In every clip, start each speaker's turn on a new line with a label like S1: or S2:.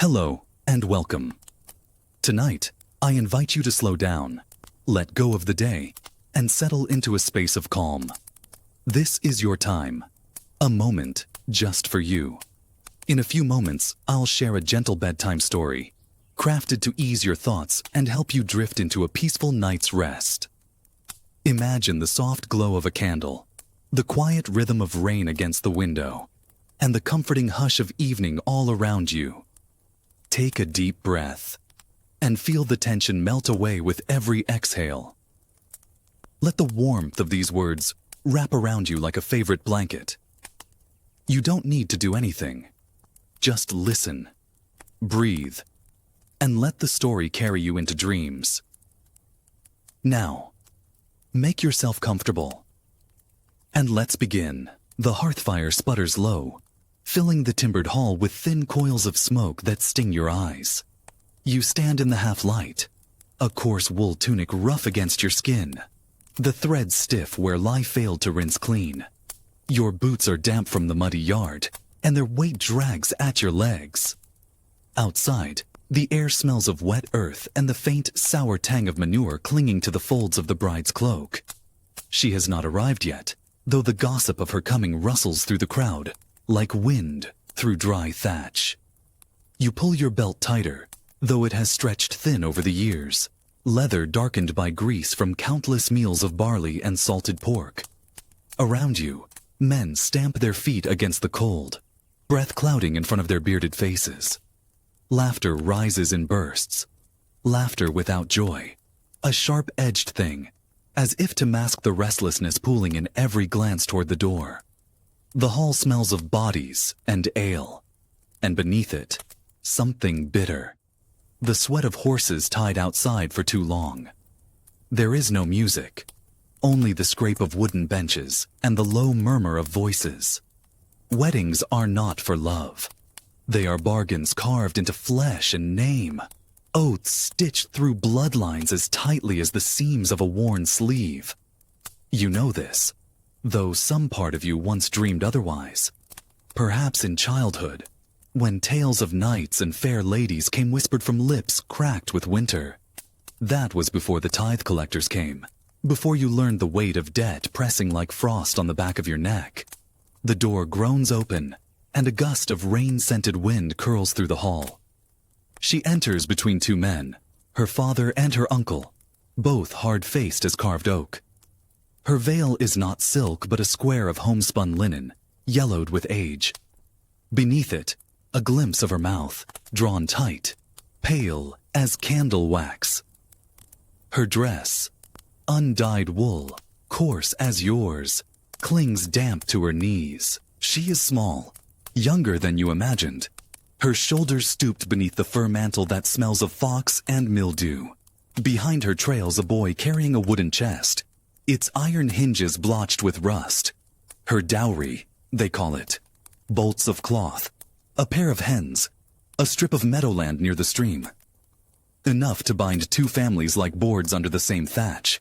S1: Hello, and welcome. Tonight, I invite you to slow down, let go of the day, and settle into a space of calm. This is your time, a moment just for you. In a few moments, I'll share a gentle bedtime story, crafted to ease your thoughts and help you drift into a peaceful night's rest. Imagine the soft glow of a candle, the quiet rhythm of rain against the window, and the comforting hush of evening all around you. Take a deep breath and feel the tension melt away with every exhale. Let the warmth of these words wrap around you like a favorite blanket. You don't need to do anything. Just listen, breathe, and let the story carry you into dreams. Now, make yourself comfortable. And let's begin. The hearth fire sputters low, filling the timbered hall with thin coils of smoke that sting your eyes. You stand in the half-light, a coarse wool tunic rough against your skin, the threads stiff where life failed to rinse clean. Your boots are damp from the muddy yard, and their weight drags at your legs. Outside, the air smells of wet earth and the faint, sour tang of manure clinging to the folds of the bride's cloak. She has not arrived yet, though the gossip of her coming rustles through the crowd, like wind through dry thatch. You pull your belt tighter, though it has stretched thin over the years, leather darkened by grease from countless meals of barley and salted pork. Around you, men stamp their feet against the cold, breath clouding in front of their bearded faces. Laughter rises in bursts, laughter without joy, a sharp-edged thing, as if to mask the restlessness pooling in every glance toward the door. The hall smells of bodies and ale, and beneath it, something bitter. The sweat of horses tied outside for too long. There is no music, only the scrape of wooden benches and the low murmur of voices. Weddings are not for love. They are bargains carved into flesh and name, oaths stitched through bloodlines as tightly as the seams of a worn sleeve. You know this, though some part of you once dreamed otherwise. Perhaps in childhood, when tales of knights and fair ladies came whispered from lips cracked with winter. That was before the tithe collectors came, before you learned the weight of debt pressing like frost on the back of your neck. The door groans open, and a gust of rain-scented wind curls through the hall. She enters between two men, her father and her uncle, both hard-faced as carved oak. Her veil is not silk but a square of homespun linen, yellowed with age. Beneath it, a glimpse of her mouth, drawn tight, pale as candle wax. Her dress, undyed wool, coarse as yours, clings damp to her knees. She is small, younger than you imagined, her shoulders stooped beneath the fur mantle that smells of fox and mildew. Behind her trails a boy carrying a wooden chest, its iron hinges blotched with rust. Her dowry, they call it, bolts of cloth, a pair of hens, a strip of meadowland near the stream. Enough to bind two families like boards under the same thatch.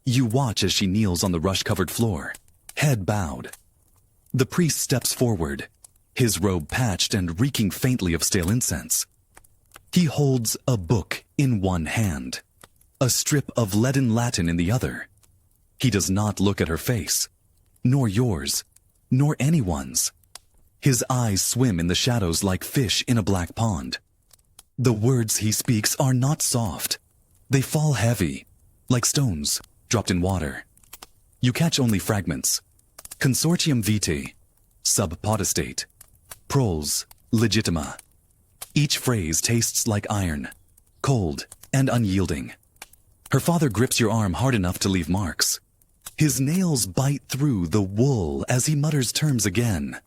S1: You watch as she kneels on the rush-covered floor, head bowed. The priest steps forward, his robe patched and reeking faintly of stale incense. He holds a book in one hand, a strip of leaden Latin in the other. He does not look at her face, nor yours, nor anyone's. His eyes swim in the shadows like fish in a black pond. The words he speaks are not soft. They fall heavy, like stones dropped in water. You catch only fragments. Consortium vitae, sub potestate, proles legitima. Each phrase tastes like iron, cold and unyielding. Her father grips your arm hard enough to leave marks. His nails bite through the wool as he mutters terms again,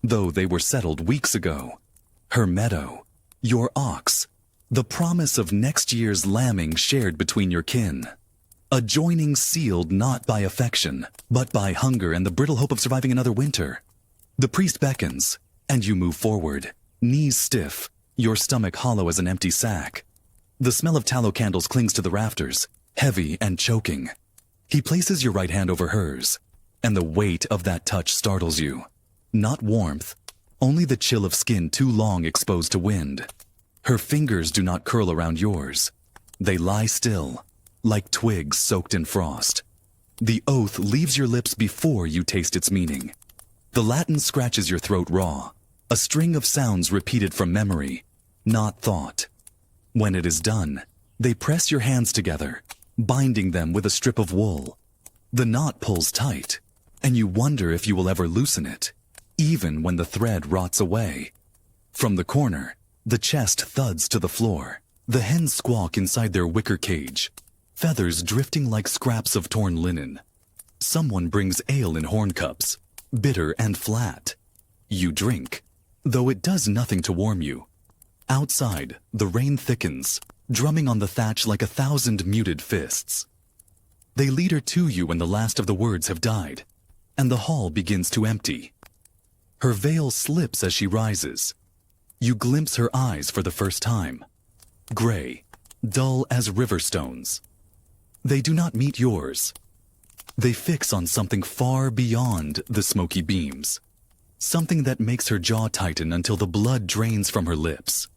S1: though they were settled weeks ago. Her meadow, your ox, the promise of next year's lambing shared between your kin. A joining sealed not by affection, but by hunger and the brittle hope of surviving another winter. The priest beckons, and you move forward, knees stiff, your stomach hollow as an empty sack. The smell of tallow candles clings to the rafters, heavy and choking. He places your right hand over hers, and the weight of that touch startles you. Not warmth, only the chill of skin too long exposed to wind. Her fingers do not curl around yours. They lie still, like twigs soaked in frost. The oath leaves your lips before you taste its meaning. The Latin scratches your throat raw, a string of sounds repeated from memory, not thought. When it is done, they press your hands together, binding them with a strip of wool. The knot pulls tight, and you wonder if you will ever loosen it, even when the thread rots away. From the corner, the chest thuds to the floor. The hens squawk inside their wicker cage, feathers drifting like scraps of torn linen. Someone brings ale in horn cups, bitter and flat. You drink, though it does nothing to warm you. Outside, the rain thickens, drumming on the thatch like 1,000 muted fists. They lead her to you when the last of the words have died, and the hall begins to empty. Her veil slips as she rises. You glimpse her eyes for the first time. Gray, dull as river stones. They do not meet yours. They fix on something far beyond the smoky beams. Something that makes her jaw tighten until the blood drains from her lips.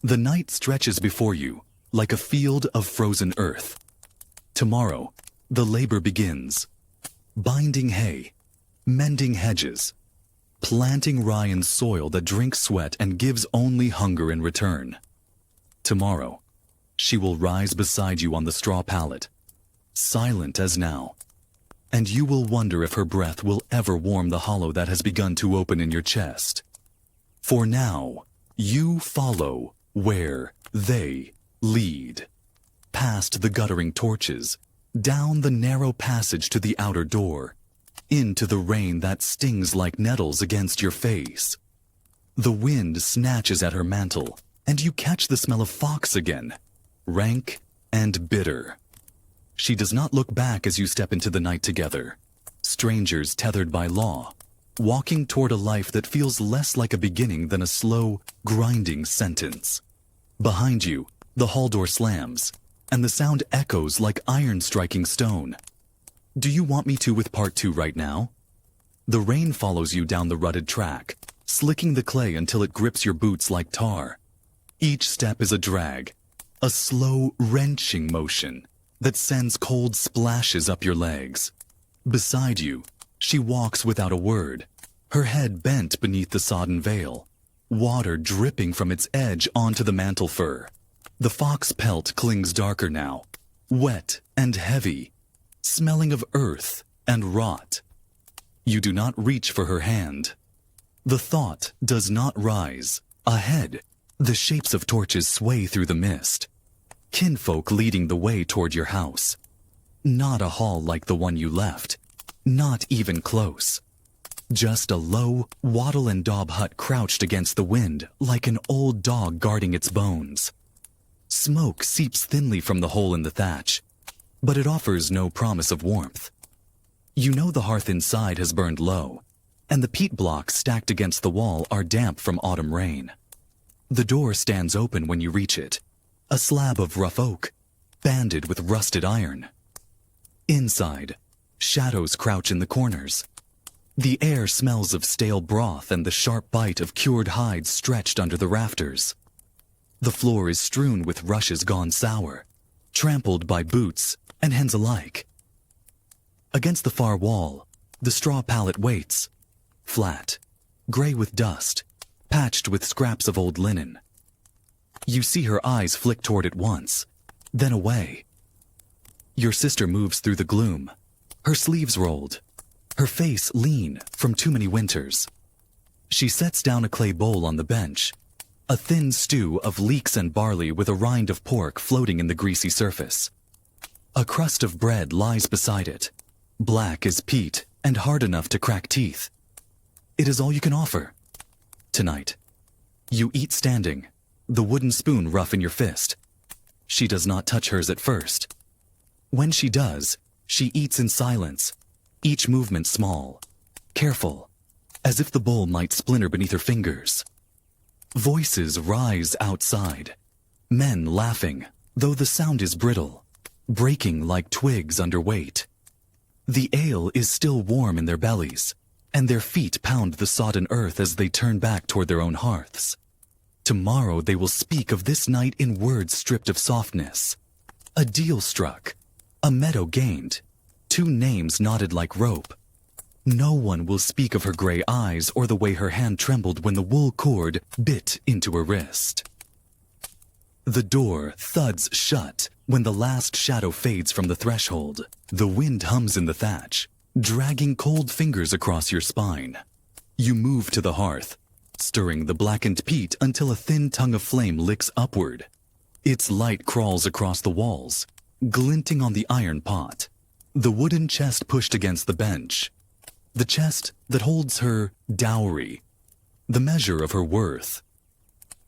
S1: The night stretches before you, like a field of frozen earth. Tomorrow, the labor begins. Binding hay, mending hedges, planting rye in soil that drinks sweat and gives only hunger in return. Tomorrow, she will rise beside you on the straw pallet, silent as now, and you will wonder if her breath will ever warm the hollow that has begun to open in your chest. For now, you follow where they lead, past the guttering torches, down the narrow passage to the outer door, into the rain that stings like nettles against your face. The wind snatches at her mantle, and you catch the smell of fox again, rank and bitter. She does not look back as you step into the night together, strangers tethered by law, walking toward a life that feels less like a beginning than a slow, grinding sentence. Behind you, the hall door slams, and the sound echoes like iron striking stone. Do you want me to with part 2 right now? The rain follows you down the rutted track, slicking the clay until it grips your boots like tar. Each step is a drag, a slow, wrenching motion that sends cold splashes up your legs. Beside you, she walks without a word, her head bent beneath the sodden veil, water dripping from its edge onto the mantle fur. The fox pelt clings darker now, wet and heavy, smelling of earth and rot. You do not reach for her hand. The thought does not rise. Ahead, the shapes of torches sway through the mist. Kinfolk leading the way toward your house. Not a hall like the one you left. Not even close. Just a low, wattle and daub hut crouched against the wind like an old dog guarding its bones. Smoke seeps thinly from the hole in the thatch, but it offers no promise of warmth. You know the hearth inside has burned low, and the peat blocks stacked against the wall are damp from autumn rain. The door stands open when you reach it, a slab of rough oak, banded with rusted iron. Inside, shadows crouch in the corners. The air smells of stale broth and the sharp bite of cured hides stretched under the rafters. The floor is strewn with rushes gone sour, trampled by boots and hens alike. Against the far wall, the straw pallet waits, flat, gray with dust, patched with scraps of old linen. You see her eyes flick toward it once, then away. Your sister moves through the gloom, her sleeves rolled, her face lean from too many winters. She sets down a clay bowl on the bench, a thin stew of leeks and barley with a rind of pork floating in the greasy surface. A crust of bread lies beside it, black as peat and hard enough to crack teeth. It is all you can offer. Tonight, you eat standing, the wooden spoon rough in your fist. She does not touch hers at first. When she does, she eats in silence, each movement small, careful, as if the bowl might splinter beneath her fingers. Voices rise outside, men laughing, though the sound is brittle, breaking like twigs under weight. The ale is still warm in their bellies, and their feet pound the sodden earth as they turn back toward their own hearths. Tomorrow they will speak of this night in words stripped of softness. A deal struck, a meadow gained, 2 names knotted like rope. No one will speak of her gray eyes or the way her hand trembled when the wool cord bit into her wrist. The door thuds shut when the last shadow fades from the threshold. The wind hums in the thatch, dragging cold fingers across your spine. You move to the hearth, stirring the blackened peat until a thin tongue of flame licks upward. Its light crawls across the walls, glinting on the iron pot. The wooden chest pushed against the bench. The chest that holds her dowry, the measure of her worth.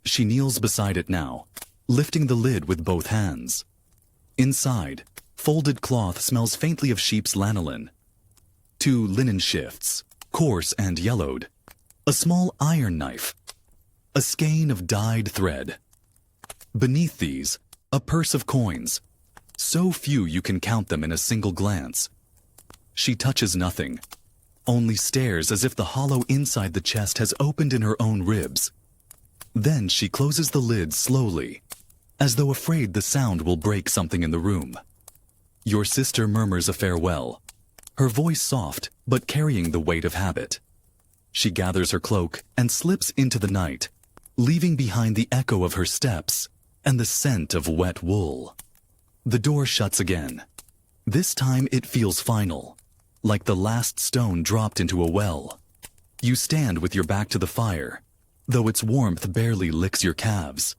S1: She kneels beside it now, lifting the lid with both hands. Inside, folded cloth smells faintly of sheep's lanolin. 2 linen shifts, coarse and yellowed. A small iron knife. A skein of dyed thread. Beneath these, a purse of coins. So few you can count them in a single glance. She touches nothing, only stares as if the hollow inside the chest has opened in her own ribs. Then she closes the lid slowly, as though afraid the sound will break something in the room. Your sister murmurs a farewell, her voice soft but carrying the weight of habit. She gathers her cloak and slips into the night, leaving behind the echo of her steps and the scent of wet wool. The door shuts again. This time it feels final, like the last stone dropped into a well. You stand with your back to the fire, though its warmth barely licks your calves.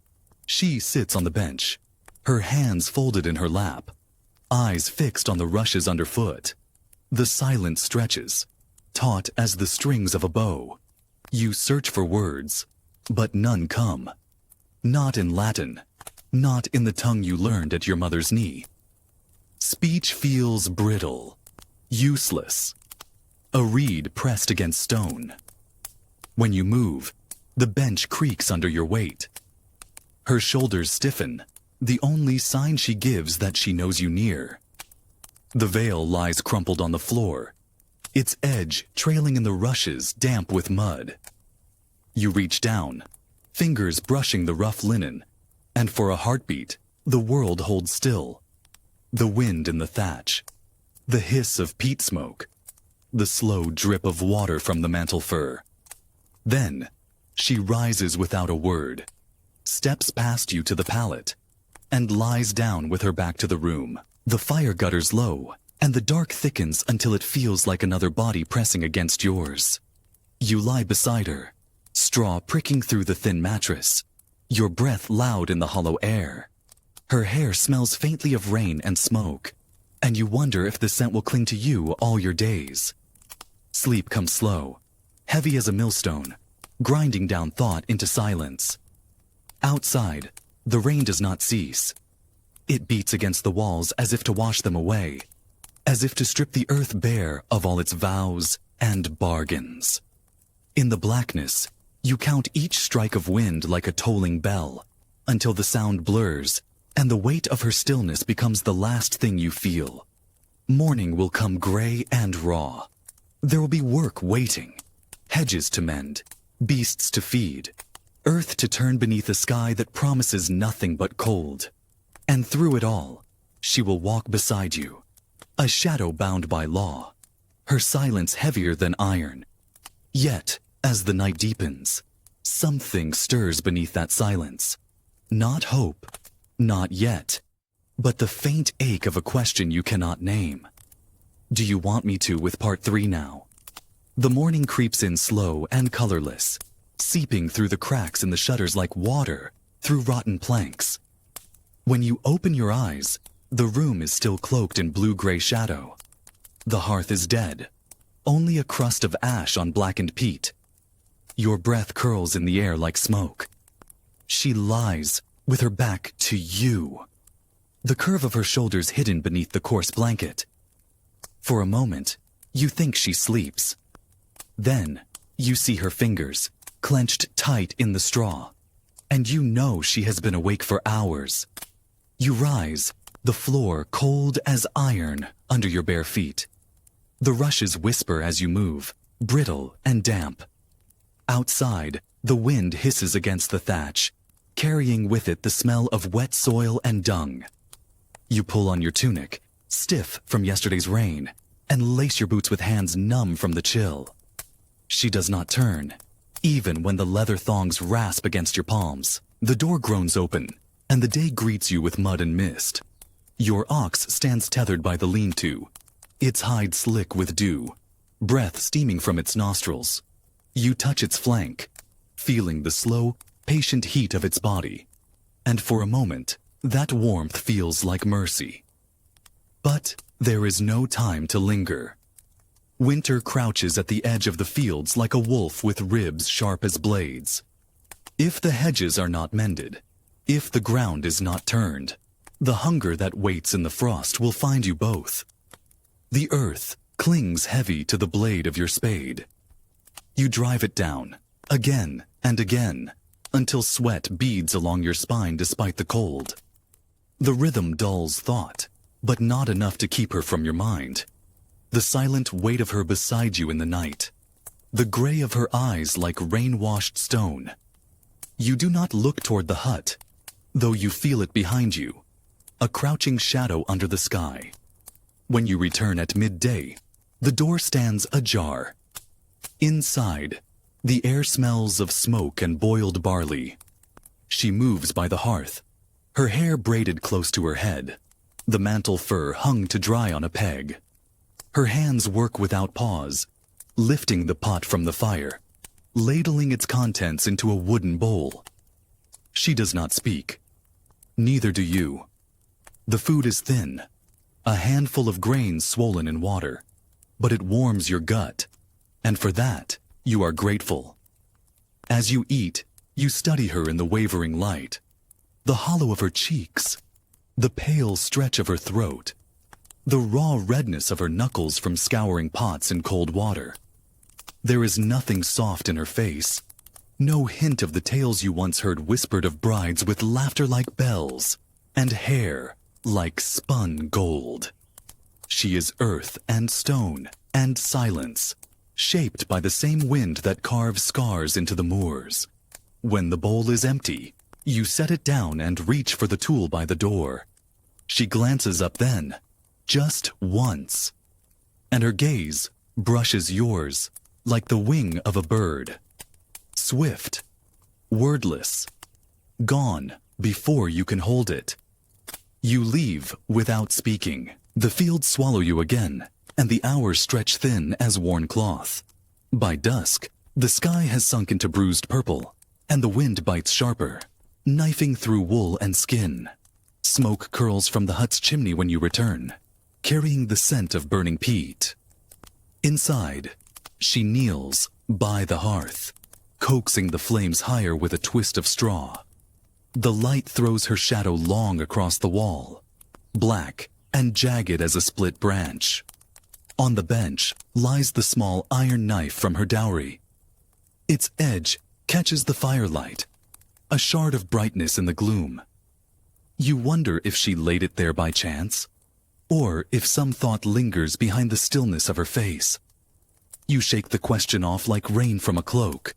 S1: She sits on the bench, her hands folded in her lap, eyes fixed on the rushes underfoot. The silence stretches, taut as the strings of a bow. You search for words, but none come. Not in Latin, not in the tongue you learned at your mother's knee. Speech feels brittle, useless, a reed pressed against stone. When you move, the bench creaks under your weight. Her shoulders stiffen, the only sign she gives that she knows you near. The veil lies crumpled on the floor, its edge trailing in the rushes damp with mud. You reach down, fingers brushing the rough linen, and for a heartbeat, the world holds still. The wind in the thatch, the hiss of peat smoke, the slow drip of water from the mantel fur. Then, she rises without a word, steps past you to the pallet, and lies down with her back to the room. The fire gutters low, and the dark thickens until it feels like another body pressing against yours. You lie beside her, straw pricking through the thin mattress, your breath loud in the hollow air. Her hair smells faintly of rain and smoke, and you wonder if the scent will cling to you all your days. Sleep comes slow, heavy as a millstone, grinding down thought into silence. Outside, the rain does not cease. It beats against the walls as if to wash them away, as if to strip the earth bare of all its vows and bargains. In the blackness, you count each strike of wind like a tolling bell, until the sound blurs, and the weight of her stillness becomes the last thing you feel. Morning will come gray and raw. There will be work waiting, hedges to mend, beasts to feed, earth to turn beneath a sky that promises nothing but cold. And through it all, she will walk beside you, a shadow bound by law, her silence heavier than iron. Yet, as the night deepens, something stirs beneath that silence. Not hope, not yet, but the faint ache of a question you cannot name. Do you want me to with part 3 now? The morning creeps in slow and colorless, seeping through the cracks in the shutters like water through rotten planks. When you open your eyes, the room is still cloaked in blue-gray shadow. The hearth is dead, only a crust of ash on blackened peat. Your breath curls in the air like smoke. She lies with her back to you, the curve of her shoulders hidden beneath the coarse blanket. For a moment, you think she sleeps. Then, you see her fingers, clenched tight in the straw, and you know she has been awake for hours. You rise, the floor cold as iron under your bare feet. The rushes whisper as you move, brittle and damp. Outside, The wind hisses against the thatch, carrying with it the smell of wet soil and dung. You pull on your tunic, stiff from yesterday's rain, and lace your boots with hands numb from the chill. She does not turn, even when the leather thongs rasp against your palms. The door groans open, and the day greets you with mud and mist. Your ox stands tethered by the lean-to, its hide slick with dew, breath steaming from its nostrils. You touch its flank, feeling the slow, patient heat of its body, and for a moment, that warmth feels like mercy. But there is no time to linger. Winter crouches at the edge of the fields like a wolf with ribs sharp as blades. If the hedges are not mended, if the ground is not turned, the hunger that waits in the frost will find you both. The earth clings heavy to the blade of your spade. You drive it down, again and again, until sweat beads along your spine despite the cold. The rhythm dulls thought, but not enough to keep her from your mind. The silent weight of her beside you in the night. The gray of her eyes like rain-washed stone. You do not look toward the hut, though you feel it behind you, a crouching shadow under the sky. When you return at midday, the door stands ajar. Inside, the air smells of smoke and boiled barley. She moves by the hearth, her hair braided close to her head, the mantle fur hung to dry on a peg. Her hands work without pause, lifting the pot from the fire, ladling its contents into a wooden bowl. She does not speak. Neither do you. The food is thin, a handful of grains swollen in water, but it warms your gut, and for that you are grateful. As you eat, you study her in the wavering light, the hollow of her cheeks, the pale stretch of her throat, the raw redness of her knuckles from scouring pots in cold water. There is nothing soft in her face, no hint of the tales you once heard whispered of brides with laughter like bells and hair like spun gold. She is earth and stone and silence, shaped by the same wind that carves scars into the moors. When the bowl is empty, you set it down and reach for the tool by the door. She glances up then, just once, and her gaze brushes yours like the wing of a bird. Swift, wordless, gone before you can hold it. You leave without speaking. The fields swallow you again, and the hours stretch thin as worn cloth. By dusk, the sky has sunk into bruised purple, and the wind bites sharper, knifing through wool and skin. Smoke curls from the hut's chimney when you return, carrying the scent of burning peat. Inside, she kneels by the hearth, coaxing the flames higher with a twist of straw. The light throws her shadow long across the wall, black and jagged as a split branch. On the bench lies the small iron knife from her dowry. Its edge catches the firelight, a shard of brightness in the gloom. You wonder if she laid it there by chance, or if some thought lingers behind the stillness of her face. You shake the question off like rain from a cloak,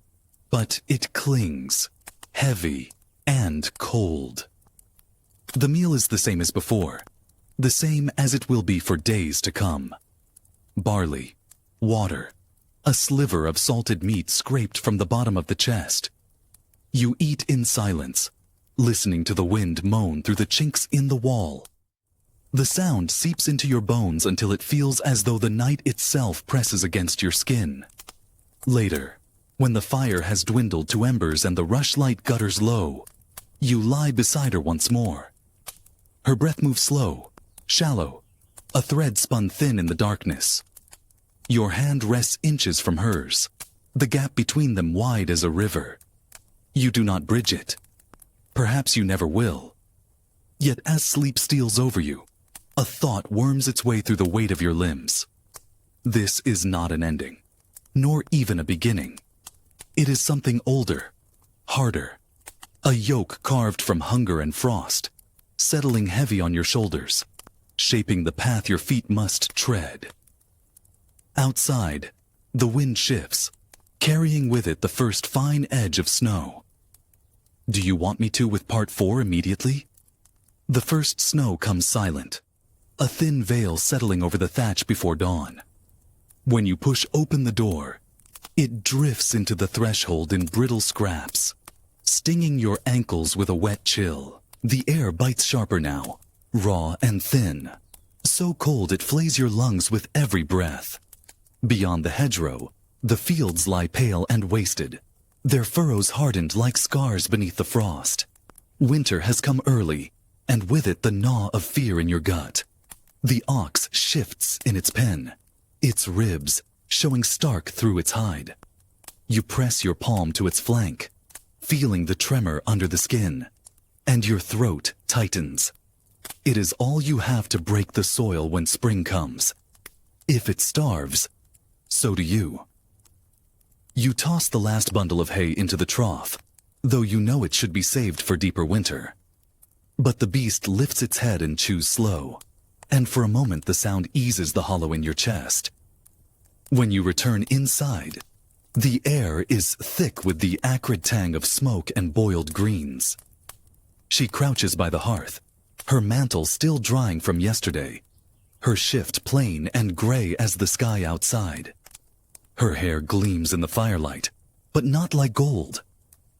S1: but it clings, heavy and cold. The meal is the same as before, the same as it will be for days to come. Barley, water, a sliver of salted meat scraped from the bottom of the chest. You eat in silence, listening to the wind moan through the chinks in the wall. The sound seeps into your bones until it feels as though the night itself presses against your skin. Later, when the fire has dwindled to embers and the rushlight gutters low, you lie beside her once more. Her breath moves slow, shallow, a thread spun thin in the darkness. Your hand rests inches from hers, the gap between them wide as a river. You do not bridge it. Perhaps you never will. Yet as sleep steals over you, a thought worms its way through the weight of your limbs. This is not an ending, nor even a beginning. It is something older, harder, a yoke carved from hunger and frost, settling heavy on your shoulders, shaping the path your feet must tread. Outside, the wind shifts, carrying with it the first fine edge of snow. Do you want me to with part 4 immediately? The first snow comes silent, a thin veil settling over the thatch before dawn. When you push open the door, it drifts into the threshold in brittle scraps, stinging your ankles with a wet chill. The air bites sharper now, raw and thin, so cold it flays your lungs with every breath. Beyond the hedgerow, the fields lie pale and wasted, their furrows hardened like scars beneath the frost. Winter has come early, and with it the gnaw of fear in your gut. The ox shifts in its pen, its ribs showing stark through its hide. You press your palm to its flank, feeling the tremor under the skin, and your throat tightens. It is all you have to break the soil when spring comes. If it starves, so do you. You toss the last bundle of hay into the trough, though you know it should be saved for deeper winter. But the beast lifts its head and chews slow, and for a moment the sound eases the hollow in your chest. When you return inside, the air is thick with the acrid tang of smoke and boiled greens. She crouches by the hearth, her mantle still drying from yesterday, her shift plain and gray as the sky outside. Her hair gleams in the firelight, but not like gold,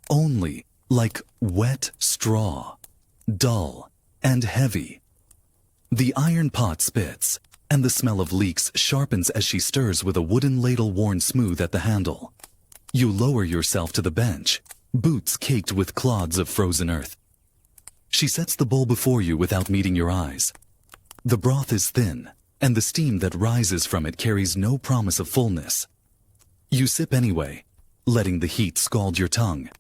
S1: only like wet straw, dull and heavy. The iron pot spits, and the smell of leeks sharpens as she stirs with a wooden ladle worn smooth at the handle. You lower yourself to the bench, boots caked with clods of frozen earth. She sets the bowl before you without meeting your eyes. The broth is thin, and the steam that rises from it carries no promise of fullness. You sip anyway, letting the heat scald your tongue,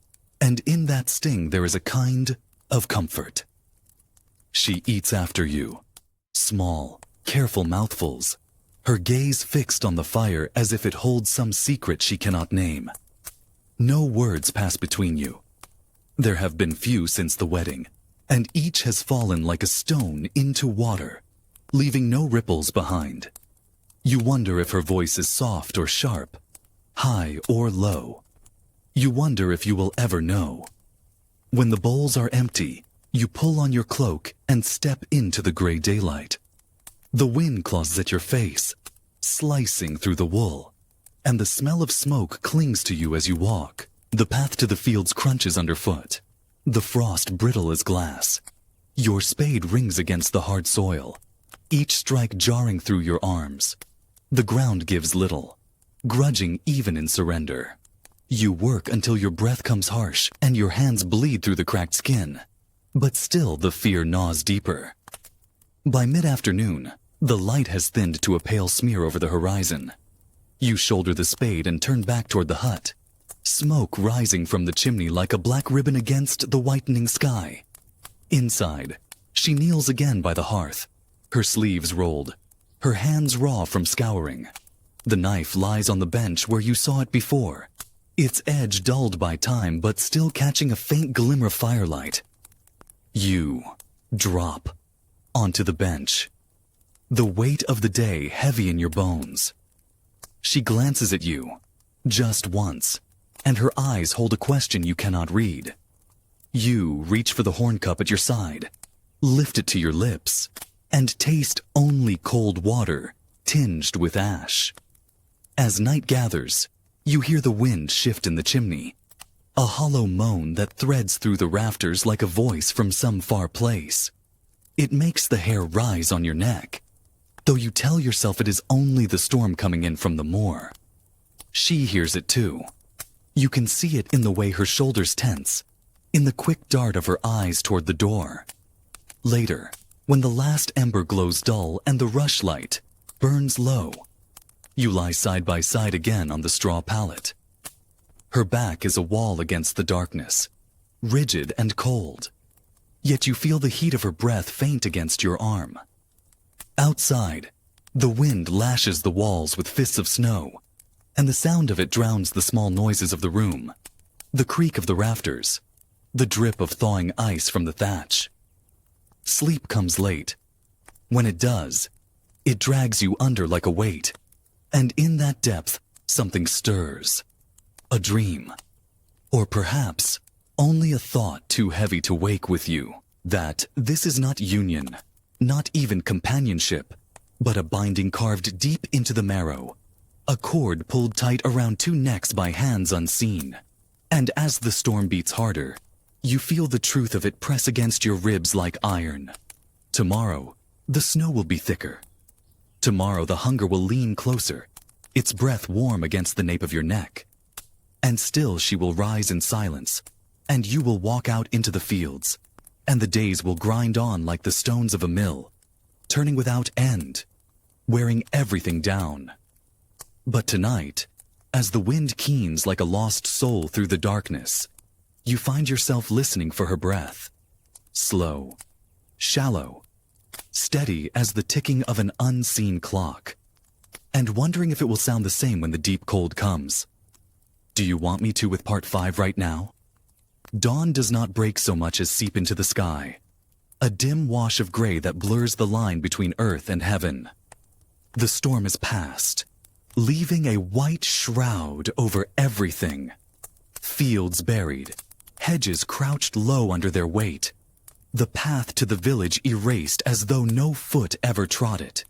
S1: and in that sting there is a kind of comfort. She eats after you, small, careful mouthfuls, her gaze fixed on the fire as if it holds some secret she cannot name. No words pass between you. There have been few since the wedding, and each has fallen like a stone into water, leaving no ripples behind. You wonder if her voice is soft or sharp, high or low. You wonder if you will ever know. When the bowls are empty, you pull on your cloak and step into the gray daylight. The wind claws at your face, slicing through the wool, and the smell of smoke clings to you as you walk. The path to the fields crunches underfoot, the frost brittle as glass. Your spade rings against the hard soil, each strike jarring through your arms. The ground gives little, grudging even in surrender. You work until your breath comes harsh and your hands bleed through the cracked skin, but still the fear gnaws deeper. By mid-afternoon, the light has thinned to a pale smear over the horizon. You shoulder the spade and turn back toward the hut, smoke rising from the chimney like a black ribbon against the whitening sky. Inside, she kneels again by the hearth, her sleeves rolled, her hands raw from scouring. The knife lies on the bench where you saw it before, its edge dulled by time but still catching a faint glimmer of firelight. You drop onto the bench, the weight of the day heavy in your bones. She glances at you, just once, and her eyes hold a question you cannot read. You reach for the horn cup at your side, lift it to your lips, and taste only cold water tinged with ash. As night gathers, you hear the wind shift in the chimney, a hollow moan that threads through the rafters like a voice from some far place. It makes the hair rise on your neck, though you tell yourself it is only the storm coming in from the moor. She hears it too. You can see it in the way her shoulders tense, in the quick dart of her eyes toward the door. Later, when the last ember glows dull and the rushlight burns low, you lie side by side again on the straw pallet. Her back is a wall against the darkness, rigid and cold, yet you feel the heat of her breath faint against your arm. Outside, the wind lashes the walls with fists of snow, and the sound of it drowns the small noises of the room, the creak of the rafters, the drip of thawing ice from the thatch. Sleep comes late. When it does, it drags you under like a weight, and in that depth, something stirs. a dream, or perhaps only a thought too heavy to wake with you, that this is not union, not even companionship, but a binding carved deep into the marrow, a cord pulled tight around two necks by hands unseen. And as the storm beats harder, you feel the truth of it press against your ribs like iron. Tomorrow, the snow will be thicker. Tomorrow, the hunger will lean closer, its breath warm against the nape of your neck. And still she will rise in silence, and you will walk out into the fields, and the days will grind on like the stones of a mill, turning without end, wearing everything down. But tonight, as the wind keens like a lost soul through the darkness, you find yourself listening for her breath, slow, shallow, steady as the ticking of an unseen clock, and wondering if it will sound the same when the deep cold comes. Do you want me to with part 5 right now? Dawn does not break so much as seep into the sky, a dim wash of gray that blurs the line between earth and heaven. The storm is past, leaving a white shroud over everything. Fields buried, hedges crouched low under their weight, the path to the village erased as though no foot ever trod it.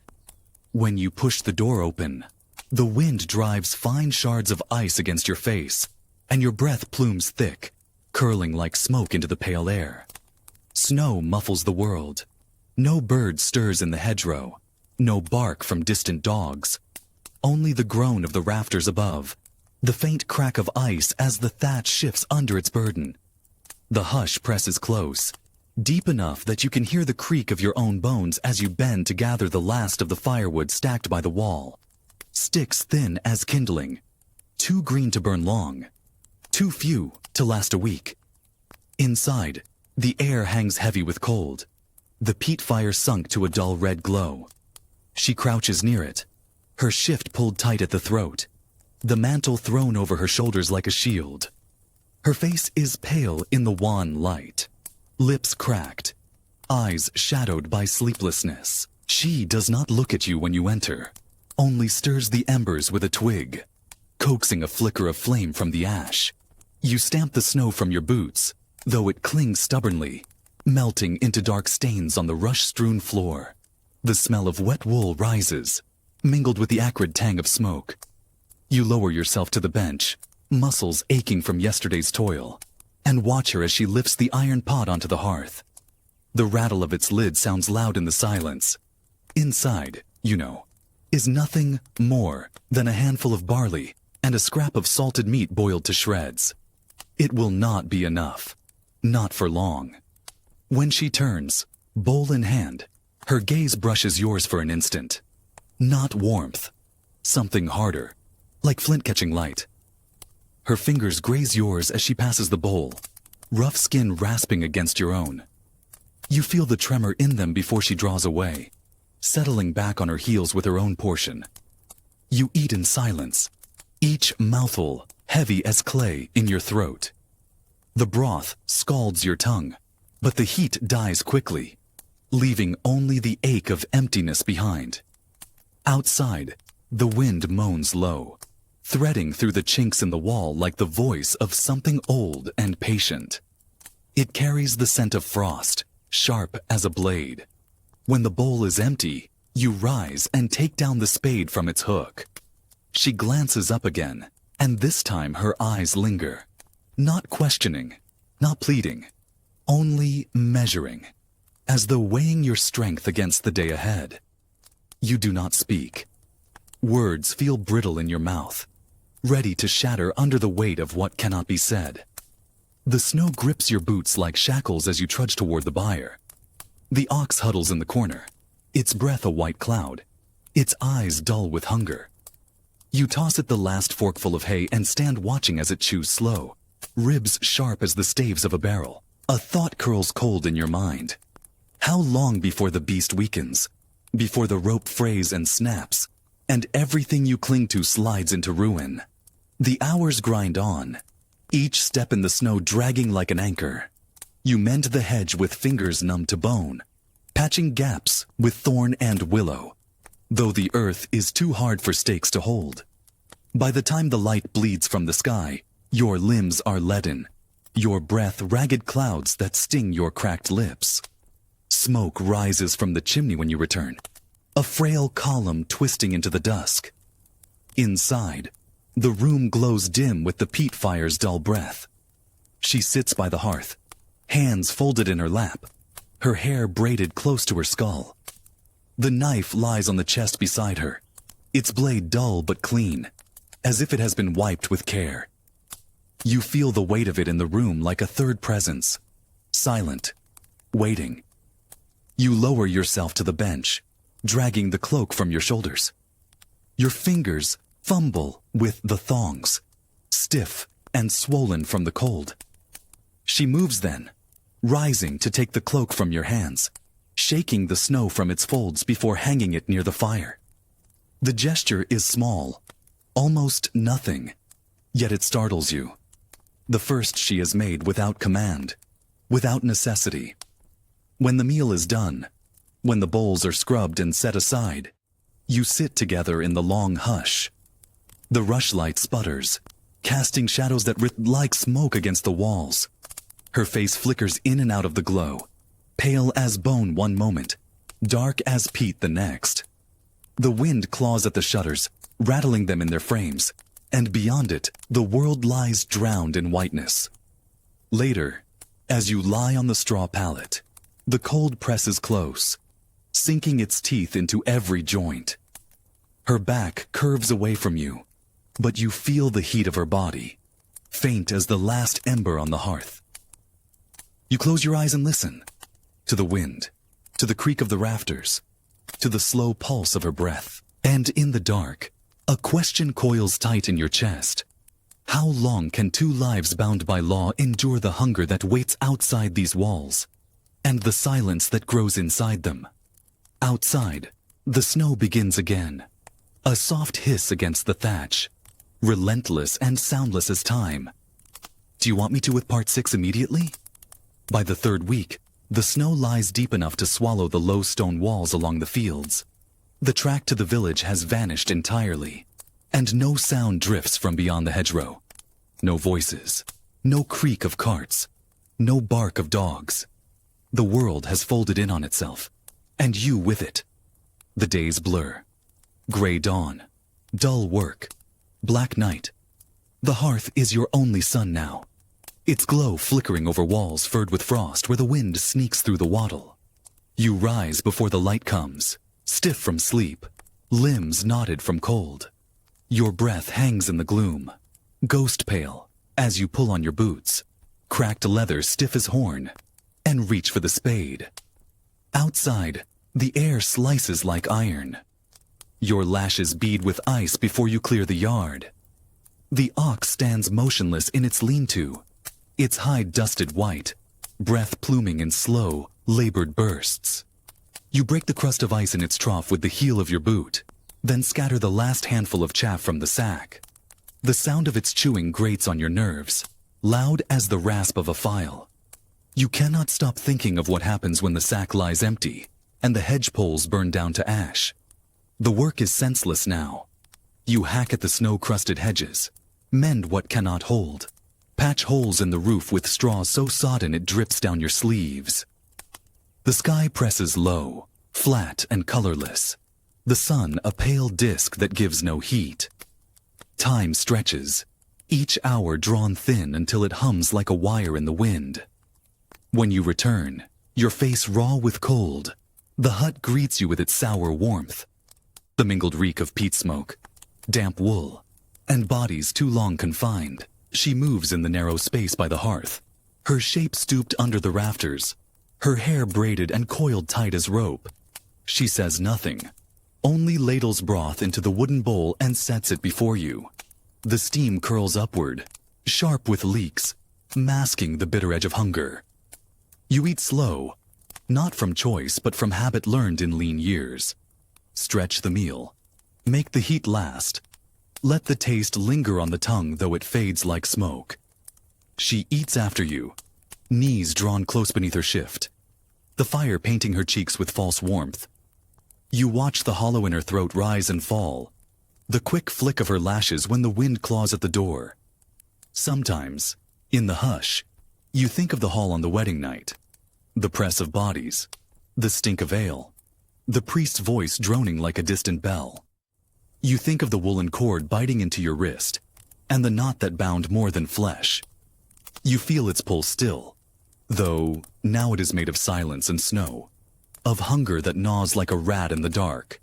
S1: When you push the door open, the wind drives fine shards of ice against your face, and your breath plumes thick, curling like smoke into the pale air. Snow muffles the world. No bird stirs in the hedgerow, no bark from distant dogs. Only the groan of the rafters above, the faint crack of ice as the thatch shifts under its burden. The hush presses close, deep enough that you can hear the creak of your own bones as you bend to gather the last of the firewood stacked by the wall. Sticks thin as kindling, too green to burn long, too few to last a week. Inside, the air hangs heavy with cold, the peat fire sunk to a dull red glow. She crouches near it, her shift pulled tight at the throat, the mantle thrown over her shoulders like a shield. Her face is pale in the wan light, lips cracked, eyes shadowed by sleeplessness. She does not look at you when you enter, only stirs the embers with a twig, coaxing a flicker of flame from the ash. You stamp the snow from your boots, though it clings stubbornly, melting into dark stains on the rush-strewn floor. The smell of wet wool rises, mingled with the acrid tang of smoke. You lower yourself to the bench, muscles aching from yesterday's toil, and watch her as she lifts the iron pot onto the hearth. The rattle of its lid sounds loud in the silence. Inside, you know, is nothing more than a handful of barley and a scrap of salted meat boiled to shreds. It will not be enough. Not for long. When she turns, bowl in hand, her gaze brushes yours for an instant. Not warmth. Something harder, like flint catching light. Her fingers graze yours as she passes the bowl, rough skin rasping against your own. You feel the tremor in them before she draws away, settling back on her heels with her own portion. You eat in silence, each mouthful heavy as clay in your throat. The broth scalds your tongue, but the heat dies quickly, leaving only the ache of emptiness behind. Outside, the wind moans low, threading through the chinks in the wall like the voice of something old and patient. It carries the scent of frost, sharp as a blade. When the bowl is empty, you rise and take down the spade from its hook. She glances up again, and this time her eyes linger. Not questioning, not pleading, only measuring, as though weighing your strength against the day ahead. You do not speak. Words feel brittle in your mouth, ready to shatter under the weight of what cannot be said. The snow grips your boots like shackles as you trudge toward the byre. The ox huddles in the corner, its breath a white cloud, its eyes dull with hunger. You toss it the last forkful of hay and stand watching as it chews slow, ribs sharp as the staves of a barrel. A thought curls cold in your mind. How long before the beast weakens, before the rope frays and snaps, and everything you cling to slides into ruin? The hours grind on, each step in the snow dragging like an anchor. You mend the hedge with fingers numb to bone, patching gaps with thorn and willow, though the earth is too hard for stakes to hold. By the time the light bleeds from the sky, Your limbs are leaden, your breath ragged clouds that sting your cracked lips. Smoke rises from the chimney when you return, a frail column twisting into the dusk. Inside, the room glows dim with the peat fire's dull breath. She sits by the hearth, hands folded in her lap, her hair braided close to her skull. The knife lies on the chest beside her, its blade dull but clean, as if it has been wiped with care. You feel the weight of it in the room like a third presence, silent, waiting. You lower yourself to the bench, dragging the cloak from your shoulders. Your fingers fumble with the thongs, stiff and swollen from the cold. She moves then, rising to take the cloak from your hands, shaking the snow from its folds before hanging it near the fire. The gesture is small, almost nothing, yet it startles you. The first she has made without command, without necessity. When the meal is done, when the bowls are scrubbed and set aside, you sit together in the long hush. The rushlight sputters, casting shadows that writhe like smoke against the walls. Her face flickers in and out of the glow, pale as bone one moment, dark as peat the next. The wind claws at the shutters, rattling them in their frames, and beyond it, the world lies drowned in whiteness. Later, as you lie on the straw pallet, the cold presses close, sinking its teeth into every joint. Her back curves away from you, but you feel the heat of her body, faint as the last ember on the hearth. You close your eyes and listen, to the wind, to the creak of the rafters, to the slow pulse of her breath. And in the dark, a question coils tight in your chest. How long can two lives bound by law endure the hunger that waits outside these walls, and the silence that grows inside them? Outside, the snow begins again, a soft hiss against the thatch, relentless and soundless as time. Do you want me to with part 6 immediately? By the third week, the snow lies deep enough to swallow the low stone walls along the fields. The track to the village has vanished entirely, and no sound drifts from beyond the hedgerow. No voices, no creak of carts, no bark of dogs. The world has folded in on itself, and you with it. The days blur. Gray dawn, dull work, black night. The hearth is your only sun now, its glow flickering over walls furred with frost where the wind sneaks through the wattle. You rise before the light comes, stiff from sleep, limbs knotted from cold. Your breath hangs in the gloom, ghost pale, as you pull on your boots, cracked leather stiff as horn, and reach for the spade. Outside, the air slices like iron. Your lashes bead with ice before you clear the yard. The ox stands motionless in its lean-to, its hide dusted white, breath pluming in slow, labored bursts. You break the crust of ice in its trough with the heel of your boot, then scatter the last handful of chaff from the sack. The sound of its chewing grates on your nerves, loud as the rasp of a file. You cannot stop thinking of what happens when the sack lies empty, and the hedge poles burn down to ash. The work is senseless now. You hack at the snow-crusted hedges, mend what cannot hold, patch holes in the roof with straw so sodden it drips down your sleeves. The sky presses low, flat and colorless. The sun a pale disk that gives no heat. Time stretches, each hour drawn thin until it hums like a wire in the wind. When you return, your face raw with cold, the hut greets you with its sour warmth. The mingled reek of peat smoke, damp wool, and bodies too long confined. She moves in the narrow space by the hearth, her shape stooped under the rafters, her hair braided and coiled tight as rope. She says nothing, only ladles broth into the wooden bowl and sets it before you. The steam curls upward, sharp with leaks, masking the bitter edge of hunger. You eat slow, not from choice but from habit learned in lean years. Stretch the meal, make the heat last, let the taste linger on the tongue though it fades like smoke. She eats after you, knees drawn close beneath her shift, the fire painting her cheeks with false warmth. You watch the hollow in her throat rise and fall, the quick flick of her lashes when the wind claws at the door. Sometimes, in the hush, you think of the hall on the wedding night, the press of bodies, the stink of ale, the priest's voice droning like a distant bell. You think of the woolen cord biting into your wrist, and the knot that bound more than flesh. You feel its pull still, though now it is made of silence and snow, of hunger that gnaws like a rat in the dark.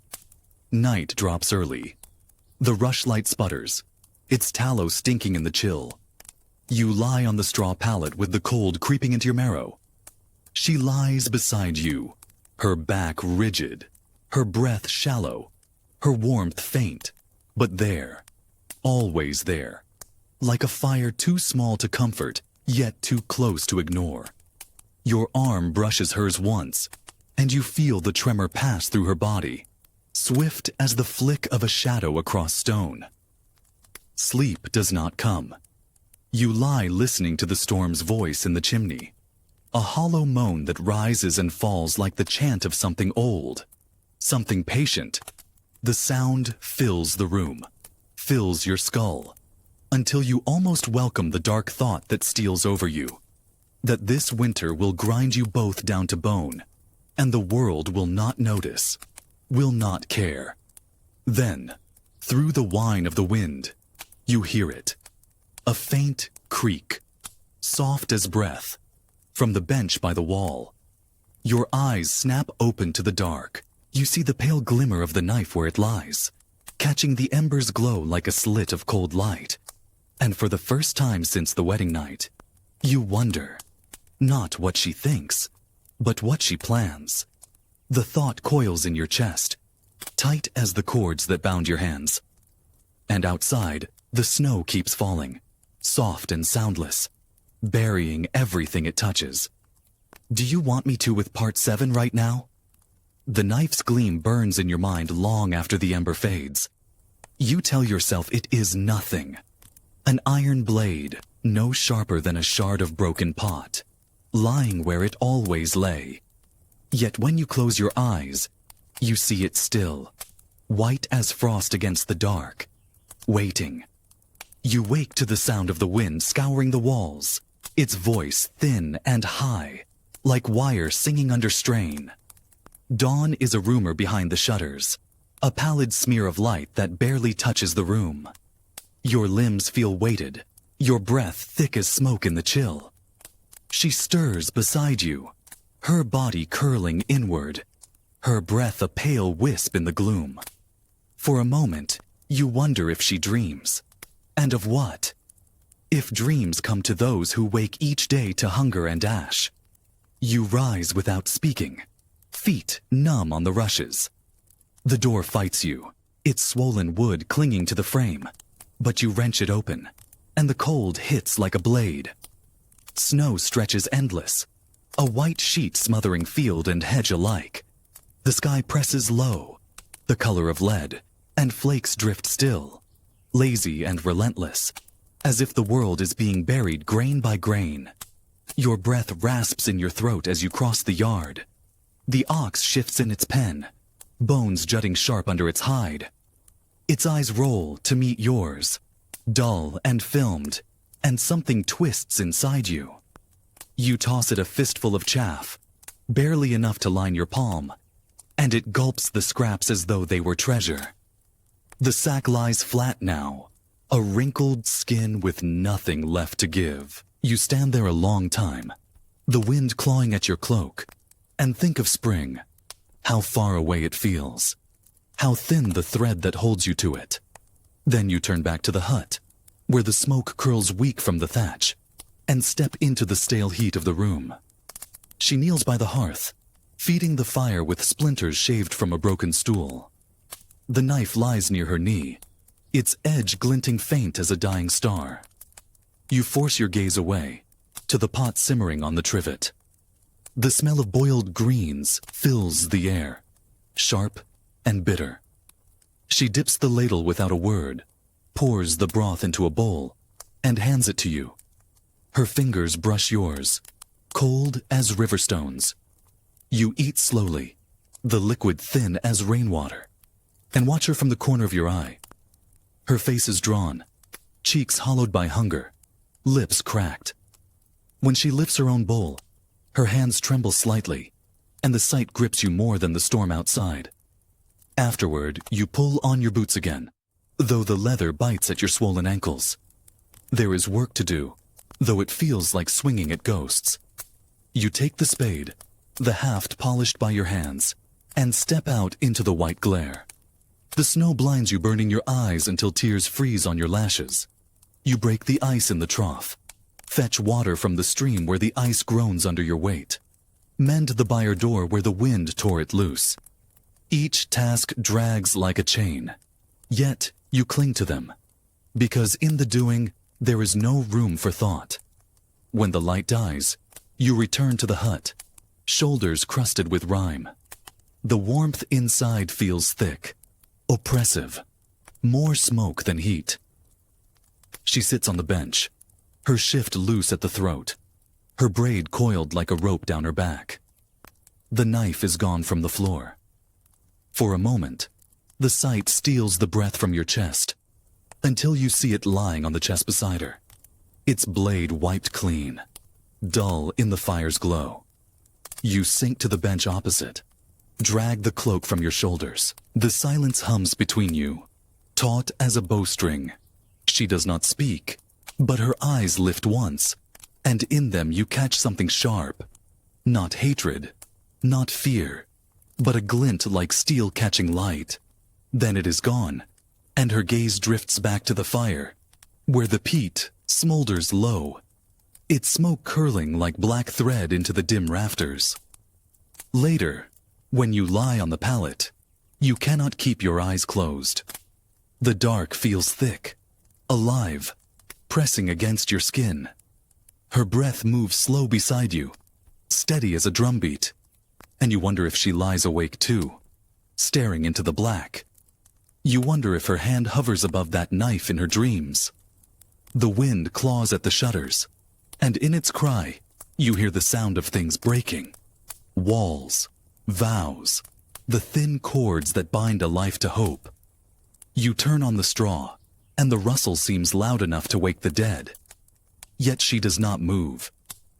S1: Night drops early. The rushlight sputters, its tallow stinking in the chill. You lie on the straw pallet with the cold creeping into your marrow. She lies beside you, her back rigid, her breath shallow, her warmth faint, but there, always there, like a fire too small to comfort, yet too close to ignore. Your arm brushes hers once, and you feel the tremor pass through her body, swift as the flick of a shadow across stone. Sleep does not come. You lie listening to the storm's voice in the chimney, a hollow moan that rises and falls like the chant of something old, something patient. The sound fills the room, fills your skull, until you almost welcome the dark thought that steals over you, that this winter will grind you both down to bone, and the world will not notice, will not care. Then, through the whine of the wind, you hear it, a faint creak, soft as breath, from the bench by the wall. Your eyes snap open to the dark. You see the pale glimmer of the knife where it lies, catching the embers glow like a slit of cold light. And for the first time since the wedding night, you wonder, not what she thinks, but what she plans. The thought coils in your chest, tight as the cords that bound your hands. And outside, the snow keeps falling, soft and soundless, burying everything it touches. Do you want me to with part 7 right now? The knife's gleam burns in your mind long after the ember fades. You tell yourself it is nothing. An iron blade, no sharper than a shard of broken pot, lying where it always lay. Yet when you close your eyes, you see it still, white as frost against the dark, waiting. You wake to the sound of the wind scouring the walls, its voice thin and high, like wire singing under strain. Dawn is a rumor behind the shutters, a pallid smear of light that barely touches the room. Your limbs feel weighted, your breath thick as smoke in the chill. She stirs beside you, her body curling inward, her breath a pale wisp in the gloom. For a moment, you wonder if she dreams. And of what? If dreams come to those who wake each day to hunger and ash. You rise without speaking, feet numb on the rushes. The door fights you, its swollen wood clinging to the frame, but you wrench it open, and the cold hits like a blade. Snow stretches endless, a white sheet smothering field and hedge alike. The sky presses low, the color of lead, and flakes drift still, lazy and relentless, as if the world is being buried grain by grain. Your breath rasps in your throat as you cross the yard. The ox shifts in its pen, bones jutting sharp under its hide. Its eyes roll to meet yours, dull and filmed, and something twists inside you. You toss it a fistful of chaff, barely enough to line your palm, and it gulps the scraps as though they were treasure. The sack lies flat now, a wrinkled skin with nothing left to give. You stand there a long time, the wind clawing at your cloak, and think of spring, how far away it feels, how thin the thread that holds you to it. Then you turn back to the hut, where the smoke curls weak from the thatch, and step into the stale heat of the room. She kneels by the hearth, feeding the fire with splinters shaved from a broken stool. The knife lies near her knee, its edge glinting faint as a dying star. You force your gaze away, to the pot simmering on the trivet. The smell of boiled greens fills the air, sharp and bitter. She dips the ladle without a word, pours the broth into a bowl, and hands it to you. Her fingers brush yours, cold as river stones. You eat slowly, the liquid thin as rainwater, and watch her from the corner of your eye. Her face is drawn, cheeks hollowed by hunger, lips cracked. When she lifts her own bowl, her hands tremble slightly, and the sight grips you more than the storm outside. Afterward, you pull on your boots again, though the leather bites at your swollen ankles. There is work to do, though it feels like swinging at ghosts. You take the spade, the haft polished by your hands, and step out into the white glare. The snow blinds you, burning your eyes until tears freeze on your lashes. You break the ice in the trough, fetch water from the stream where the ice groans under your weight, mend the byre door where the wind tore it loose. Each task drags like a chain, yet you cling to them, because in the doing there is no room for thought. When the light dies, you return to the hut, shoulders crusted with rime. The warmth inside feels thick, oppressive, more smoke than heat. She sits on the bench, her shift loose at the throat, her braid coiled like a rope down her back. The knife is gone from the floor. For a moment, the sight steals the breath from your chest, until you see it lying on the chest beside her, its blade wiped clean, dull in the fire's glow. You sink to the bench opposite, drag the cloak from your shoulders. The silence hums between you, taut as a bowstring. She does not speak, but her eyes lift once, and in them you catch something sharp. Not hatred, not fear, but a glint like steel catching light. Then it is gone, and her gaze drifts back to the fire, where the peat smolders low, its smoke curling like black thread into the dim rafters. Later, when you lie on the pallet, you cannot keep your eyes closed. The dark feels thick, alive, pressing against your skin. Her breath moves slow beside you, steady as a drumbeat, and you wonder if she lies awake too, staring into the black. You wonder if her hand hovers above that knife in her dreams. The wind claws at the shutters, and in its cry, you hear the sound of things breaking. Walls, vows, the thin cords that bind a life to hope. You turn on the straw, and the rustle seems loud enough to wake the dead. Yet she does not move,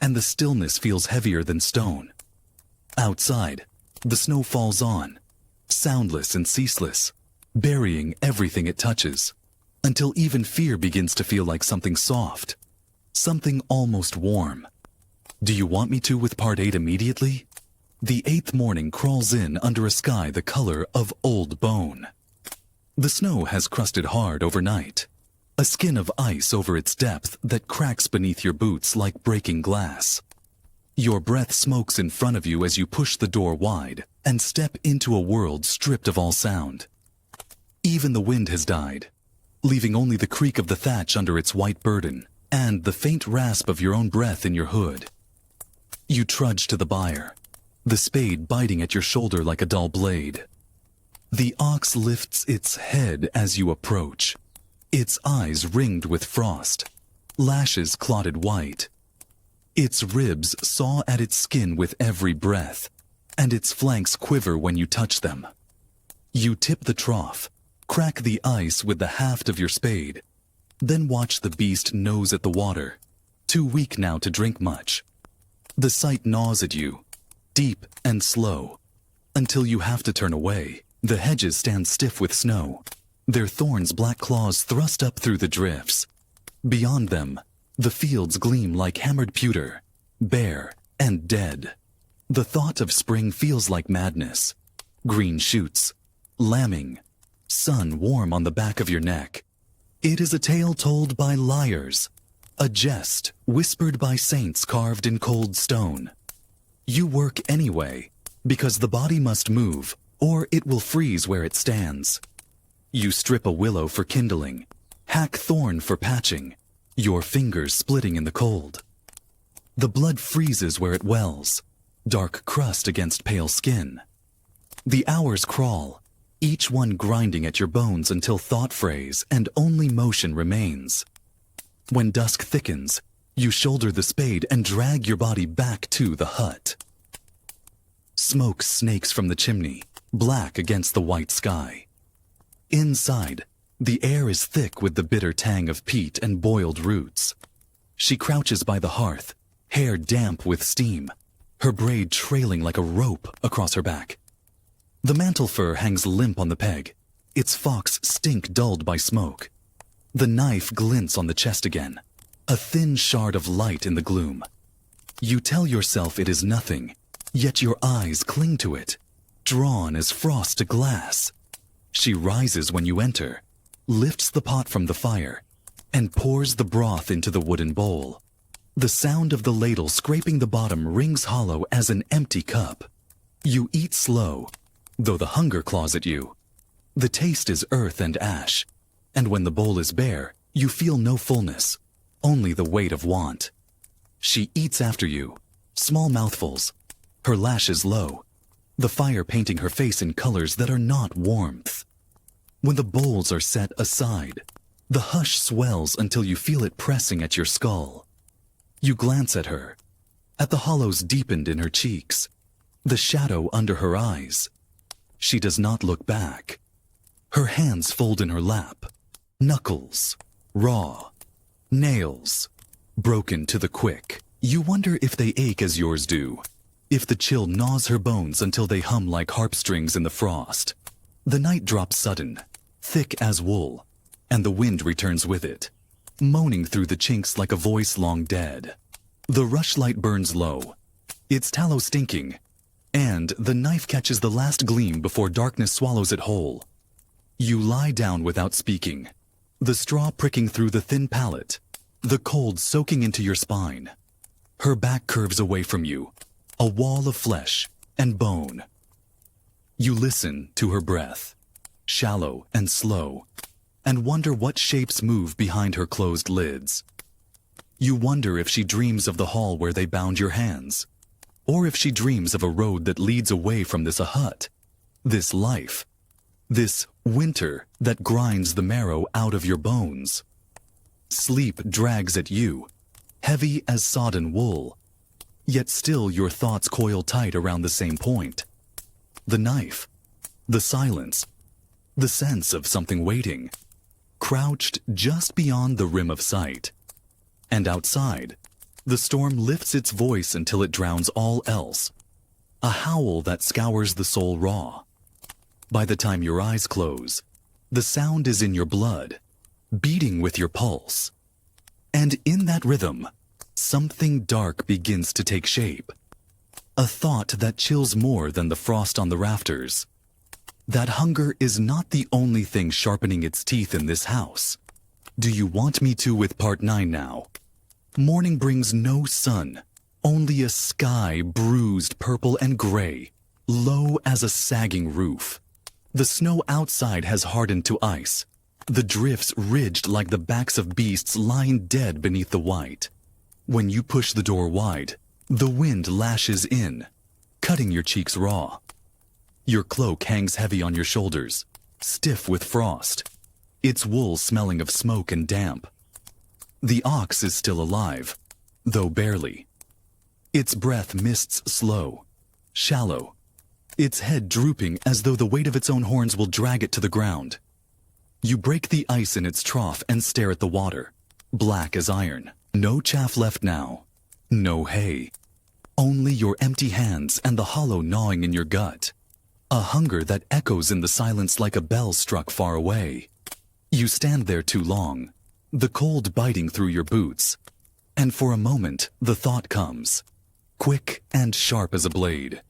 S1: and the stillness feels heavier than stone. Outside, the snow falls on, soundless and ceaseless, burying everything it touches, until even fear begins to feel like something soft, something almost warm. Do you want me to with part 8 immediately? The 8th morning crawls in under a sky the color of old bone. The snow has crusted hard overnight, a skin of ice over its depth that cracks beneath your boots like breaking glass. Your breath smokes in front of you as you push the door wide and step into a world stripped of all sound. Even the wind has died, leaving only the creak of the thatch under its white burden and the faint rasp of your own breath in your hood. You trudge to the byre, the spade biting at your shoulder like a dull blade. The ox lifts its head as you approach, its eyes ringed with frost, lashes clotted white. Its ribs saw at its skin with every breath, and its flanks quiver when you touch them. You tip the trough, crack the ice with the haft of your spade, then watch the beast nose at the water, too weak now to drink much. The sight gnaws at you, deep and slow, until you have to turn away. The hedges stand stiff with snow, their thorns black claws thrust up through the drifts. Beyond them, the fields gleam like hammered pewter, bare and dead. The thought of spring feels like madness. Green shoots, lambing, sun warm on the back of your neck. It is a tale told by liars, a jest whispered by saints carved in cold stone. You work anyway, because the body must move, or it will freeze where it stands. You strip a willow for kindling, hack thorn for patching, your fingers splitting in the cold. The blood freezes where it wells, dark crust against pale skin. The hours crawl, each one grinding at your bones until thought frays and only motion remains. When dusk thickens, you shoulder the spade and drag your body back to the hut. Smoke snakes from the chimney, black against the white sky. Inside, the air is thick with the bitter tang of peat and boiled roots. She crouches by the hearth, hair damp with steam, her braid trailing like a rope across her back. The mantle fur hangs limp on the peg, its fox stink dulled by smoke. The knife glints on the chest again, a thin shard of light in the gloom. You tell yourself it is nothing, yet your eyes cling to it, drawn as frost to glass. She rises when you enter, lifts the pot from the fire, and pours the broth into the wooden bowl. The sound of the ladle scraping the bottom rings hollow as an empty cup. You eat slow, though the hunger claws at you. The taste is earth and ash, and when the bowl is bare, you feel no fullness, only the weight of want. She eats after you, small mouthfuls, her lashes low, the fire painting her face in colors that are not warmth. When the bowls are set aside, the hush swells until you feel it pressing at your skull. You glance at her, at the hollows deepened in her cheeks, the shadow under her eyes. She does not look back. Her hands fold in her lap, knuckles, raw, nails, broken to the quick. You wonder if they ache as yours do, if the chill gnaws her bones until they hum like harp strings in the frost. The night drops sudden, thick as wool, and the wind returns with it, moaning through the chinks like a voice long dead. The rushlight burns low, its tallow stinking, and the knife catches the last gleam before darkness swallows it whole. You lie down without speaking, the straw pricking through the thin palate, the cold soaking into your spine. Her back curves away from you, a wall of flesh and bone. You listen to her breath, shallow and slow, and wonder what shapes move behind her closed lids. You wonder if she dreams of the hall where they bound your hands, or if she dreams of a road that leads away from this a hut, this life, this winter that grinds the marrow out of your bones. Sleep drags at you, heavy as sodden wool, yet still your thoughts coil tight around the same point. The knife, the silence, the sense of something waiting, crouched just beyond the rim of sight. And outside, the storm lifts its voice until it drowns all else, a howl that scours the soul raw. By the time your eyes close, the sound is in your blood, beating with your pulse. And in that rhythm, something dark begins to take shape. A thought that chills more than the frost on the rafters. That hunger is not the only thing sharpening its teeth in this house. Do you want me to with part 9 now? Morning brings no sun, only a sky bruised purple and gray, low as a sagging roof. The snow outside has hardened to ice, the drifts ridged like the backs of beasts lying dead beneath the white. When you push the door wide, the wind lashes in, cutting your cheeks raw. Your cloak hangs heavy on your shoulders, stiff with frost, its wool smelling of smoke and damp. The ox is still alive, though barely. Its breath mists slow, shallow, its head drooping as though the weight of its own horns will drag it to the ground. You break the ice in its trough and stare at the water, black as iron. No chaff left now, no hay. Only your empty hands and the hollow gnawing in your gut. A hunger that echoes in the silence like a bell struck far away. You stand there too long, the cold biting through your boots. And for a moment, the thought comes, quick and sharp as a blade.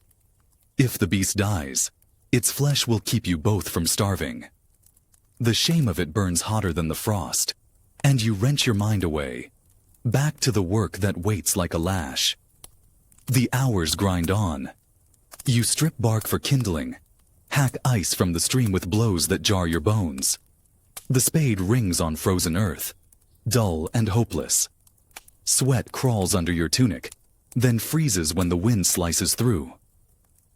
S1: If the beast dies, its flesh will keep you both from starving. The shame of it burns hotter than the frost, and you wrench your mind away, back to the work that waits like a lash. The hours grind on. You strip bark for kindling, hack ice from the stream with blows that jar your bones. The spade rings on frozen earth, dull and hopeless. Sweat crawls under your tunic, then freezes when the wind slices through.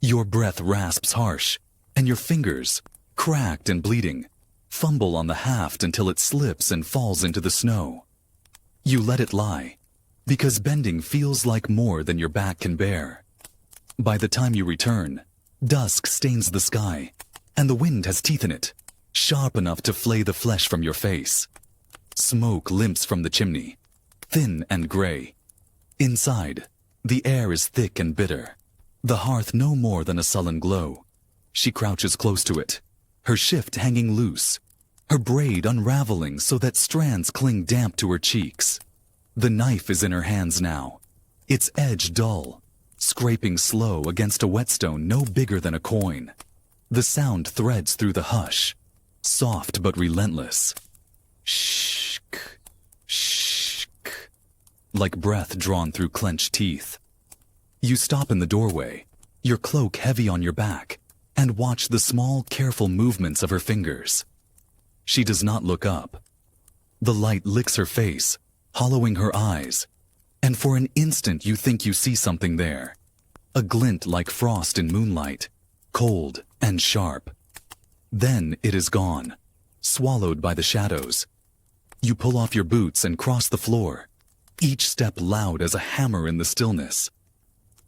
S1: Your breath rasps harsh, and your fingers, cracked and bleeding, fumble on the haft until it slips and falls into the snow. You let it lie, because bending feels like more than your back can bear. By the time you return, dusk stains the sky, and the wind has teeth in it, sharp enough to flay the flesh from your face. Smoke limps from the chimney. thin and gray. Inside, the air is thick and bitter, the hearth no more than a sullen glow. She crouches close to it, her shift hanging loose, her braid unraveling so that strands cling damp to her cheeks. The knife is in her hands now, its edge dull, scraping slow against a whetstone no bigger than a coin. The sound threads through the hush, soft but relentless. Shk, shk, like breath drawn through clenched teeth. You stop in the doorway, your cloak heavy on your back, and watch the small, careful movements of her fingers. She does not look up. The light licks her face, hollowing her eyes, and for an instant you think you see something there. A glint like frost in moonlight, cold and sharp. Then it is gone, swallowed by the shadows. You pull off your boots and cross the floor, each step loud as a hammer in the stillness.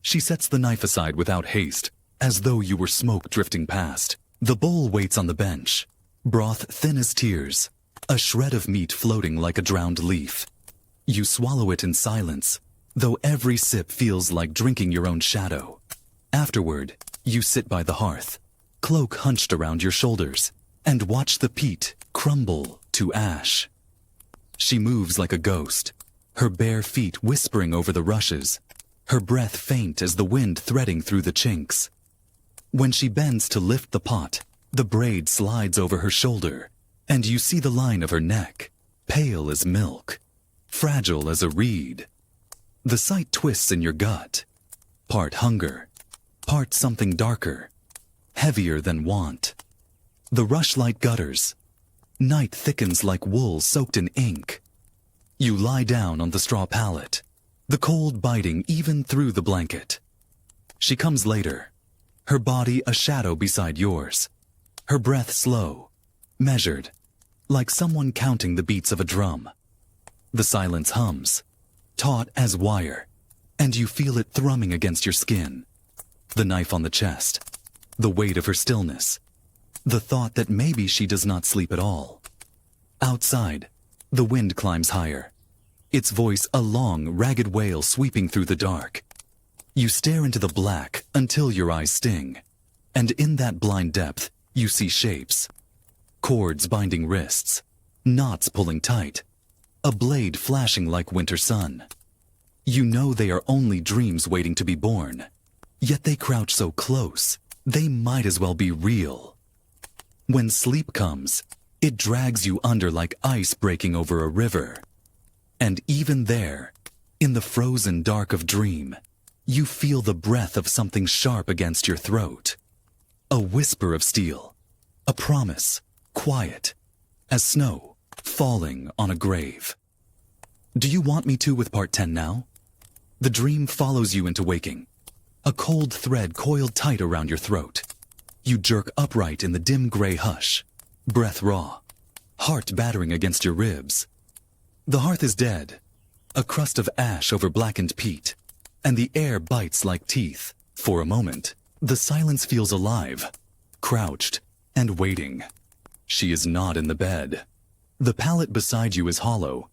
S1: She sets the knife aside without haste, as though you were smoke drifting past. The bowl waits on the bench, broth thin as tears, a shred of meat floating like a drowned leaf. You swallow it in silence, though every sip feels like drinking your own shadow. Afterward, you sit by the hearth, cloak hunched around your shoulders, and watch the peat crumble to ash. She moves like a ghost, her bare feet whispering over the rushes, her breath faint as the wind threading through the chinks. When she bends to lift the pot, the braid slides over her shoulder, and you see the line of her neck, pale as milk, fragile as a reed. The sight twists in your gut, part hunger, part something darker, heavier than want. The rushlight gutters. Night thickens like wool soaked in ink. You lie down on the straw pallet, the cold biting even through the blanket. She comes later, her body a shadow beside yours, her breath slow, measured, like someone counting the beats of a drum. The silence hums, taut as wire, and you feel it thrumming against your skin. The knife on the chest, the weight of her stillness, the thought that maybe she does not sleep at all. Outside, the wind climbs higher, its voice a long, ragged wail sweeping through the dark. You stare into the black until your eyes sting, and in that blind depth, you see shapes. Cords binding wrists, knots pulling tight, a blade flashing like winter sun. You know they are only dreams waiting to be born, yet they crouch so close, they might as well be real. When sleep comes, it drags you under like ice breaking over a river. And even there, in the frozen dark of dream, you feel the breath of something sharp against your throat. A whisper of steel, a promise, quiet, as snow falling on a grave. Do you want me to with part 10 now? The dream follows you into waking, a cold thread coiled tight around your throat. You jerk upright in the dim gray hush, breath raw, heart battering against your ribs. The hearth is dead, a crust of ash over blackened peat, and the air bites like teeth. For a moment, the silence feels alive, crouched and waiting. She is not in the bed. The pallet beside you is hollow,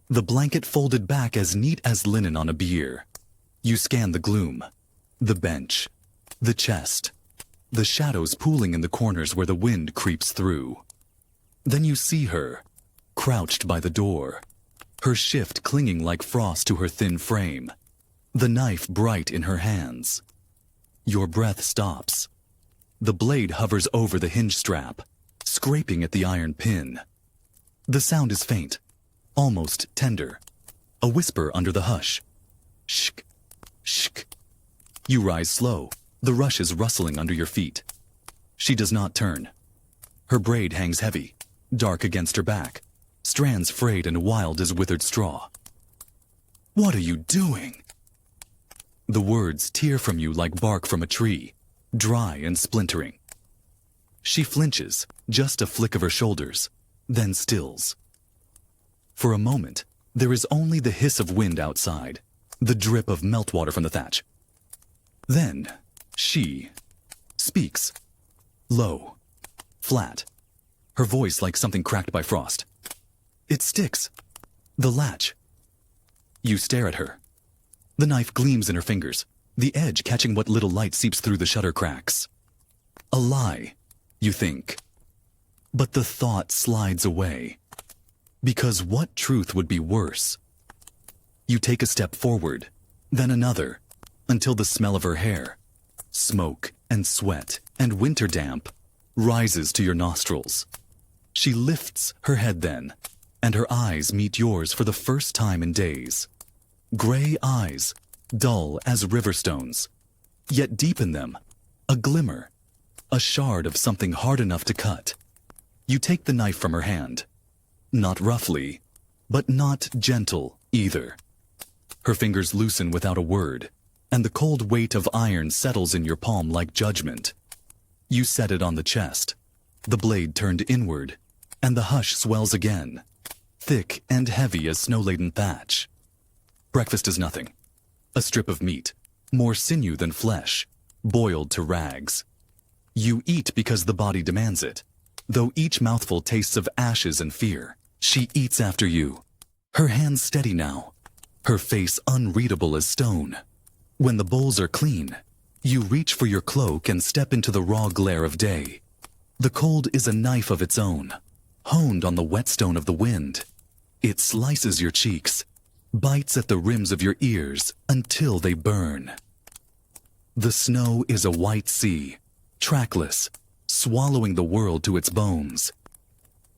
S1: the blanket folded back as neat as linen on a bier. You scan the gloom, the bench, the chest, the shadows pooling in the corners where the wind creeps through. Then you see her, crouched by the door, her shift clinging like frost to her thin frame, the knife bright in her hands. Your breath stops. The blade hovers over the hinge strap, scraping at the iron pin. The sound is faint, almost tender, a whisper under the hush. Shk, shk. You rise slow, the rushes rustling under your feet. She does not turn. Her braid hangs heavy, dark against her back, strands frayed and wild as withered straw. What are you doing? The words tear from you like bark from a tree, dry and splintering. She flinches, just a flick of her shoulders, then stills. For a moment, there is only the hiss of wind outside, the drip of meltwater from the thatch. Then, she speaks, low, flat, her voice like something cracked by frost. It sticks. The latch. You stare at her. The knife gleams in her fingers, the edge catching what little light seeps through the shutter cracks. A lie, you think. But the thought slides away. Because what truth would be worse? You take a step forward, then another, until the smell of her hair, smoke and sweat and winter damp, rises to your nostrils. She lifts her head then, and her eyes meet yours for the first time in days. Gray eyes, dull as river stones, yet deep in them, a glimmer, a shard of something hard enough to cut. You take the knife from her hand, not roughly, but not gentle either. Her fingers loosen without a word, and the cold weight of iron settles in your palm like judgment. You set it on the chest, the blade turned inward, and the hush swells again, thick and heavy as snow-laden thatch. Breakfast is nothing. A strip of meat, more sinew than flesh, boiled to rags. You eat because the body demands it, though each mouthful tastes of ashes and fear. She eats after you, her hands steady now, her face unreadable as stone. When the bowls are clean, you reach for your cloak and step into the raw glare of day. The cold is a knife of its own, honed on the whetstone of the wind. It slices your cheeks, bites at the rims of your ears until they burn. The snow is a white sea, trackless, swallowing the world to its bones.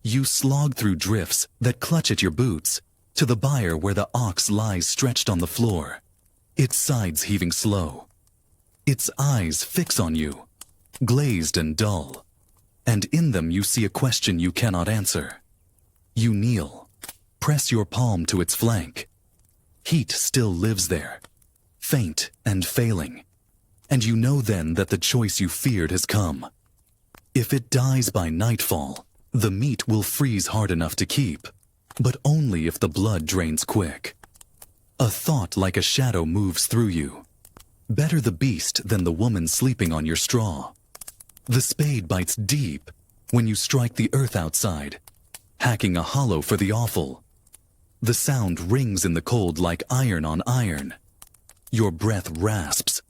S1: You slog through drifts that clutch at your boots to the byre where the ox lies stretched on the floor, its sides heaving slow. Its eyes fix on you, glazed and dull, and in them you see a question you cannot answer. You kneel, press your palm to its flank. Heat still lives there, faint and failing, and you know then that the choice you feared has come. If it dies by nightfall, the meat will freeze hard enough to keep, but only if the blood drains quick. A thought like a shadow moves through you. Better the beast than the woman sleeping on your straw. The spade bites deep when you strike the earth outside, hacking a hollow for the awful. The sound rings in the cold like iron on iron. Your breath rasps,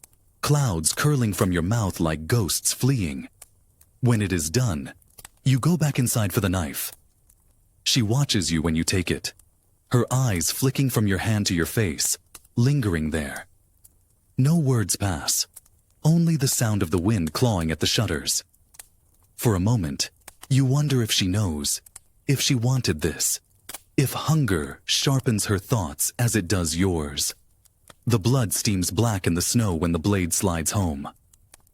S1: clouds curling from your mouth like ghosts fleeing. When it is done, you go back inside for the knife. She watches you when you take it, her eyes flicking from your hand to your face, lingering there. No words pass, only the sound of the wind clawing at the shutters. For a moment, you wonder if she knows, if she wanted this, if hunger sharpens her thoughts as it does yours. The blood steams black in the snow when the blade slides home.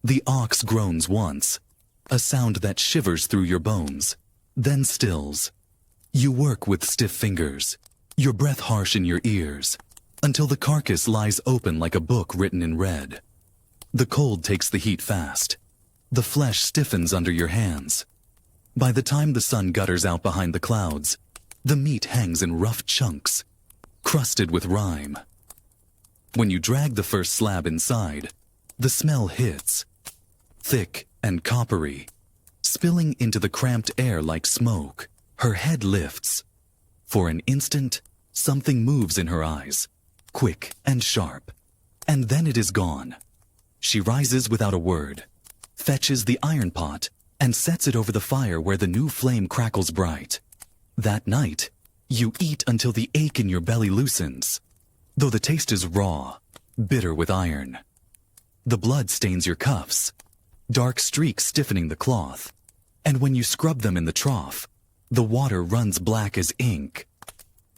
S1: The ox groans once, a sound that shivers through your bones, then stills. You work with stiff fingers, your breath harsh in your ears, until the carcass lies open like a book written in red. The cold takes the heat fast. The flesh stiffens under your hands. By the time the sun gutters out behind the clouds, the meat hangs in rough chunks, crusted with rime. When you drag the first slab inside, the smell hits, thick and coppery, spilling into the cramped air like smoke. Her head lifts. For an instant, something moves in her eyes, quick and sharp, and then it is gone. She rises without a word, fetches the iron pot, and sets it over the fire where the new flame crackles bright. That night, you eat until the ache in your belly loosens, though the taste is raw, bitter with iron. The blood stains your cuffs, dark streaks stiffening the cloth, and when you scrub them in the trough, the water runs black as ink.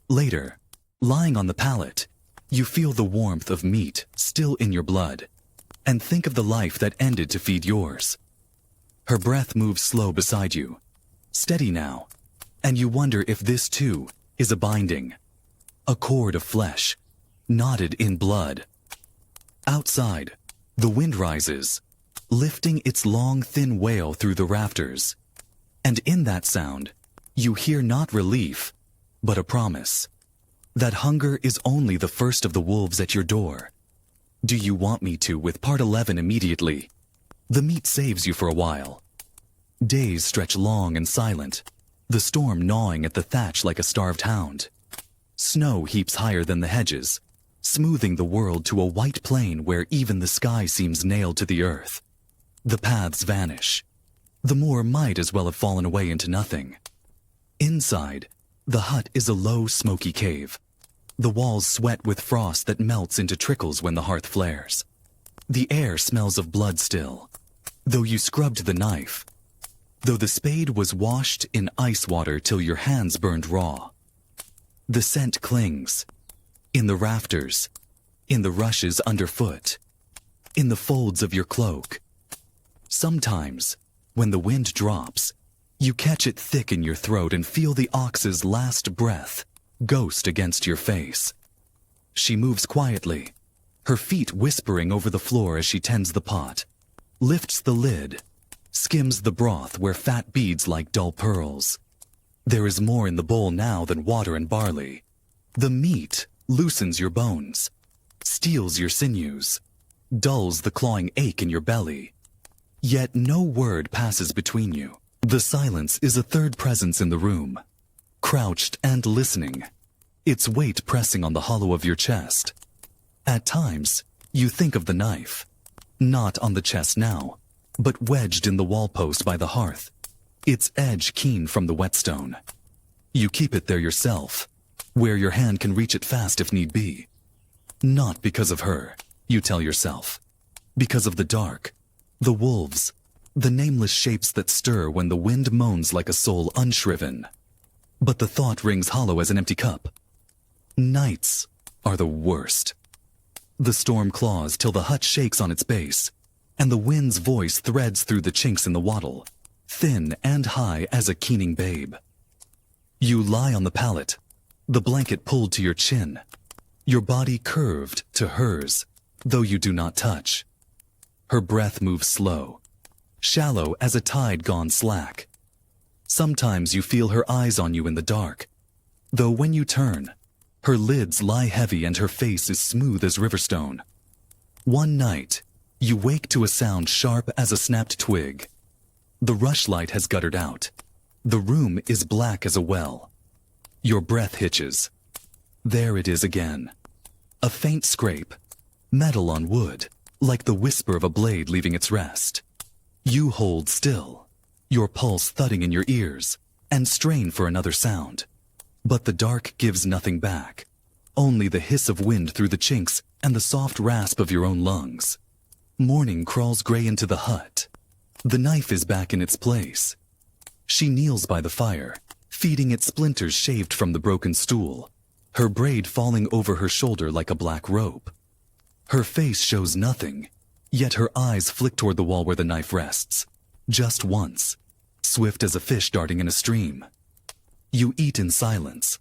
S1: Later, lying on the pallet, you feel the warmth of meat still in your blood, and think of the life that ended to feed yours. Her breath moves slow beside you, steady now, and you wonder if this too is a binding, a cord of flesh, knotted in blood. Outside, the wind rises, lifting its long thin wail through the rafters, and in that sound, you hear not relief, but a promise, that hunger is only the first of the wolves at your door. Do you want me to with part 11 immediately? The meat saves you for a while. Days stretch long and silent, the storm gnawing at the thatch like a starved hound. Snow heaps higher than the hedges, smoothing the world to a white plain where even the sky seems nailed to the earth. The paths vanish. The moor might as well have fallen away into nothing. Inside, the hut is a low, smoky cave. The walls sweat with frost that melts into trickles when the hearth flares. The air smells of blood still, though you scrubbed the knife, though the spade was washed in ice water till your hands burned raw. The scent clings, in the rafters, in the rushes underfoot, in the folds of your cloak. Sometimes, when the wind drops, you catch it thick in your throat and feel the ox's last breath ghost against your face. She moves quietly, her feet whispering over the floor as she tends the pot, lifts the lid, skims the broth where fat beads like dull pearls. There is more in the bowl now than water and barley. The meat loosens your bones, steels your sinews, dulls the clawing ache in your belly. Yet no word passes between you. The silence is a third presence in the room, crouched and listening, its weight pressing on the hollow of your chest. At times, you think of the knife, not on the chest now, but wedged in the wall post by the hearth, its edge keen from the whetstone. You keep it there yourself, where your hand can reach it fast if need be. Not because of her, you tell yourself. Because of the dark, the wolves, the nameless shapes that stir when the wind moans like a soul unshriven. But the thought rings hollow as an empty cup. Nights are the worst. The storm claws till the hut shakes on its base, and the wind's voice threads through the chinks in the wattle, thin and high as a keening babe. You lie on the pallet, the blanket pulled to your chin, your body curved to hers, though you do not touch. Her breath moves slow, shallow as a tide gone slack. Sometimes you feel her eyes on you in the dark, though when you turn, her lids lie heavy and her face is smooth as riverstone. One night, you wake to a sound sharp as a snapped twig. The rushlight has guttered out. The room is black as a well. Your breath hitches. There it is again. A faint scrape, metal on wood, like the whisper of a blade leaving its rest. You hold still, your pulse thudding in your ears, and strain for another sound. But the dark gives nothing back, only the hiss of wind through the chinks and the soft rasp of your own lungs. Morning crawls gray into the hut. The knife is back in its place. She kneels by the fire, feeding it splinters shaved from the broken stool, her braid falling over her shoulder like a black rope. Her face shows nothing, yet her eyes flick toward the wall where the knife rests. Just once, swift as a fish darting in a stream. You eat in silence.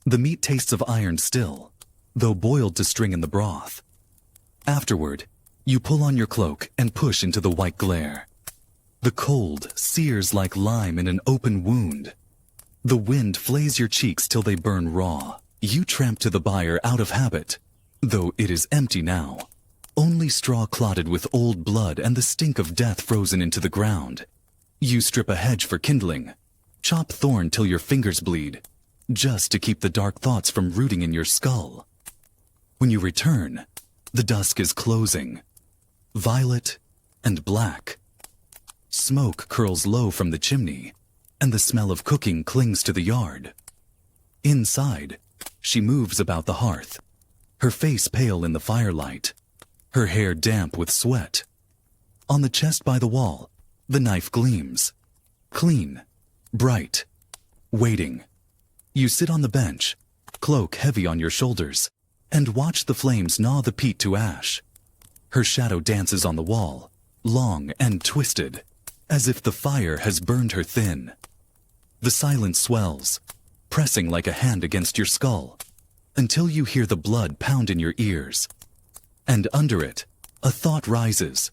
S1: The meat tastes of iron still, though boiled to string in the broth. Afterward, you pull on your cloak and push into the white glare. The cold sears like lime in an open wound. The wind flays your cheeks till they burn raw. You tramp to the byre out of habit, though it is empty now. Only straw clotted with old blood and the stink of death frozen into the ground. You strip a hedge for kindling, chop thorn till your fingers bleed, just to keep the dark thoughts from rooting in your skull. When you return, the dusk is closing, violet and black. Smoke curls low from the chimney, and the smell of cooking clings to the yard. Inside, she moves about the hearth, her face pale in the firelight, her hair damp with sweat. On the chest by the wall, the knife gleams, clean, bright, waiting. You sit on the bench, cloak heavy on your shoulders, and watch the flames gnaw the peat to ash. Her shadow dances on the wall, long and twisted, as if the fire has burned her thin. The silence swells, pressing like a hand against your skull, until you hear the blood pound in your ears. And under it, a thought rises,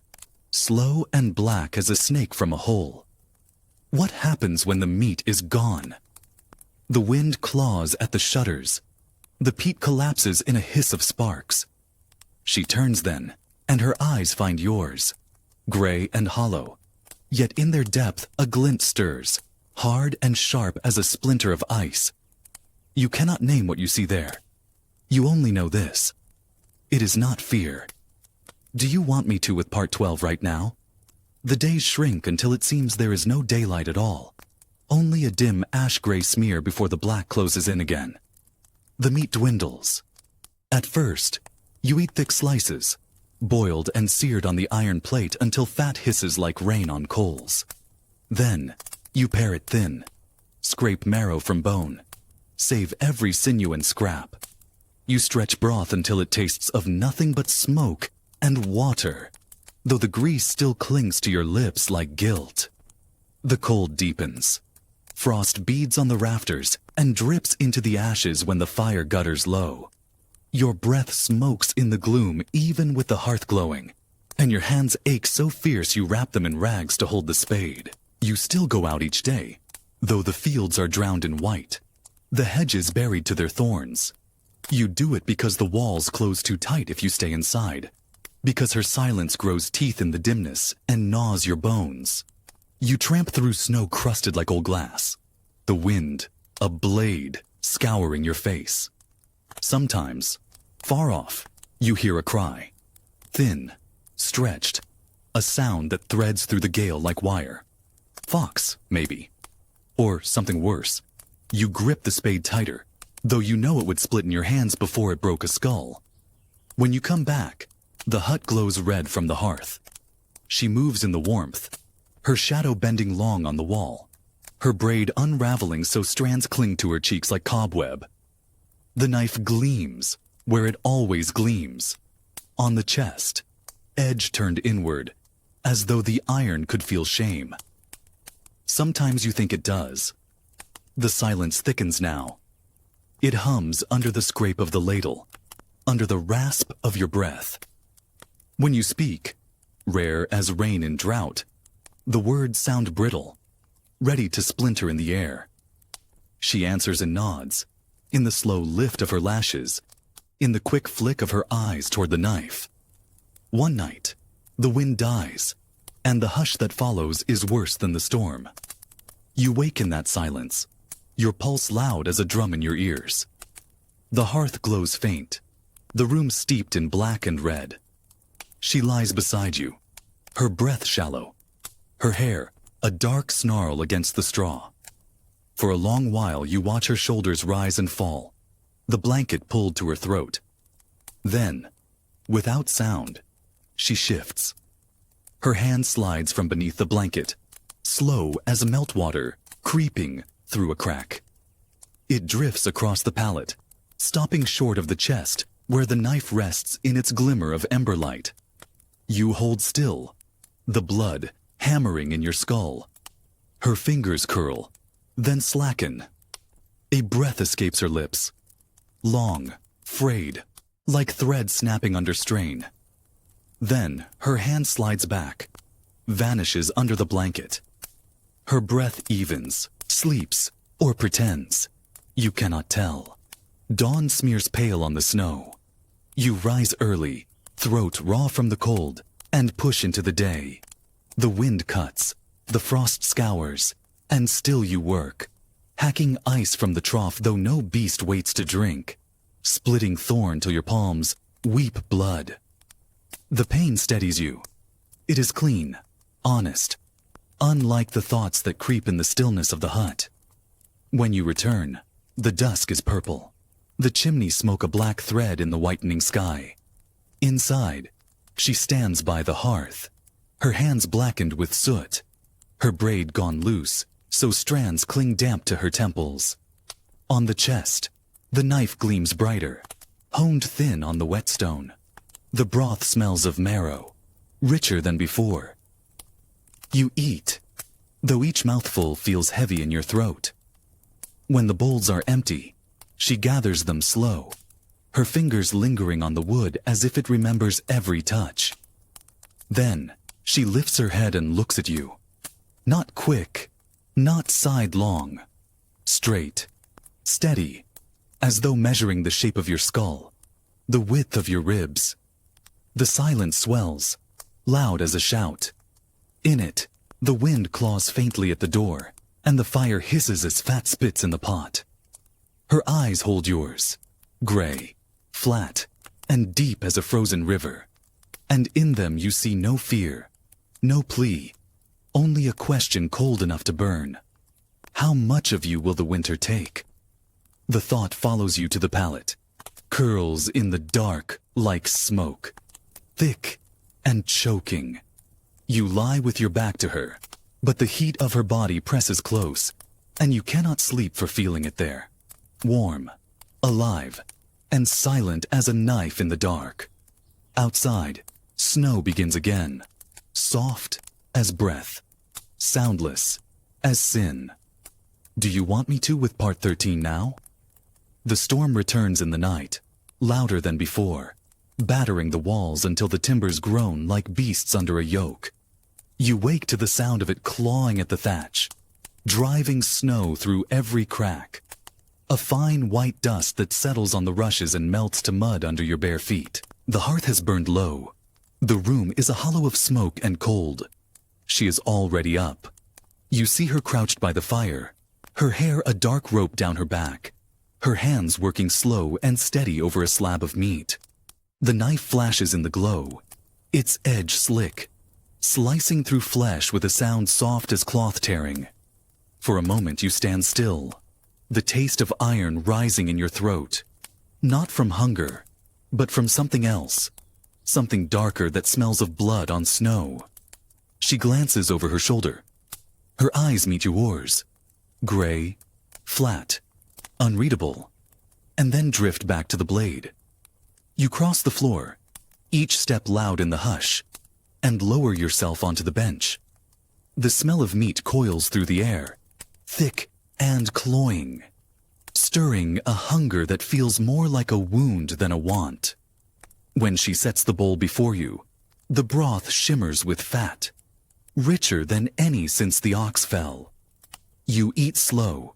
S1: slow and black as a snake from a hole. What happens when the meat is gone? The wind claws at the shutters. The peat collapses in a hiss of sparks. She turns then, and her eyes find yours, gray and hollow, yet in their depth a glint stirs, hard and sharp as a splinter of ice. You cannot name what you see there. You only know this. It is not fear. Do you want me to with part 12 right now? The days shrink until it seems there is no daylight at all. Only a dim ash-gray smear before the black closes in again. The meat dwindles. At first, you eat thick slices, boiled and seared on the iron plate until fat hisses like rain on coals. Then, you pare it thin, scrape marrow from bone, save every sinew and scrap. You stretch broth until it tastes of nothing but smoke and water, though the grease still clings to your lips like guilt. The cold deepens. Frost beads on the rafters and drips into the ashes when the fire gutters low. Your breath smokes in the gloom even with the hearth glowing, and your hands ache so fierce you wrap them in rags to hold the spade. You still go out each day, though the fields are drowned in white, the hedges buried to their thorns. You do it because the walls close too tight if you stay inside, because her silence grows teeth in the dimness and gnaws your bones. You tramp through snow crusted like old glass, the wind, a blade, scouring your face. Sometimes, far off, you hear a cry, thin, stretched, a sound that threads through the gale like wire. Fox, maybe. Or something worse. You grip the spade tighter, though you know it would split in your hands before it broke a skull. When you come back, the hut glows red from the hearth. She moves in the warmth, her shadow bending long on the wall, her braid unraveling so strands cling to her cheeks like cobweb. The knife gleams where it always gleams, on the chest, edge turned inward, as though the iron could feel shame. Sometimes you think it does. The silence thickens now. It hums under the scrape of the ladle, under the rasp of your breath. When you speak, rare as rain in drought, the words sound brittle, ready to splinter in the air. She answers and nods, in the slow lift of her lashes, in the quick flick of her eyes toward the knife. One night, the wind dies, and the hush that follows is worse than the storm. You wake in that silence, your pulse loud as a drum in your ears. The hearth glows faint, the room steeped in black and red. She lies beside you, her breath shallow, her hair a dark snarl against the straw. For a long while you watch her shoulders rise and fall, the blanket pulled to her throat. Then, without sound, she shifts. Her hand slides from beneath the blanket, slow as meltwater creeping through a crack. It drifts across the pallet, stopping short of the chest where the knife rests in its glimmer of ember light. You hold still, the blood hammering in your skull. Her fingers curl, then slacken. A breath escapes her lips, long, frayed, like thread snapping under strain. Then her hand slides back, vanishes under the blanket. Her breath evens, sleeps, or pretends. You cannot tell. Dawn smears pale on the snow. You rise early, throat raw from the cold, and push into the day. The wind cuts, the frost scours, and still you work, hacking ice from the trough though no beast waits to drink, splitting thorn till your palms weep blood. The pain steadies you. It is clean, honest, unlike the thoughts that creep in the stillness of the hut. When you return, the dusk is purple. The chimneys smoke a black thread in the whitening sky. Inside, she stands by the hearth, her hands blackened with soot, her braid gone loose, so strands cling damp to her temples. On the chest, the knife gleams brighter, honed thin on the whetstone. The broth smells of marrow, richer than before. You eat, though each mouthful feels heavy in your throat. When the bowls are empty, she gathers them slow, her fingers lingering on the wood as if it remembers every touch. Then, she lifts her head and looks at you. Not quick, not sidelong, straight, steady, as though measuring the shape of your skull, the width of your ribs. The silence swells, loud as a shout. In it, the wind claws faintly at the door, and the fire hisses as fat spits in the pot. Her eyes hold yours, gray, flat, and deep as a frozen river. And in them you see no fear, no plea, only a question cold enough to burn. How much of you will the winter take? The thought follows you to the pallet, curls in the dark like smoke, thick and choking. You lie with your back to her, but the heat of her body presses close, and you cannot sleep for feeling it there. Warm, alive, and silent as a knife in the dark. Outside, snow begins again, soft as breath, soundless as sin. Do you want me to with part 13 now? The storm returns in the night, louder than before, battering the walls until the timbers groan like beasts under a yoke. You wake to the sound of it clawing at the thatch, driving snow through every crack. A fine white dust that settles on the rushes and melts to mud under your bare feet. The hearth has burned low. The room is a hollow of smoke and cold. She is already up. You see her crouched by the fire, her hair a dark rope down her back, her hands working slow and steady over a slab of meat. The knife flashes in the glow, its edge slick, slicing through flesh with a sound soft as cloth tearing. For a moment you stand still, the taste of iron rising in your throat, not from hunger, but from something else, something darker that smells of blood on snow. She glances over her shoulder. Her eyes meet yours, gray, flat, unreadable, and then drift back to the blade. You cross the floor, each step loud in the hush, and lower yourself onto the bench. The smell of meat coils through the air, thick and cloying, stirring a hunger that feels more like a wound than a want. When she sets the bowl before you, the broth shimmers with fat, richer than any since the ox fell. You eat slow,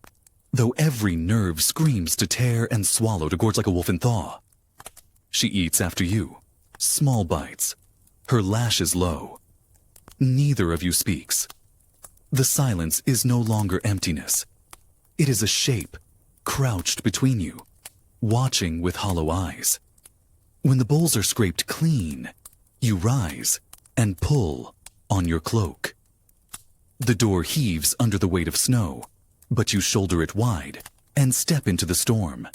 S1: though every nerve screams to tear and swallow to gorge like a wolf in thaw. She eats after you, small bites, her lashes low. Neither of you speaks. The silence is no longer emptiness. It is a shape, crouched between you, watching with hollow eyes. When the bowls are scraped clean, you rise and pull on your cloak. The door heaves under the weight of snow, but you shoulder it wide and step into the storm.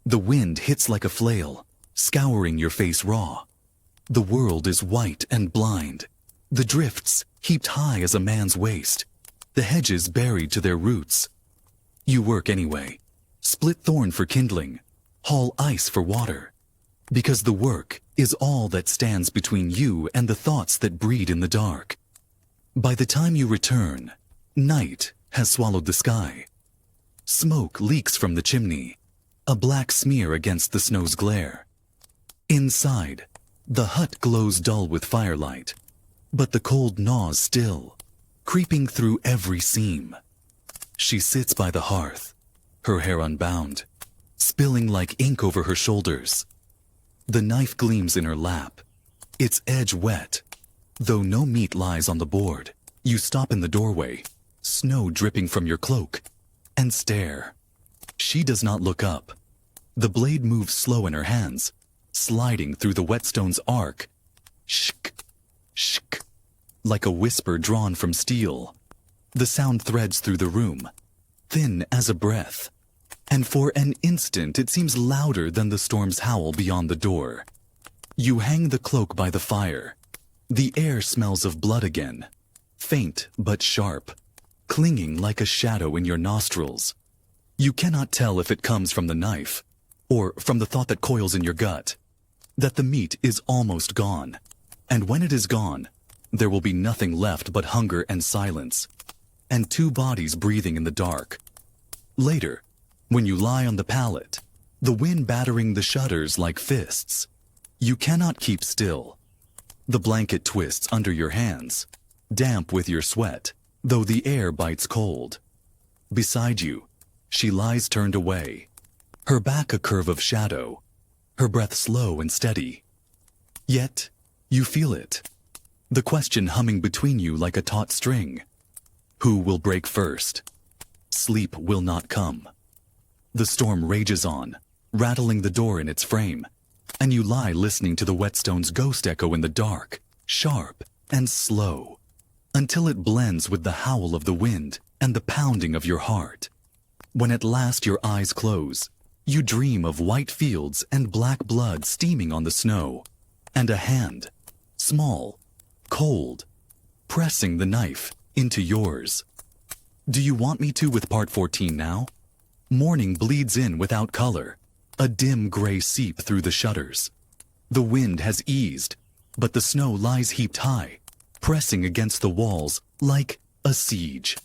S1: The wind hits like a flail, scouring your face raw. The world is white and blind, the drifts heaped high as a man's waist, the hedges buried to their roots. You work anyway, split thorn for kindling, haul ice for water, because the work is all that stands between you and the thoughts that breed in the dark. By the time you return, night has swallowed the sky. Smoke leaks from the chimney, a black smear against the snow's glare. Inside, the hut glows dull with firelight, but the cold gnaws still, creeping through every seam. She sits by the hearth, her hair unbound, spilling like ink over her shoulders. The knife gleams in her lap, its edge wet. Though no meat lies on the board, you stop in the doorway, snow dripping from your cloak, and stare. She does not look up. The blade moves slow in her hands, sliding through the whetstone's arc. Shk, shk, like a whisper drawn from steel. The sound threads through the room, thin as a breath, and for an instant it seems louder than the storm's howl beyond the door. You hang the cloak by the fire. The air smells of blood again, faint but sharp, clinging like a shadow in your nostrils. You cannot tell if it comes from the knife, or from the thought that coils in your gut, that the meat is almost gone, and when it is gone, there will be nothing left but hunger and silence, and two bodies breathing in the dark. Later, when you lie on the pallet, the wind battering the shutters like fists, you cannot keep still. The blanket twists under your hands, damp with your sweat, though the air bites cold. Beside you, she lies turned away, her back a curve of shadow, her breath slow and steady. Yet, you feel it, the question humming between you like a taut string. Who will break first? Sleep will not come. The storm rages on, rattling the door in its frame, and you lie listening to the whetstone's ghost echo in the dark, sharp and slow, until it blends with the howl of the wind and the pounding of your heart. When at last your eyes close, you dream of white fields and black blood steaming on the snow, and a hand, small, cold, pressing the knife into yours. Do you want me to with part 14 now? Morning bleeds in without color, a dim gray seep through the shutters. The wind has eased, but the snow lies heaped high, pressing against the walls like a siege.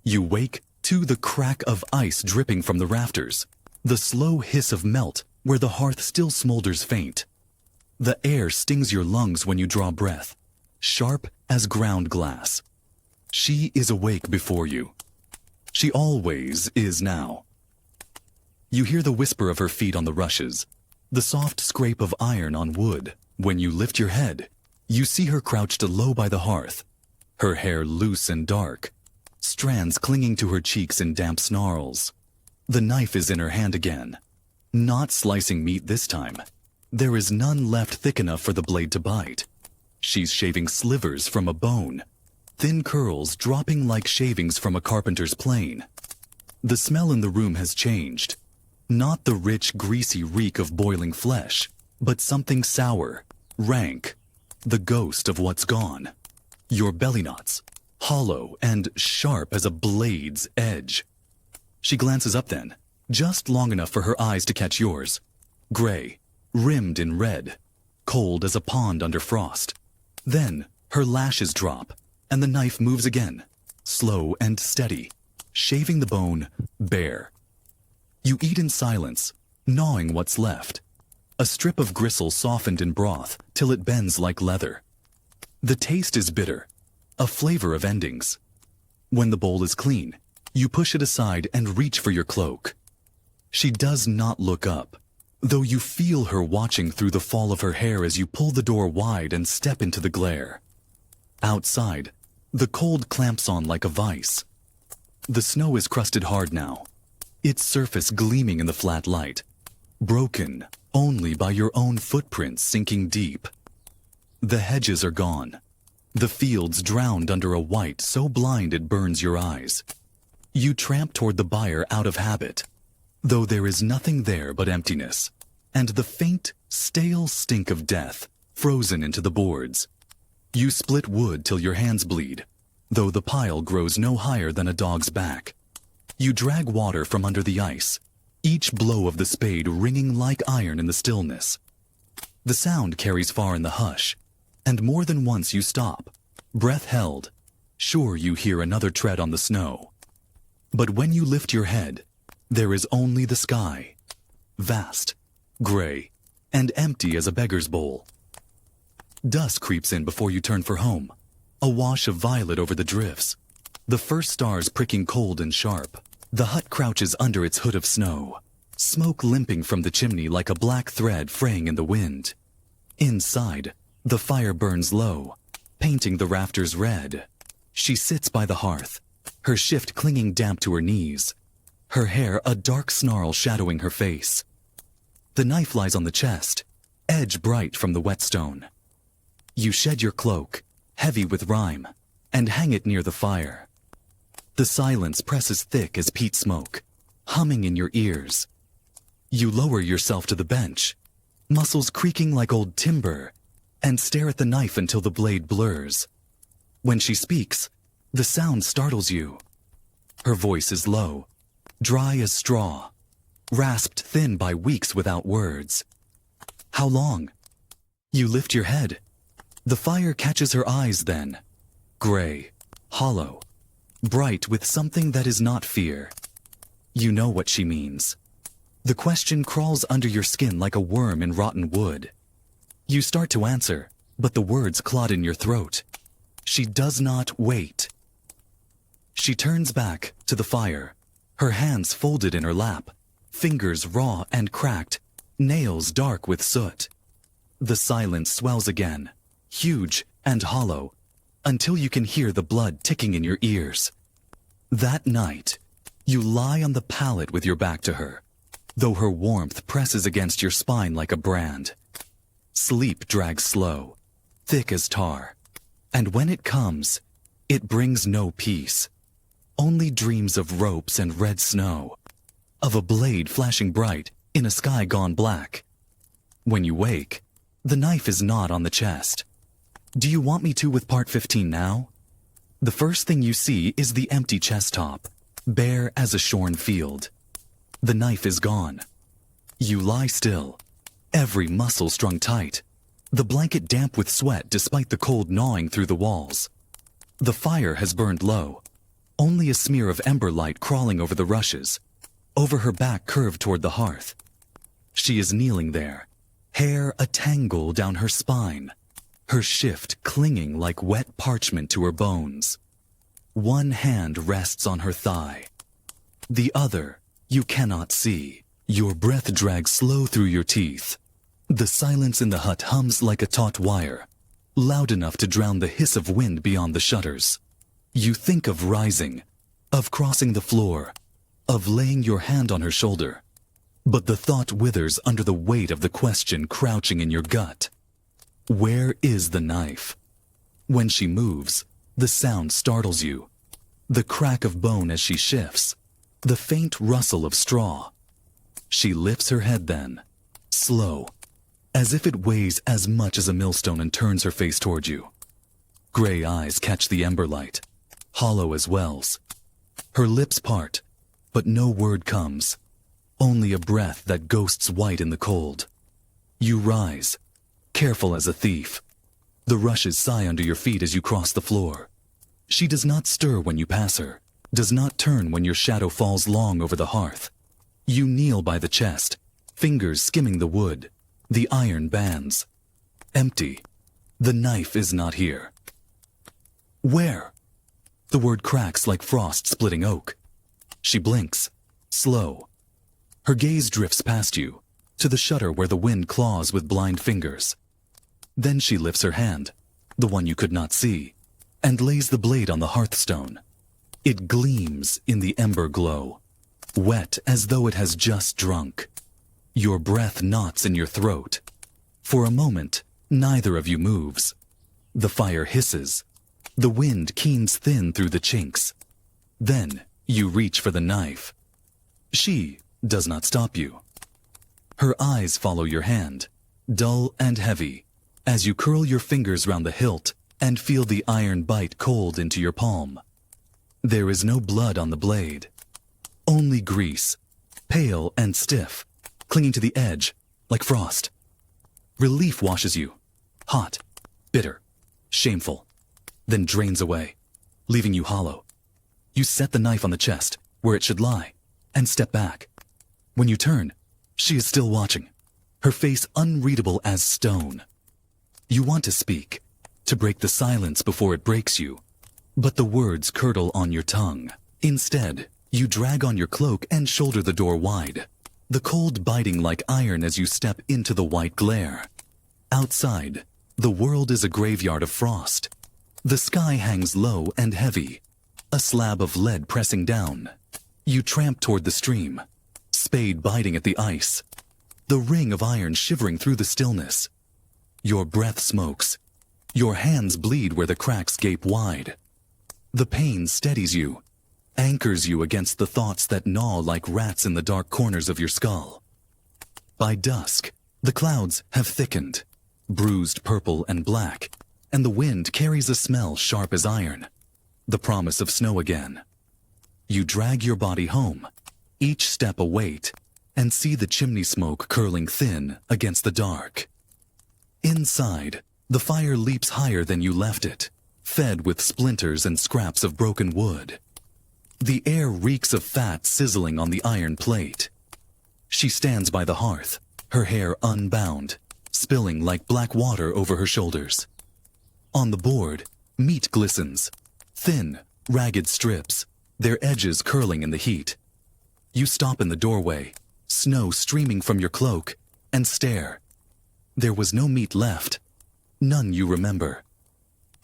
S1: You wake to the crack of ice dripping from the rafters, the slow hiss of melt where the hearth still smolders faint. The air stings your lungs when you draw breath, sharp as ground glass. She is awake before you. She always is now. You hear the whisper of her feet on the rushes, the soft scrape of iron on wood. When you lift your head, you see her crouched low by the hearth, her hair loose and dark, strands clinging to her cheeks in damp snarls. The knife is in her hand again, not slicing meat this time. There is none left thick enough for the blade to bite. She's shaving slivers from a bone, thin curls dropping like shavings from a carpenter's plane. The smell in the room has changed. Not the rich, greasy reek of boiling flesh, but something sour, rank, the ghost of what's gone. Your belly knots, hollow and sharp as a blade's edge. She glances up then, just long enough for her eyes to catch yours. Gray, rimmed in red, cold as a pond under frost. Then her lashes drop, and the knife moves again, slow and steady, shaving the bone bare. You eat in silence, gnawing what's left. A strip of gristle softened in broth till it bends like leather. The taste is bitter, a flavor of endings. When the bowl is clean, you push it aside and reach for your cloak. She does not look up, though you feel her watching through the fall of her hair as you pull the door wide and step into the glare. Outside, the cold clamps on like a vice. The snow is crusted hard now, its surface gleaming in the flat light, broken only by your own footprints sinking deep. The hedges are gone, the fields drowned under a white so blind it burns your eyes. You tramp toward the byre out of habit, though there is nothing there but emptiness, and the faint, stale stink of death frozen into the boards. You split wood till your hands bleed, though the pile grows no higher than a dog's back. You drag water from under the ice, each blow of the spade ringing like iron in the stillness. The sound carries far in the hush, and more than once you stop, breath held, sure you hear another tread on the snow. But when you lift your head, there is only the sky, vast, gray, and empty as a beggar's bowl. Dusk creeps in before you turn for home, a wash of violet over the drifts, the first stars pricking cold and sharp. The hut crouches under its hood of snow, smoke limping from the chimney like a black thread fraying in the wind. Inside, the fire burns low, painting the rafters red. She sits by the hearth, her shift clinging damp to her knees, her hair a dark snarl shadowing her face. The knife lies on the chest, edge bright from the whetstone. You shed your cloak, heavy with rime, and hang it near the fire. The silence presses thick as peat smoke, humming in your ears. You lower yourself to the bench, muscles creaking like old timber, and stare at the knife until the blade blurs. When she speaks, the sound startles you. Her voice is low, dry as straw, rasped thin by weeks without words. How long? You lift your head. The fire catches her eyes then, gray, hollow, bright with something that is not fear. You know what she means. The question crawls under your skin like a worm in rotten wood. You start to answer, but the words clot in your throat. She does not wait. She turns back to the fire, her hands folded in her lap, fingers raw and cracked, nails dark with soot. The silence swells again, huge and hollow, until you can hear the blood ticking in your ears. That night, You lie on the pallet with your back to her, though her warmth presses against your spine like a brand. Sleep drags slow, thick as tar, and when it comes, it brings no peace. Only dreams of ropes and red snow, of a blade flashing bright in a sky gone black. When you wake, the knife is not on the chest. Do you want me to with part 15 now? The first thing you see is the empty chest top, bare as a shorn field. The knife is gone. You lie still, every muscle strung tight, the blanket damp with sweat despite the cold gnawing through the walls. The fire has burned low, only a smear of ember light crawling over the rushes, over her back curved toward the hearth. She is kneeling there, hair a tangle down her spine, her shift clinging like wet parchment to her bones. One hand rests on her thigh. The other you cannot see. Your breath drags slow through your teeth. The silence in the hut hums like a taut wire, loud enough to drown the hiss of wind beyond the shutters. You think of rising, of crossing the floor, of laying your hand on her shoulder. But the thought withers under the weight of the question crouching in your gut. Where is the knife? When she moves, the sound startles you. The crack of bone as she shifts, the faint rustle of straw. She lifts her head then, slow, as if it weighs as much as a millstone, and turns her face toward you. Gray eyes catch the ember light, hollow as wells. Her lips part, but no word comes, only a breath that ghosts white in the cold. You rise, careful as a thief. The rushes sigh under your feet as you cross the floor. She does not stir when you pass her, does not turn when your shadow falls long over the hearth. You kneel by the chest, fingers skimming the wood, the iron bands. Empty. The knife is not here. Where? The word cracks like frost splitting oak. She blinks, slow. Her gaze drifts past you, to the shutter where the wind claws with blind fingers. Then she lifts her hand, the one you could not see, and lays the blade on the hearthstone. It gleams in the ember glow, wet as though it has just drunk. Your breath knots in your throat. For a moment, neither of you moves. The fire hisses. The wind keens thin through the chinks. Then you reach for the knife. She does not stop you. Her eyes follow your hand, dull and heavy, as you curl your fingers round the hilt and feel the iron bite cold into your palm. There is no blood on the blade, only grease, pale and stiff, clinging to the edge like frost. Relief washes you, hot, bitter, shameful, then drains away, leaving you hollow. You set the knife on the chest, where it should lie, and step back. When you turn, she is still watching, her face unreadable as stone. You want to speak, to break the silence before it breaks you, but the words curdle on your tongue. Instead, you drag on your cloak and shoulder the door wide, the cold biting like iron as you step into the white glare. Outside, the world is a graveyard of frost. The sky hangs low and heavy, a slab of lead pressing down. You tramp toward the stream, spade biting at the ice, the ring of iron shivering through the stillness. Your breath smokes. Your hands bleed where the cracks gape wide. The pain steadies you, anchors you against the thoughts that gnaw like rats in the dark corners of your skull. By dusk, the clouds have thickened, bruised purple and black, and the wind carries a smell sharp as iron, the promise of snow again. You drag your body home, each step a weight, and see the chimney smoke curling thin against the dark. Inside, the fire leaps higher than you left it, fed with splinters and scraps of broken wood. The air reeks of fat sizzling on the iron plate. She stands by the hearth, her hair unbound, spilling like black water over her shoulders. On the board, meat glistens, thin, ragged strips, their edges curling in the heat. You stop in the doorway, snow streaming from your cloak, and stare. There was no meat left, none you remember.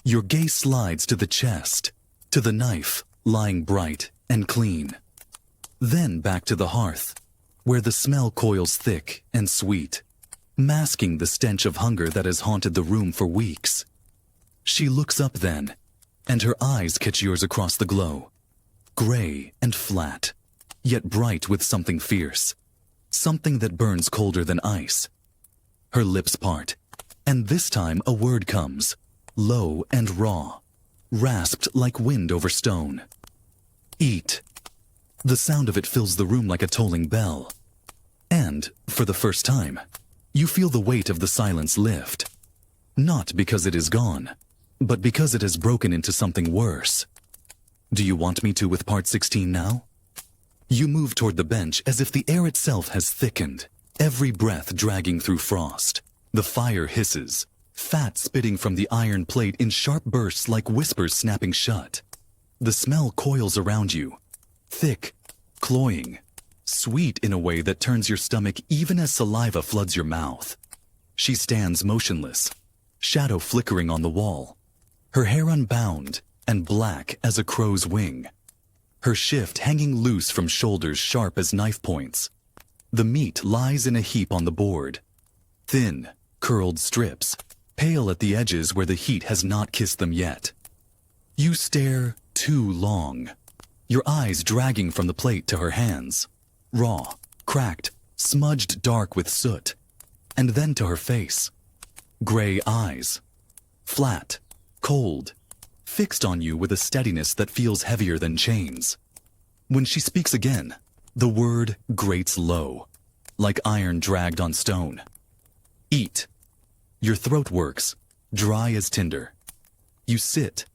S1: Your gaze slides to the chest, to the knife lying bright and clean. Then back to the hearth, where the smell coils thick and sweet, masking the stench of hunger that has haunted the room for weeks. She looks up then, and her eyes catch yours across the glow, gray and flat, yet bright with something fierce, something that burns colder than ice. Her lips part, and this time a word comes, low and raw, rasped like wind over stone. Eat. The sound of it fills the room like a tolling bell. And, for the first time, you feel the weight of the silence lift. Not because it is gone, but because it has broken into something worse. Do you want me to with part 16 now? You move toward the bench as if the air itself has thickened, every breath dragging through frost. The fire hisses, fat spitting from the iron plate in sharp bursts like whispers snapping shut. The smell coils around you, thick, cloying, sweet in a way that turns your stomach even as saliva floods your mouth. She stands motionless, shadow flickering on the wall, her hair unbound and black as a crow's wing, her shift hanging loose from shoulders sharp as knife points. The meat lies in a heap on the board, thin, curled strips, pale at the edges where the heat has not kissed them yet. You stare too long, your eyes dragging from the plate to her hands, raw, cracked, smudged dark with soot, and then to her face. Gray eyes, flat, cold, fixed on you with a steadiness that feels heavier than chains. When she speaks again, the word grates low, like iron dragged on stone. Eat. Your throat works, dry as tinder. You sit.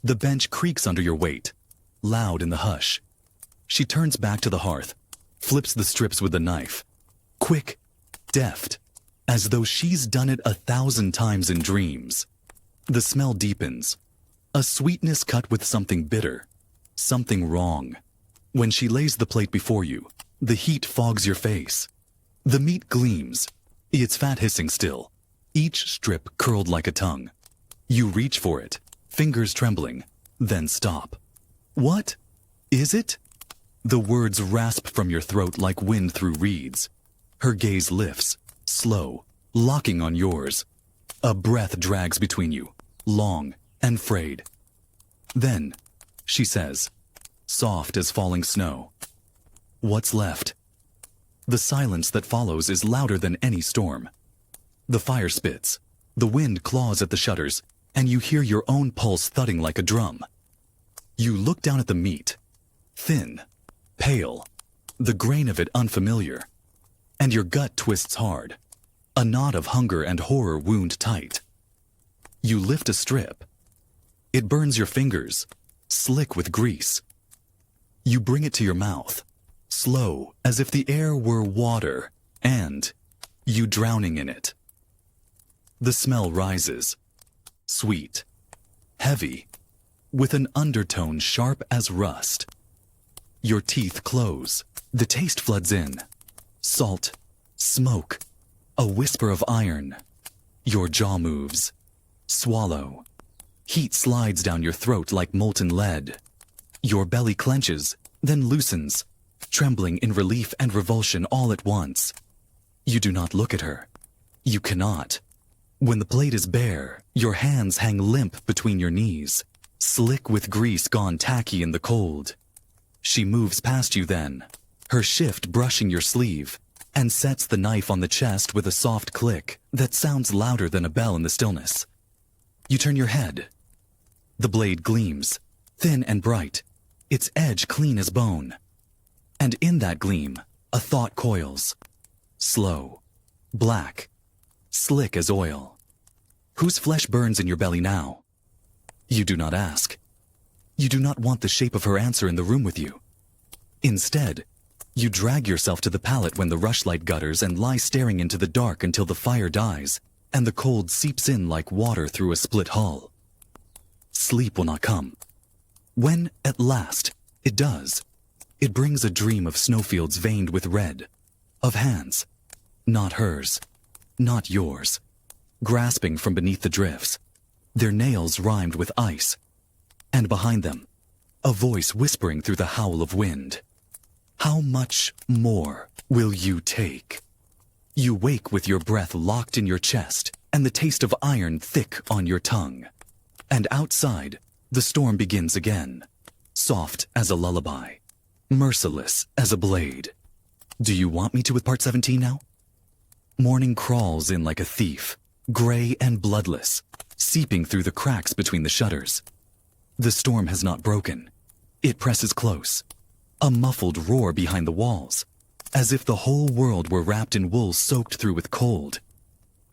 S1: The bench creaks under your weight, loud in the hush. She turns back to the hearth, flips the strips with the knife. Quick, deft, as though she's done it 1,000 times in dreams. The smell deepens, a sweetness cut with something bitter, something wrong. When she lays the plate before you, the heat fogs your face. The meat gleams, its fat hissing still, each strip curled like a tongue. You reach for it, fingers trembling, then stop. What? Is it? The words rasp from your throat like wind through reeds. Her gaze lifts, slow, locking on yours. A breath drags between you, long and frayed. Then, she says, soft as falling snow, "What's left?" The silence that follows is louder than any storm. The fire spits, the wind claws at the shutters, and you hear your own pulse thudding like a drum. You look down at the meat, thin, pale, the grain of it unfamiliar, and your gut twists hard, a knot of hunger and horror wound tight. You lift a strip. It burns your fingers, slick with grease. You bring it to your mouth, slow as if the air were water, and you drowning in it. The smell rises, sweet, heavy, with an undertone sharp as rust. Your teeth close, the taste floods in. Salt, smoke, a whisper of iron. Your jaw moves. Swallow. Heat slides down your throat like molten lead. Your belly clenches, then loosens, trembling in relief and revulsion all at once. You do not look at her. You cannot. When the plate is bare, your hands hang limp between your knees, slick with grease gone tacky in the cold. She moves past you then, her shift brushing your sleeve, and sets the knife on the chest with a soft click that sounds louder than a bell in the stillness. You turn your head. The blade gleams, thin and bright, its edge clean as bone. And in that gleam, a thought coils. Slow, black, slick as oil. Whose flesh burns in your belly now? You do not ask. You do not want the shape of her answer in the room with you. Instead, you drag yourself to the pallet when the rushlight gutters and lie staring into the dark until the fire dies and the cold seeps in like water through a split hull. Sleep will not come. When, at last, it does, it brings a dream of snowfields veined with red, of hands, not hers, not yours, grasping from beneath the drifts, their nails rimed with ice, and behind them, a voice whispering through the howl of wind. How much more will you take? You wake with your breath locked in your chest and the taste of iron thick on your tongue. And outside, the storm begins again, soft as a lullaby, merciless as a blade. Do you want me to with part 17 now? Morning crawls in like a thief, gray and bloodless, seeping through the cracks between the shutters. The storm has not broken. It presses close, a muffled roar behind the walls, as if the whole world were wrapped in wool soaked through with cold.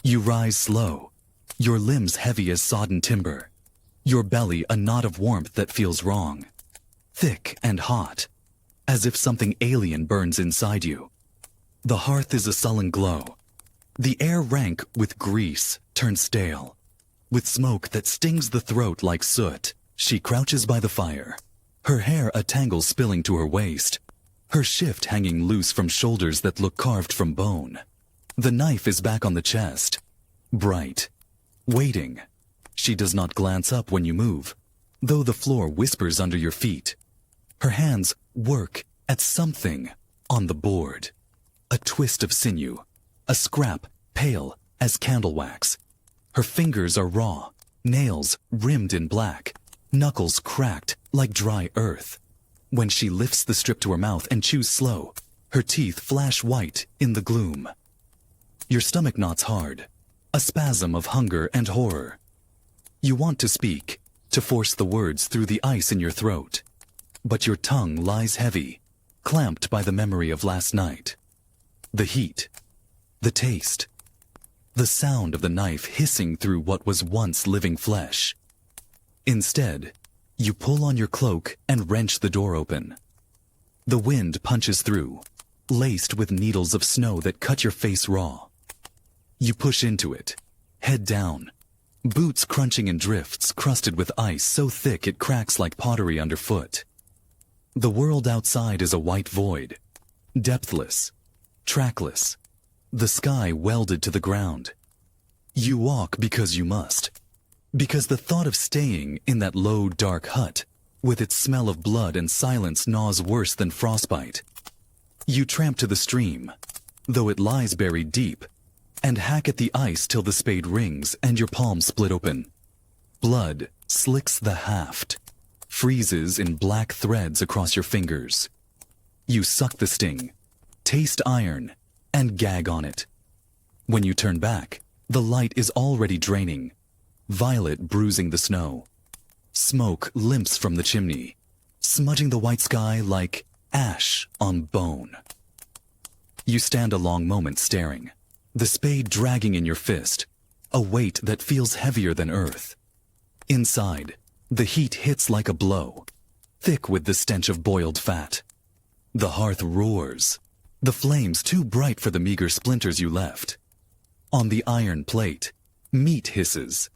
S1: You rise slow, your limbs heavy as sodden timber, your belly a knot of warmth that feels wrong, thick and hot, as if something alien burns inside you. The hearth is a sullen glow. The air rank with grease turns stale. With smoke that stings the throat like soot, she crouches by the fire, her hair a tangle spilling to her waist, her shift hanging loose from shoulders that look carved from bone. The knife is back on the chest, bright, waiting. She does not glance up when you move, though the floor whispers under your feet. Her hands work at something on the board. A twist of sinew, a scrap pale as candle wax. Her fingers are raw, nails rimmed in black, knuckles cracked like dry earth. When she lifts the strip to her mouth and chews slow, her teeth flash white in the gloom. Your stomach knots hard, a spasm of hunger and horror. You want to speak, to force the words through the ice in your throat, but your tongue lies heavy, clamped by the memory of last night. The heat, the taste, the sound of the knife hissing through what was once living flesh. Instead, you pull on your cloak and wrench the door open. The wind punches through, laced with needles of snow that cut your face raw. You push into it, head down, boots crunching in drifts crusted with ice so thick it cracks like pottery underfoot. The world outside is a white void, depthless, trackless, the sky welded to the ground. You walk because you must, because the thought of staying in that low, dark hut, with its smell of blood and silence gnaws worse than frostbite. You tramp to the stream, though it lies buried deep, and hack at the ice till the spade rings and your palms split open. Blood slicks the haft, freezes in black threads across your fingers. You suck the sting, taste iron, and gag on it. When you turn back, the light is already draining, violet bruising the snow. Smoke limps from the chimney, smudging the white sky like ash on bone. You stand a long moment staring, the spade dragging in your fist, a weight that feels heavier than earth. Inside, the heat hits like a blow, thick with the stench of boiled fat. The hearth roars, the flames too bright for the meager splinters you left. On the iron plate, meat hisses,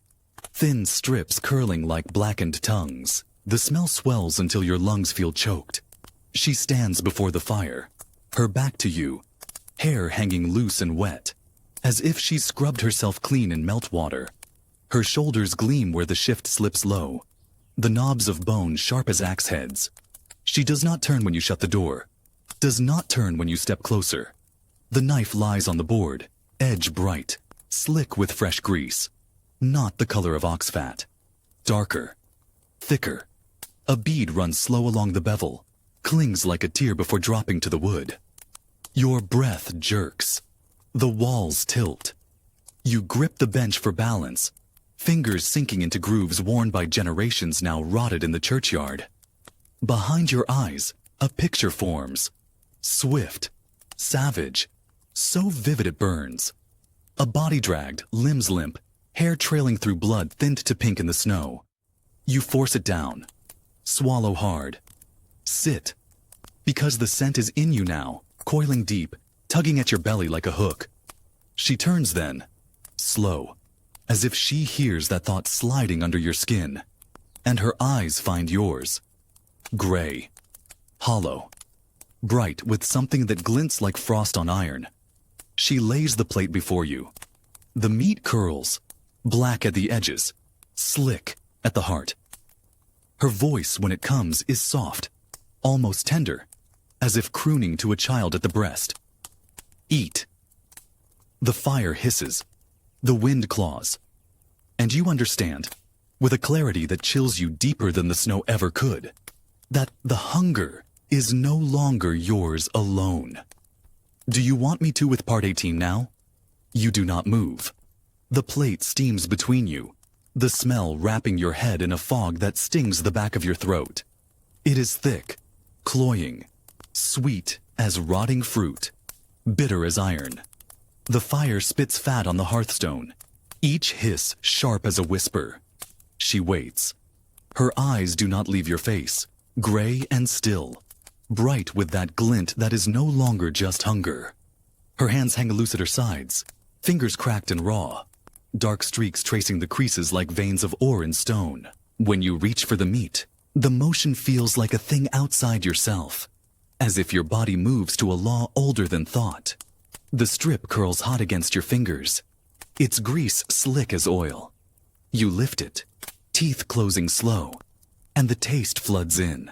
S1: thin strips curling like blackened tongues. The smell swells until your lungs feel choked. She stands before the fire, her back to you, hair hanging loose and wet, as if she scrubbed herself clean in meltwater. Her shoulders gleam where the shift slips low, the knobs of bone sharp as axe heads. She does not turn when you shut the door, does not turn when you step closer. The knife lies on the board, edge bright, slick with fresh grease, not the color of ox fat, darker, thicker. A bead runs slow along the bevel, clings like a tear before dropping to the wood. Your breath jerks. The walls tilt. You grip the bench for balance, fingers sinking into grooves worn by generations now rotted in the churchyard. Behind your eyes, a picture forms. Swift, savage, so vivid it burns. A body dragged, limbs limp, hair trailing through blood thinned to pink in the snow. You force it down. Swallow hard. Sit. Because the scent is in you now, coiling deep, tugging at your belly like a hook. She turns then, slow, as if she hears that thought sliding under your skin, and her eyes find yours. Gray, hollow, bright with something that glints like frost on iron. She lays the plate before you. The meat curls, black at the edges, slick at the heart. Her voice, when it comes, is soft, almost tender. as if crooning to a child at the breast. Eat. The fire hisses. The wind claws. And you understand, with a clarity that chills you deeper than the snow ever could, that the hunger is no longer yours alone. Do you want me to with part 18 now? You do not move. The plate steams between you, the smell wrapping your head in a fog that stings the back of your throat. It is thick, cloying, sweet as rotting fruit, bitter as iron. The fire spits fat on the hearthstone, each hiss sharp as a whisper. She waits. Her eyes do not leave your face, gray and still, bright with that glint that is no longer just hunger. Her hands hang loose at her sides, fingers cracked and raw, dark streaks tracing the creases like veins of ore in stone. When you reach for the meat, the motion feels like a thing outside yourself, as if your body moves to a law older than thought. The strip curls hot against your fingers, its grease slick as oil. You lift it, teeth closing slow, and the taste floods in.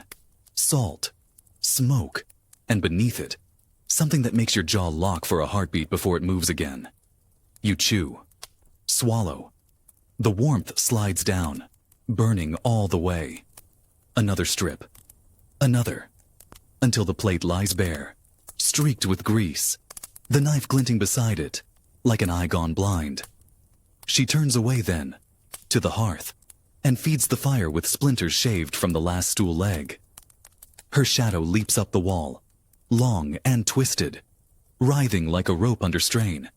S1: Salt, smoke, and beneath it, something that makes your jaw lock for a heartbeat before it moves again. You chew, swallow. The warmth slides down, burning all the way. Another strip, another, until the plate lies bare, streaked with grease, the knife glinting beside it, like an eye gone blind. She turns away then, to the hearth, and feeds the fire with splinters shaved from the last stool leg. Her shadow leaps up the wall, long and twisted, writhing like a rope under strain.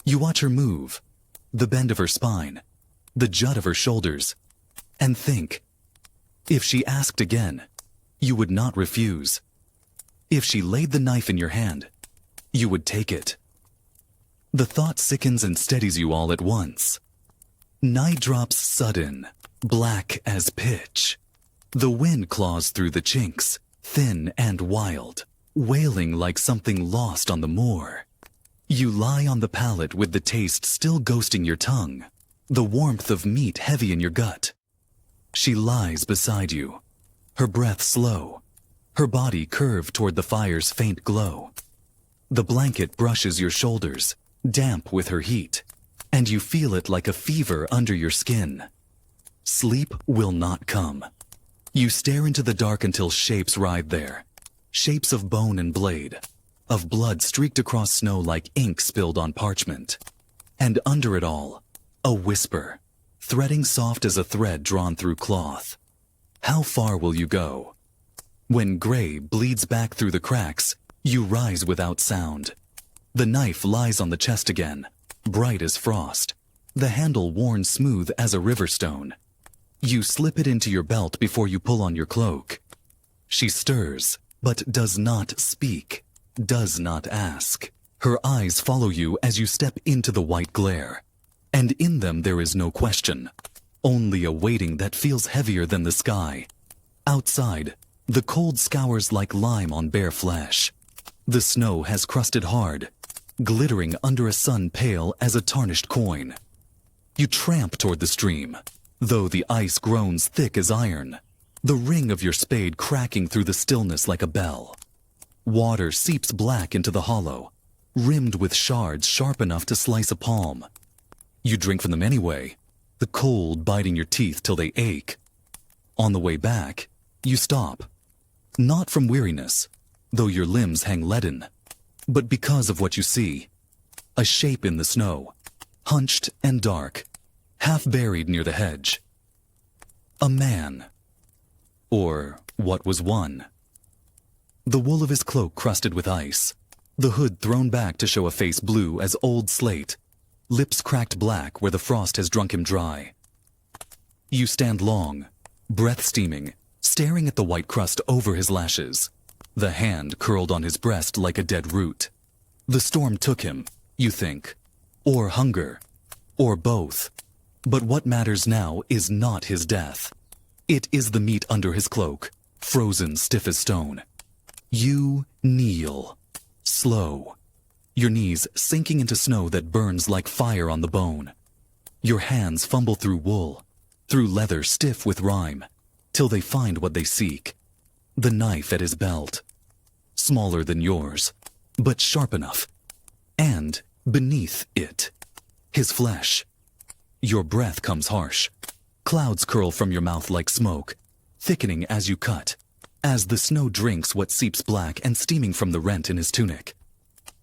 S1: You watch her move, the bend of her spine, the jut of her shoulders, and think, if she asked again, you would not refuse. If she laid the knife in your hand, you would take it. The thought sickens and steadies you all at once. Night drops sudden, black as pitch. The wind claws through the chinks, thin and wild, wailing like something lost on the moor. You lie on the pallet with the taste still ghosting your tongue, the warmth of meat heavy in your gut. She lies beside you, her breath slow, her body curved toward the fire's faint glow. The blanket brushes your shoulders, damp with her heat, and you feel it like a fever under your skin. Sleep will not come. You stare into the dark until shapes ride there, shapes of bone and blade, of blood streaked across snow like ink spilled on parchment. And under it all, a whisper, threading soft as a thread drawn through cloth. How far will you go? When gray bleeds back through the cracks, you rise without sound. The knife lies on the chest again, bright as frost, the handle worn smooth as a river stone. You slip it into your belt before you pull on your cloak. She stirs, but does not speak, does not ask. Her eyes follow you as you step into the white glare, and in them there is no question, only a waiting that feels heavier than the sky. Outside, the cold scours like lime on bare flesh. The snow has crusted hard, glittering under a sun pale as a tarnished coin. You tramp toward the stream, though the ice groans thick as iron, the ring of your spade cracking through the stillness like a bell. Water seeps black into the hollow, rimmed with shards sharp enough to slice a palm. You drink from them anyway, the cold biting your teeth till they ache. On the way back, you stop, not from weariness, though your limbs hang leaden, but because of what you see. A shape in the snow, hunched and dark, half buried near the hedge. A man. Or what was one. The wool of his cloak crusted with ice, the hood thrown back to show a face blue as old slate, lips cracked black where the frost has drunk him dry. You stand long, breath steaming, staring at the white crust over his lashes, the hand curled on his breast like a dead root. The storm took him, you think, or hunger, or both. But what matters now is not his death. It is the meat under his cloak, frozen stiff as stone. You kneel, slow, your knees sinking into snow that burns like fire on the bone. Your hands fumble through wool, through leather stiff with rime, till they find what they seek. The knife at his belt, smaller than yours, but sharp enough. And beneath it, his flesh. Your breath comes harsh. Clouds curl from your mouth like smoke, thickening as you cut, as the snow drinks what seeps black and steaming from the rent in his tunic.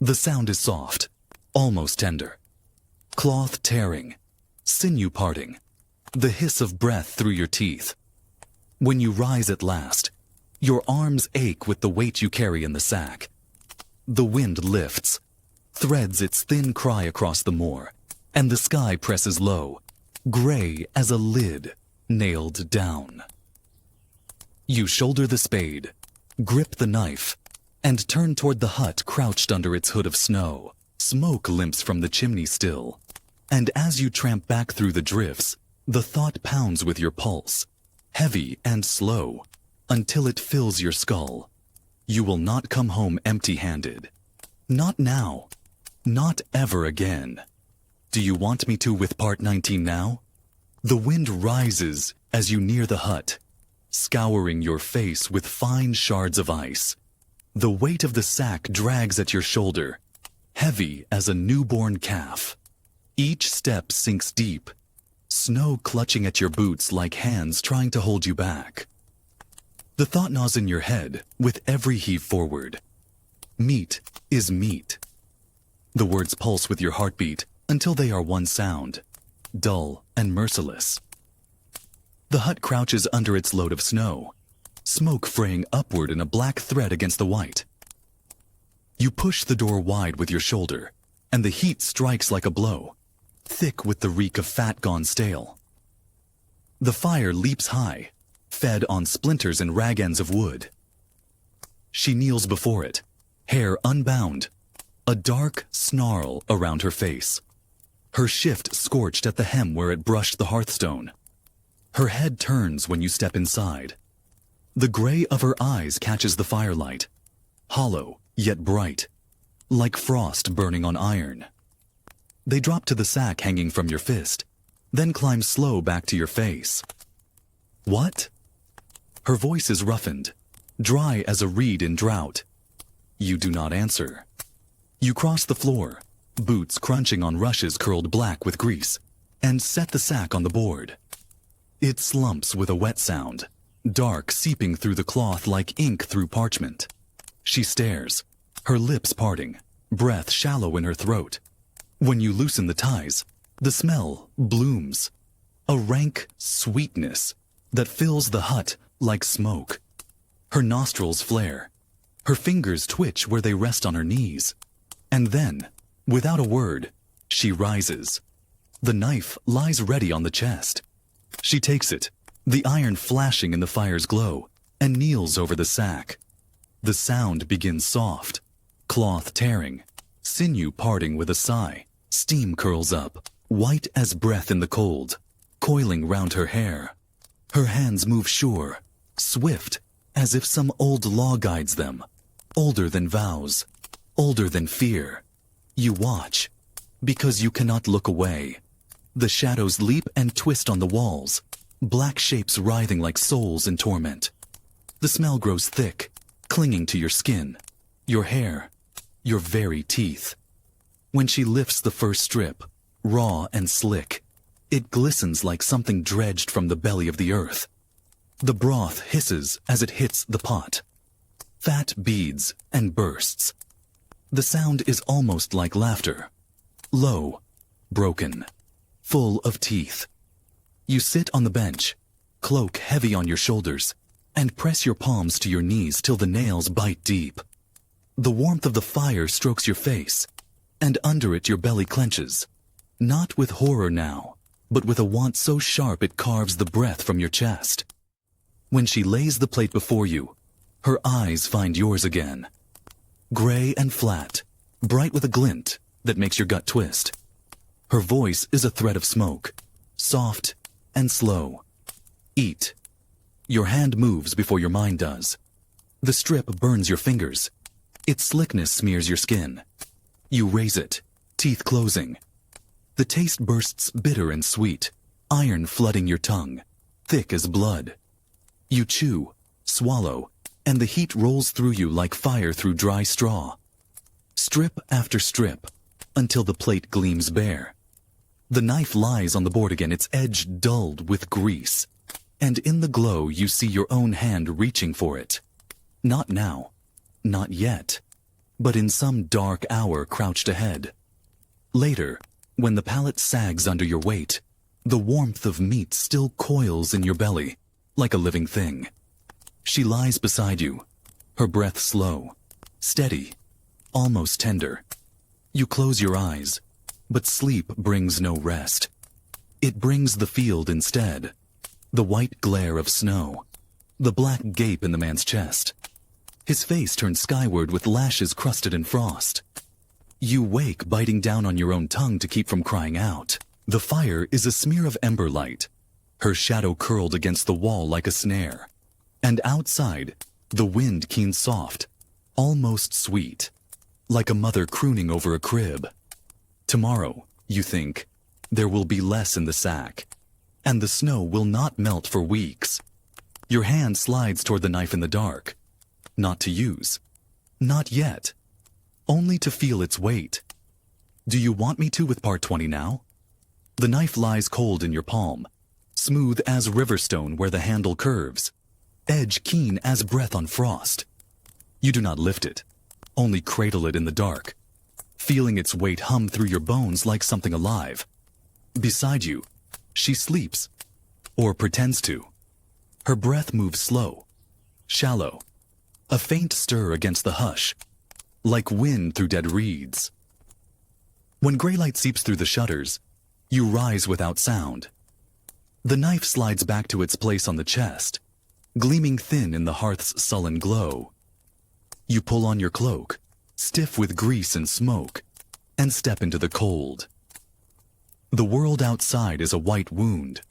S1: The sound is soft, almost tender. Cloth tearing, sinew parting, the hiss of breath through your teeth. When you rise at last, your arms ache with the weight you carry in the sack. The wind lifts, threads its thin cry across the moor, and the sky presses low, gray as a lid nailed down. You shoulder the spade, grip the knife, and turn toward the hut crouched under its hood of snow. Smoke limps from the chimney still, and as you tramp back through the drifts, the thought pounds with your pulse, heavy and slow, until it fills your skull. You will not come home empty-handed. Not now. Not ever again. Do you want me to with part 19 now? The wind rises as you near the hut, scouring your face with fine shards of ice. The weight of the sack drags at your shoulder, heavy as a newborn calf. Each step sinks deep, snow clutching at your boots like hands trying to hold you back. The thought gnaws in your head with every heave forward. Meat is meat. The words pulse with your heartbeat until they are one sound, dull and merciless. The hut crouches under its load of snow, smoke fraying upward in a black thread against the white. You push the door wide with your shoulder, and the heat strikes like a blow, thick with the reek of fat gone stale. The fire leaps high, fed on splinters and rag ends of wood. She kneels before it, hair unbound, a dark snarl around her face. Her shift scorched at the hem where it brushed the hearthstone. Her head turns when you step inside. The gray of her eyes catches the firelight, hollow yet bright, like frost burning on iron. They drop to the sack hanging from your fist, then climb slow back to your face. What? Her voice is roughened, dry as a reed in drought. You do not answer. You cross the floor, boots crunching on rushes curled black with grease, and set the sack on the board. It slumps with a wet sound, dark seeping through the cloth like ink through parchment. She stares, her lips parting, breath shallow in her throat. When you loosen the ties, the smell blooms, a rank sweetness that fills the hut like smoke. Her nostrils flare, her fingers twitch where they rest on her knees. And then, without a word, she rises. The knife lies ready on the chest. She takes it, the iron flashing in the fire's glow, and kneels over the sack. The sound begins soft, cloth tearing, sinew parting with a sigh. Steam curls up, white as breath in the cold, coiling round her hair. Her hands move sure, swift, as if some old law guides them, older than vows, older than fear. You watch, because you cannot look away. The shadows leap and twist on the walls, black shapes writhing like souls in torment. The smell grows thick, clinging to your skin, your hair, your very teeth. When she lifts the first strip, raw and slick, it glistens like something dredged from the belly of the earth. The broth hisses as it hits the pot. Fat beads and bursts. The sound is almost like laughter, low, broken, full of teeth. You sit on the bench, cloak heavy on your shoulders, and press your palms to your knees till the nails bite deep. The warmth of the fire strokes your face, and under it your belly clenches, not with horror now, but with a want so sharp it carves the breath from your chest. When she lays the plate before you, her eyes find yours again. Gray and flat, bright with a glint that makes your gut twist. Her voice is a thread of smoke, soft and slow. Eat. Your hand moves before your mind does. The strip burns your fingers. Its slickness smears your skin. You raise it, teeth closing. The taste bursts bitter and sweet, iron flooding your tongue, thick as blood. You chew, swallow, and the heat rolls through you like fire through dry straw. Strip after strip, until the plate gleams bare. The knife lies on the board again, its edge dulled with grease, and in the glow you see your own hand reaching for it. Not now, not yet, but in some dark hour crouched ahead. Later, when the palate sags under your weight, the warmth of meat still coils in your belly, like a living thing. She lies beside you, her breath slow, steady, almost tender. You close your eyes, but sleep brings no rest. It brings the field instead, the white glare of snow, the black gape in the man's chest. His face turns skyward with lashes crusted in frost. You wake biting down on your own tongue to keep from crying out. The fire is a smear of ember light, her shadow curled against the wall like a snare. And outside, the wind keens soft, almost sweet, like a mother crooning over a crib. Tomorrow, you think, there will be less in the sack, and the snow will not melt for weeks. Your hand slides toward the knife in the dark, not to use, not yet, only to feel its weight. Do you want me to with part 20 now? The knife lies cold in your palm, smooth as riverstone where the handle curves, edge keen as breath on frost. You do not lift it, only cradle it in the dark, feeling its weight hum through your bones like something alive. Beside you, she sleeps, or pretends to. Her breath moves slow, shallow, a faint stir against the hush, like wind through dead reeds. When gray light seeps through the shutters, you rise without sound. The knife slides back to its place on the chest, gleaming thin in the hearth's sullen glow. You pull on your cloak, stiff with grease and smoke, and step into the cold. The world outside is a white wound.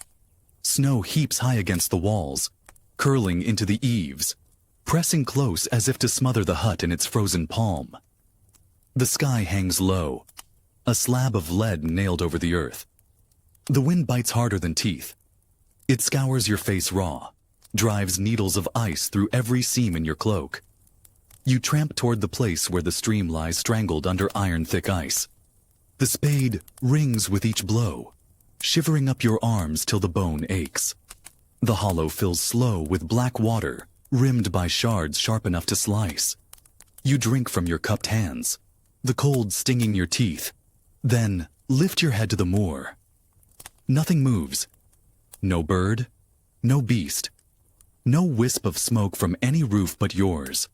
S1: Snow heaps high against the walls, curling into the eaves, pressing close as if to smother the hut in its frozen palm. The sky hangs low, a slab of lead nailed over the earth. The wind bites harder than teeth. It scours your face raw, drives needles of ice through every seam in your cloak. You tramp toward the place where the stream lies strangled under iron-thick ice. The spade rings with each blow, shivering up your arms till the bone aches. The hollow fills slow with black water, rimmed by shards sharp enough to slice. You drink from your cupped hands, the cold stinging your teeth, then lift your head to the moor. Nothing moves. No bird, no beast, no wisp of smoke from any roof but yours.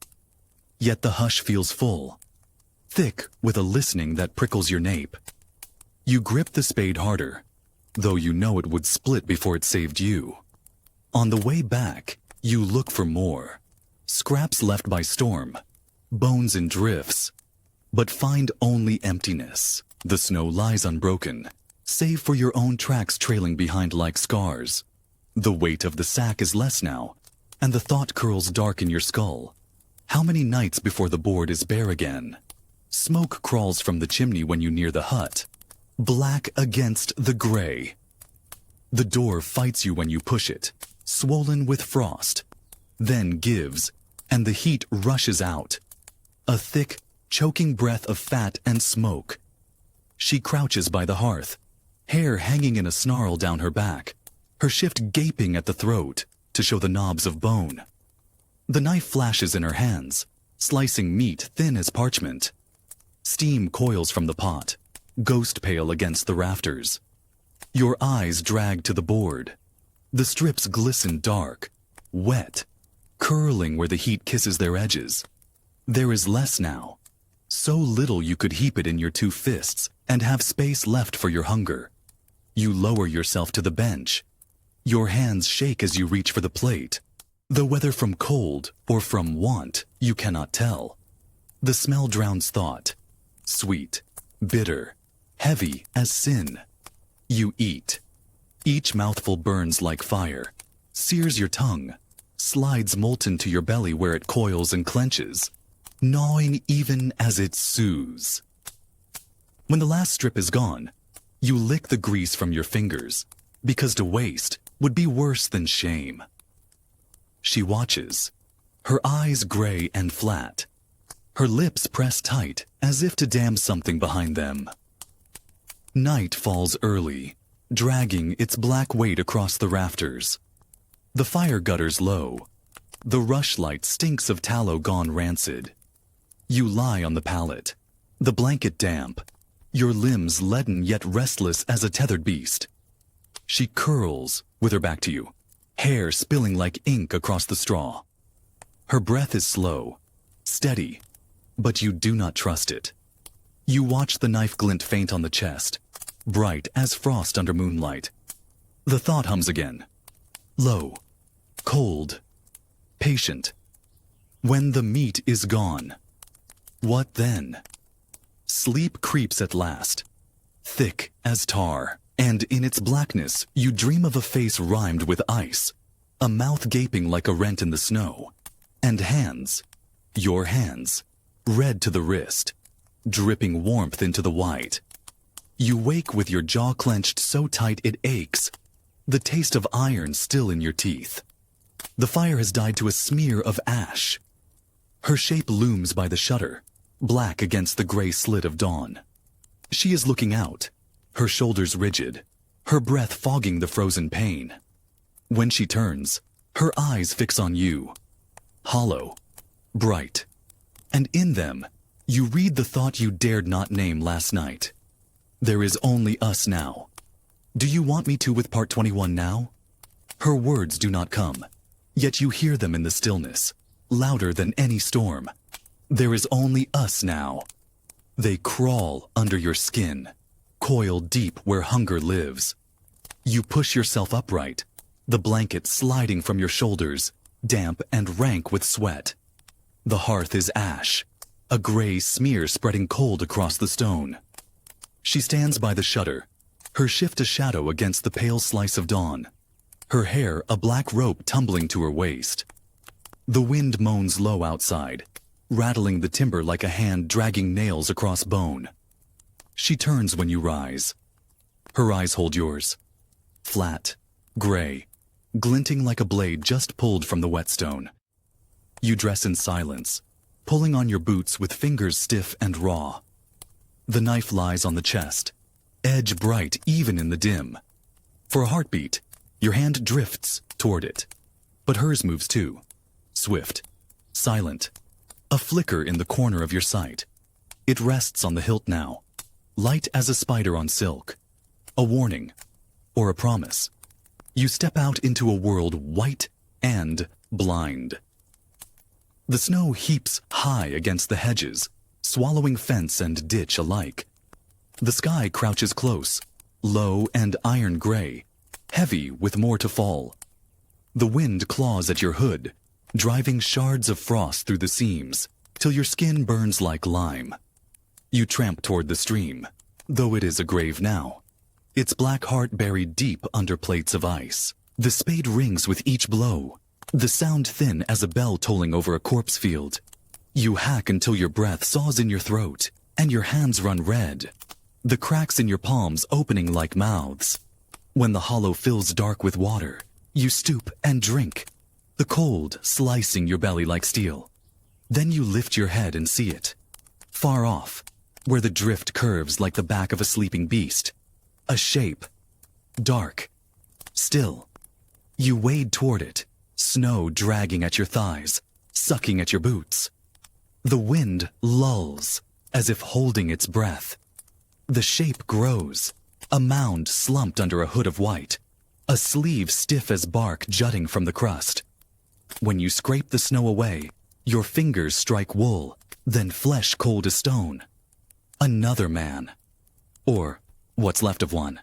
S1: Yet the hush feels full, thick with a listening that prickles your nape. You grip the spade harder, though you know it would split before it saved you. On the way back, you look for more. Scraps left by storm, bones in drifts, but find only emptiness. The snow lies unbroken, save for your own tracks trailing behind like scars. The weight of the sack is less now, and the thought curls dark in your skull. How many nights before the board is bare again? Smoke crawls from the chimney when you near the hut, black against the gray. The door fights you when you push it, swollen with frost, then gives, and the heat rushes out. A thick, choking breath of fat and smoke. She crouches by the hearth, hair hanging in a snarl down her back, her shift gaping at the throat to show the knobs of bone. The knife flashes in her hands, slicing meat thin as parchment. Steam coils from the pot, ghost pale against the rafters. Your eyes drag to the board. The strips glisten dark, wet, curling where the heat kisses their edges. There is less now, so little you could heap it in your two fists and have space left for your hunger. You lower yourself to the bench. Your hands shake as you reach for the plate, though whether from cold or from want, you cannot tell. The smell drowns thought, sweet, bitter, heavy as sin. You eat. Each mouthful burns like fire, sears your tongue, slides molten to your belly where it coils and clenches, gnawing even as it soothes. When the last strip is gone, you lick the grease from your fingers, because to waste would be worse than shame. She watches, her eyes gray and flat, her lips pressed tight as if to dam something behind them. Night falls early, dragging its black weight across the rafters. The fire gutter's low. The rushlight stinks of tallow gone rancid. You lie on the pallet, the blanket damp, your limbs leaden yet restless as a tethered beast. She curls with her back to you, hair spilling like ink across the straw. Her breath is slow, steady, but you do not trust it. You watch the knife glint faint on the chest, bright as frost under moonlight. The thought hums again. Low, cold, patient. When the meat is gone, what then? Sleep creeps at last, thick as tar, and in its blackness you dream of a face rimed with ice, a mouth gaping like a rent in the snow, and hands, your hands, red to the wrist, dripping warmth into the white. You wake with your jaw clenched so tight it aches, the taste of iron still in your teeth. The fire has died to a smear of ash. Her shape looms by the shutter, black against the gray slit of dawn. She is looking out, her shoulders rigid, her breath fogging the frozen pain. When she turns, her eyes fix on you, hollow, bright, and in them, you read the thought you dared not name last night. There is only us now. Do you want me to with part 21 now? Her words do not come, yet you hear them in the stillness, louder than any storm. There is only us now. They crawl under your skin, coil deep where hunger lives. You push yourself upright, the blanket sliding from your shoulders, damp and rank with sweat. The hearth is ash, a gray smear spreading cold across the stone. She stands by the shutter, her shift a shadow against the pale slice of dawn, her hair a black rope tumbling to her waist. The wind moans low outside, rattling the timber like a hand dragging nails across bone. She turns when you rise. Her eyes hold yours, flat, gray, glinting like a blade just pulled from the whetstone. You dress in silence, pulling on your boots with fingers stiff and raw. The knife lies on the chest, edge bright even in the dim. For a heartbeat, your hand drifts toward it, but hers moves too, swift, silent, a flicker in the corner of your sight. It rests on the hilt now, light as a spider on silk, a warning or a promise. You step out into a world white and blind. The snow heaps high against the hedges, swallowing fence and ditch alike. The sky crouches close, low and iron gray, heavy with more to fall. The wind claws at your hood, driving shards of frost through the seams, till your skin burns like lime. You tramp toward the stream, though it is a grave now, its black heart buried deep under plates of ice. The spade rings with each blow, the sound thin as a bell tolling over a corpse field. You hack until your breath saws in your throat, and your hands run red, the cracks in your palms opening like mouths. When the hollow fills dark with water, you stoop and drink, the cold slicing your belly like steel. Then you lift your head and see it, far off, where the drift curves like the back of a sleeping beast. A shape, dark, still. You wade toward it, snow dragging at your thighs, sucking at your boots. The wind lulls, as if holding its breath. The shape grows, a mound slumped under a hood of white, a sleeve stiff as bark jutting from the crust. When you scrape the snow away, your fingers strike wool, then flesh cold as stone. Another man. Or what's left of one.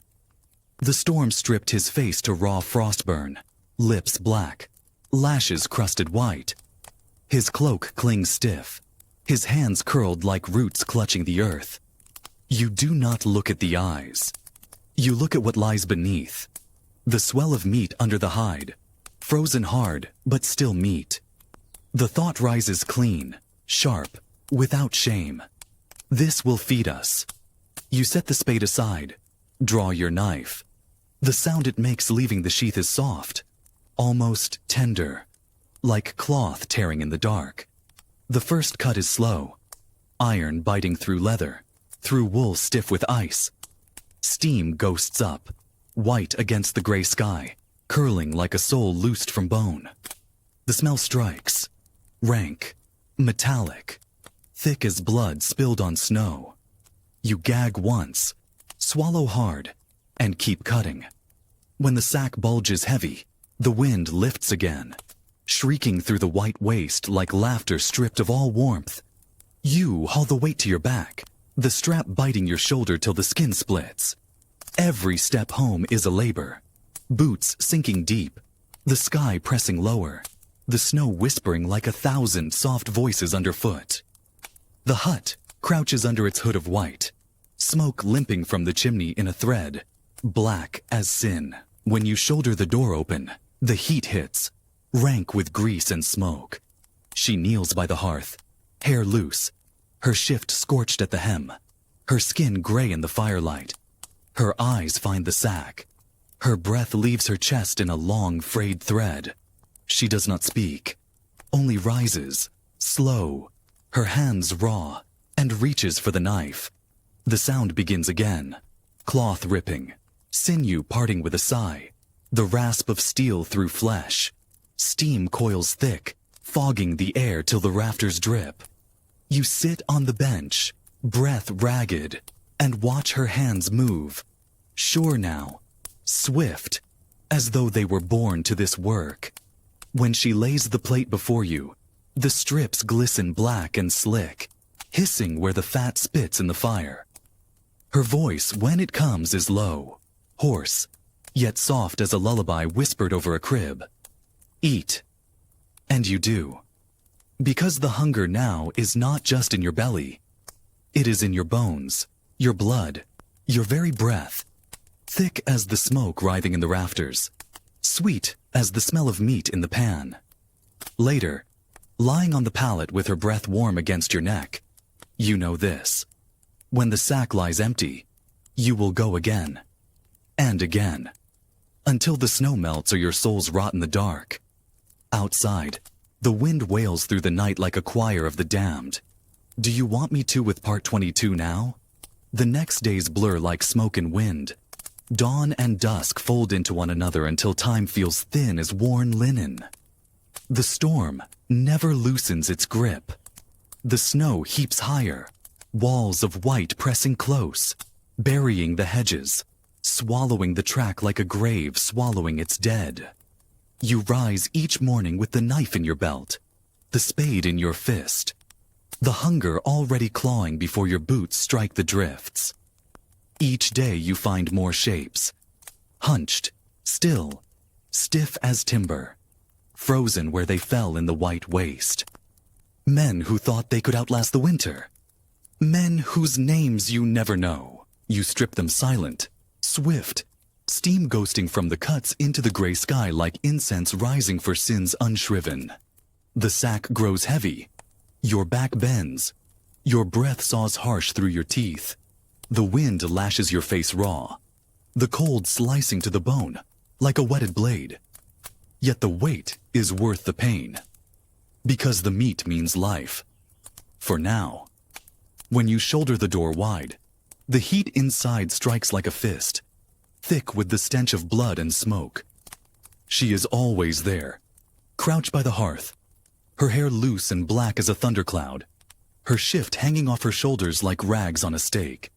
S1: The storm stripped his face to raw frostburn, lips black, lashes crusted white. His cloak clings stiff, his hands curled like roots clutching the earth. You do not look at the eyes. You look at what lies beneath. The swell of meat under the hide, frozen hard, but still meat. The thought rises clean, sharp, without shame. This will feed us. You set the spade aside, draw your knife. The sound it makes leaving the sheath is soft, almost tender, like cloth tearing in the dark. The first cut is slow, iron biting through leather, through wool stiff with ice. Steam ghosts up, white against the gray sky, curling like a soul loosed from bone. The smell strikes, rank, metallic, thick as blood spilled on snow. You gag once, swallow hard, and keep cutting. When the sack bulges heavy, the wind lifts again, shrieking through the white waste like laughter stripped of all warmth. You haul the weight to your back, the strap biting your shoulder till the skin splits. Every step home is a labor. Boots sinking deep, the sky pressing lower, the snow whispering like 1,000 soft voices underfoot. The hut crouches under its hood of white, smoke limping from the chimney in a thread, black as sin. When you shoulder the door open, the heat hits, rank with grease and smoke. She kneels by the hearth, hair loose, her shift scorched at the hem, her skin gray in the firelight. Her eyes find the sack. Her breath leaves her chest in a long, frayed thread. She does not speak, only rises, slow, her hands raw, and reaches for the knife. The sound begins again, cloth ripping, sinew parting with a sigh, the rasp of steel through flesh. Steam coils thick, fogging the air till the rafters drip. You sit on the bench, breath ragged, and watch her hands move, sure now, swift, as though they were born to this work. When she lays the plate before you, the strips glisten black and slick, hissing where the fat spits in the fire. Her voice, when it comes, is low, hoarse, yet soft as a lullaby whispered over a crib. Eat. And you do. Because the hunger now is not just in your belly. It is in your bones, your blood, your very breath, thick as the smoke writhing in the rafters, sweet as the smell of meat in the pan. Later, lying on the pallet with her breath warm against your neck, you know this. When the sack lies empty, you will go again, and again, until the snow melts or your souls rot in the dark. Outside, the wind wails through the night like a choir of the damned. Do you want me to with part 22 now? The next days blur like smoke and wind. Dawn and dusk fold into one another until time feels thin as worn linen. The storm never loosens its grip. The snow heaps higher, walls of white pressing close, burying the hedges, swallowing the track like a grave swallowing its dead. You rise each morning with the knife in your belt, the spade in your fist, the hunger already clawing before your boots strike the drifts. Each day you find more shapes, hunched, still, stiff as timber, frozen where they fell in the white waste. Men who thought they could outlast the winter. Men whose names you never know. You strip them silent, swift, steam ghosting from the cuts into the gray sky like incense rising for sins unshriven. The sack grows heavy. Your back bends. Your breath saws harsh through your teeth. The wind lashes your face raw. The cold slicing to the bone, like a whetted blade. Yet the weight is worth the pain. Because the meat means life. For now. When you shoulder the door wide, the heat inside strikes like a fist, thick with the stench of blood and smoke. She is always there, crouched by the hearth, her hair loose and black as a thundercloud, her shift hanging off her shoulders like rags on a stake.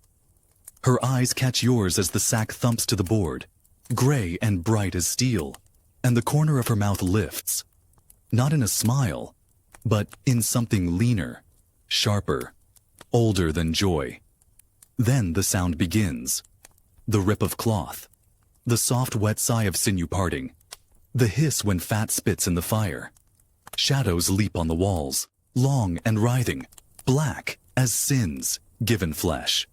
S1: Her eyes catch yours as the sack thumps to the board, gray and bright as steel, and the corner of her mouth lifts, not in a smile, but in something leaner, sharper, older than joy. Then the sound begins. The rip of cloth, the soft wet sigh of sinew parting, the hiss when fat spits in the fire. Shadows leap on the walls, long and writhing, black as sins given flesh.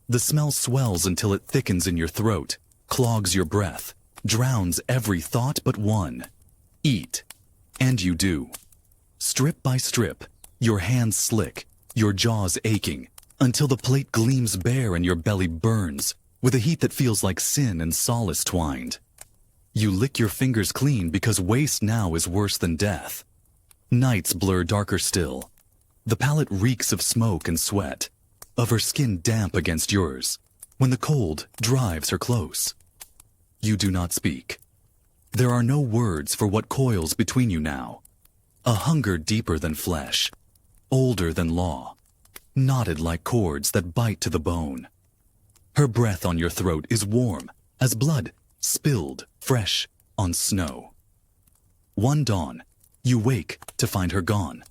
S1: The smell swells until it thickens in your throat, clogs your breath, drowns every thought but one. Eat. And you do. Strip by strip, your hands slick, your jaws aching, until the plate gleams bare and your belly burns, with a heat that feels like sin and solace twined. You lick your fingers clean because waste now is worse than death. Nights blur darker still. The palate reeks of smoke and sweat, of her skin damp against yours, when the cold drives her close. You do not speak. There are no words for what coils between you now. A hunger deeper than flesh, older than law, knotted like cords that bite to the bone. Her breath on your throat is warm as blood spilled fresh on snow. One dawn, you wake to find her gone.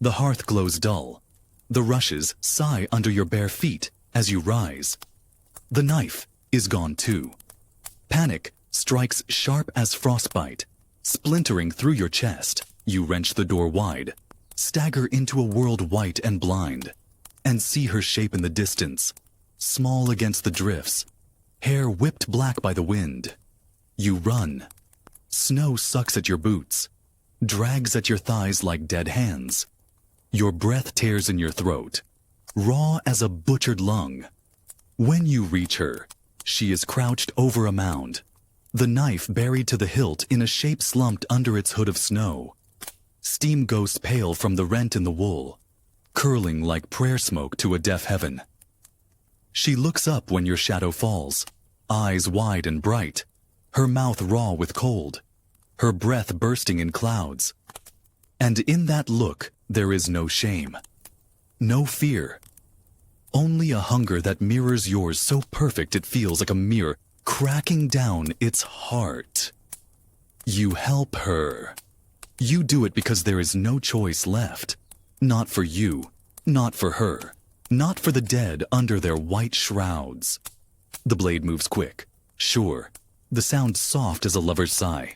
S1: The hearth glows dull. The rushes sigh under your bare feet as you rise. The knife is gone too. Panic strikes sharp as frostbite. Splintering through your chest, you wrench the door wide, stagger into a world white and blind, and see her shape in the distance, small against the drifts, hair whipped black by the wind. You run. Snow sucks at your boots, drags at your thighs like dead hands. Your breath tears in your throat, raw as a butchered lung. When you reach her, she is crouched over a mound, the knife buried to the hilt in a shape slumped under its hood of snow. Steam ghosts pale from the rent in the wool, curling like prayer smoke to a deaf heaven. She looks up when your shadow falls, eyes wide and bright, her mouth raw with cold, her breath bursting in clouds. And in that look, there is no shame, no fear, only a hunger that mirrors yours so perfect it feels like a mirror cracking down its heart. You help her. You do it because there is no choice left. Not for you, not for her, not for the dead under their white shrouds. The blade moves quick, sure, the sound soft as a lover's sigh.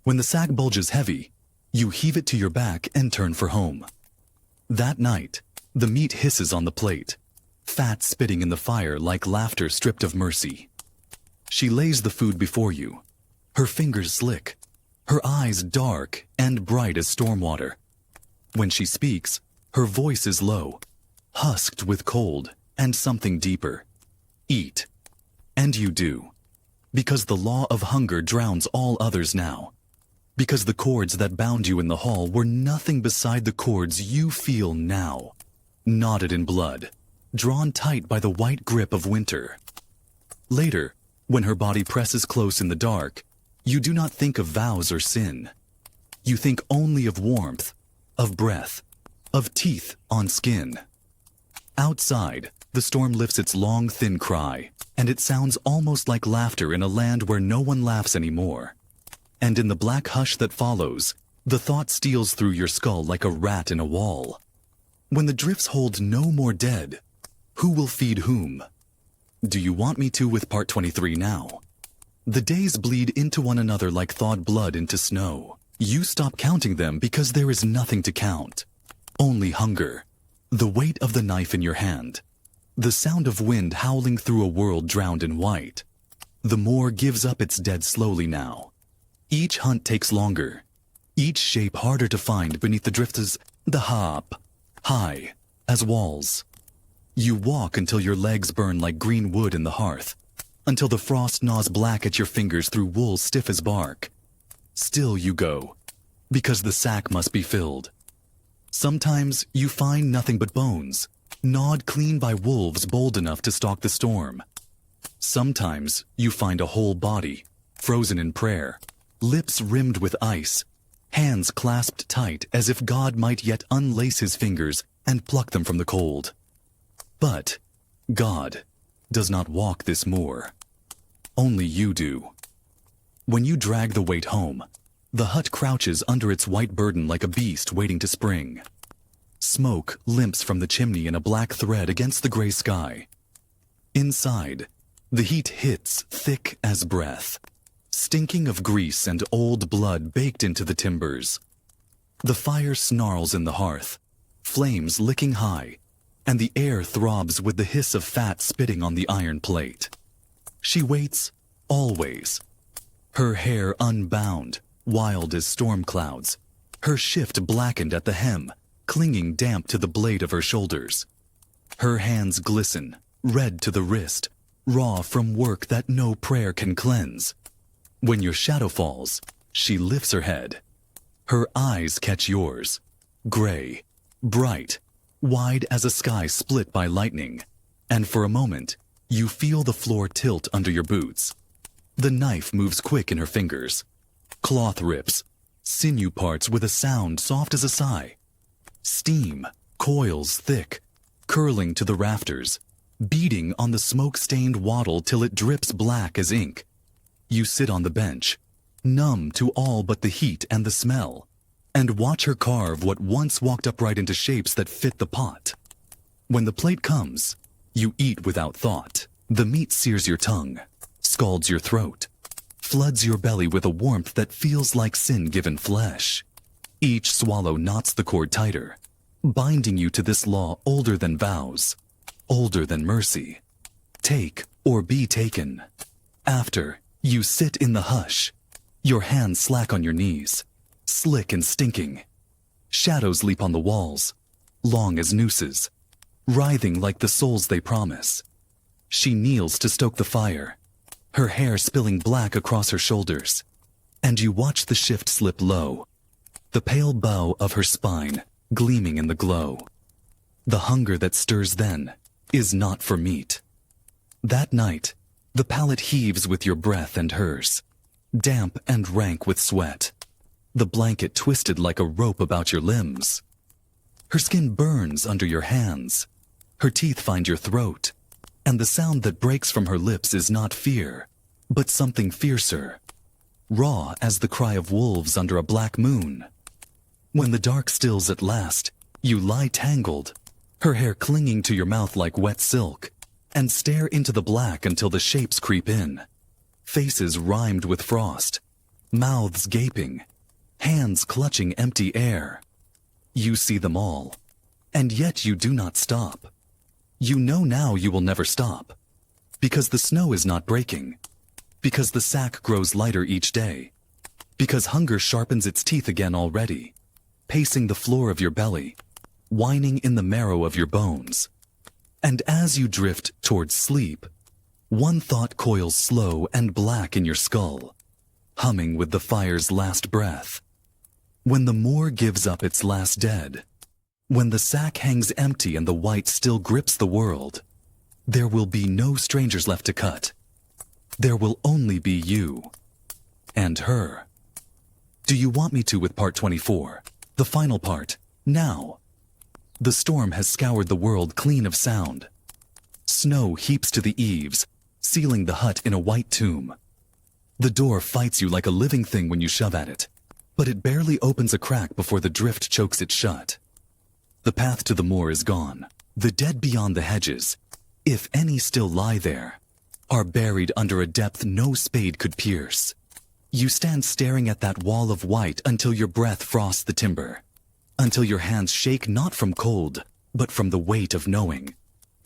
S1: When the sack bulges heavy, you heave it to your back and turn for home. That night, the meat hisses on the plate, fat spitting in the fire like laughter stripped of mercy. She lays the food before you, her fingers slick, her eyes dark and bright as storm water. When she speaks, her voice is low, husked with cold and something deeper. Eat. And you do. Because the law of hunger drowns all others now. Because the cords that bound you in the hall were nothing beside the cords you feel now. Knotted in blood, drawn tight by the white grip of winter. Later, when her body presses close in the dark, you do not think of vows or sin. You think only of warmth, of breath, of teeth on skin. Outside, the storm lifts its long, thin cry, and it sounds almost like laughter in a land where no one laughs anymore. And in the black hush that follows, the thought steals through your skull like a rat in a wall. When the drifts hold no more dead, who will feed whom? Do you want me to with part 23 now? The days bleed into one another like thawed blood into snow. You stop counting them because there is nothing to count. Only hunger, the weight of the knife in your hand, the sound of wind howling through a world drowned in white. The moor gives up its dead slowly now. Each hunt takes longer, each shape harder to find beneath the drifts as the hop, high as walls. You walk until your legs burn like green wood in the hearth, until the frost gnaws black at your fingers through wool stiff as bark. Still you go, because the sack must be filled. Sometimes you find nothing but bones, gnawed clean by wolves bold enough to stalk the storm. Sometimes you find a whole body, frozen in prayer, lips rimmed with ice, hands clasped tight as if God might yet unlace his fingers and pluck them from the cold. But God does not walk this moor. Only you do. When you drag the weight home, the hut crouches under its white burden like a beast waiting to spring. Smoke limps from the chimney in a black thread against the gray sky. Inside, the heat hits thick as breath, stinking of grease and old blood baked into the timbers. The fire snarls in the hearth, flames licking high, and the air throbs with the hiss of fat spitting on the iron plate. She waits, always. Her hair unbound, wild as storm clouds, her shift blackened at the hem, clinging damp to the blade of her shoulders. Her hands glisten, red to the wrist, raw from work that no prayer can cleanse. When your shadow falls, she lifts her head. Her eyes catch yours, gray, bright, wide as a sky split by lightning, and for a moment, you feel the floor tilt under your boots. The knife moves quick in her fingers. Cloth rips, sinew parts with a sound soft as a sigh. Steam coils thick, curling to the rafters, beating on the smoke-stained wattle till it drips black as ink. You sit on the bench, numb to all but the heat and the smell, and watch her carve what once walked upright into shapes that fit the pot. When the plate comes, you eat without thought. The meat sears your tongue, scalds your throat, floods your belly with a warmth that feels like sin-given flesh. Each swallow knots the cord tighter, binding you to this law older than vows, older than mercy. Take or be taken. After, you sit in the hush, your hands slack on your knees, slick and stinking. Shadows leap on the walls, long as nooses, writhing like the souls they promise. She kneels to stoke the fire, her hair spilling black across her shoulders, and you watch the shift slip low, the pale bow of her spine gleaming in the glow. The hunger that stirs then is not for meat. That night, the palate heaves with your breath and hers, damp and rank with sweat, the blanket twisted like a rope about your limbs. Her skin burns under your hands, her teeth find your throat, and the sound that breaks from her lips is not fear, but something fiercer, raw as the cry of wolves under a black moon. When the dark stills at last, you lie tangled, her hair clinging to your mouth like wet silk, and stare into the black until the shapes creep in. Faces rimed with frost, mouths gaping, hands clutching empty air. You see them all, and yet you do not stop. You know now you will never stop, because the snow is not breaking, because the sack grows lighter each day, because hunger sharpens its teeth again already, pacing the floor of your belly, whining in the marrow of your bones. And as you drift towards sleep, one thought coils slow and black in your skull, humming with the fire's last breath. When the moor gives up its last dead, when the sack hangs empty and the white still grips the world, there will be no strangers left to cut. There will only be you and her. Do you want me to with part 24, the final part, now? The storm has scoured the world clean of sound. Snow heaps to the eaves, sealing the hut in a white tomb. The door fights you like a living thing when you shove at it, but it barely opens a crack before the drift chokes it shut. The path to the moor is gone. The dead beyond the hedges, if any still lie there, are buried under a depth no spade could pierce. You stand staring at that wall of white until your breath frosts the timber, until your hands shake not from cold, but from the weight of knowing.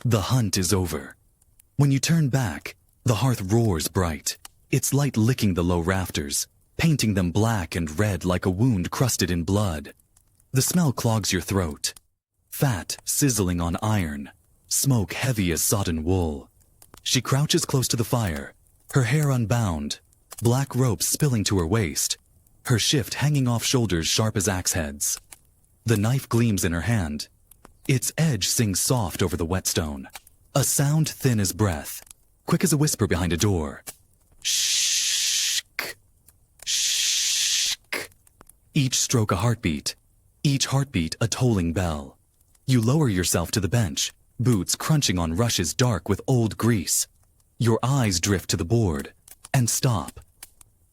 S1: The hunt is over. When you turn back, the hearth roars bright, its light licking the low rafters, painting them black and red like a wound crusted in blood. The smell clogs your throat. Fat sizzling on iron, smoke heavy as sodden wool. She crouches close to the fire, her hair unbound, black ropes spilling to her waist, her shift hanging off shoulders sharp as axe heads. The knife gleams in her hand. Its edge sings soft over the whetstone, a sound thin as breath, quick as a whisper behind a door. Shh. Shh. Each stroke a heartbeat, each heartbeat a tolling bell. You lower yourself to the bench, boots crunching on rushes dark with old grease. Your eyes drift to the board and stop.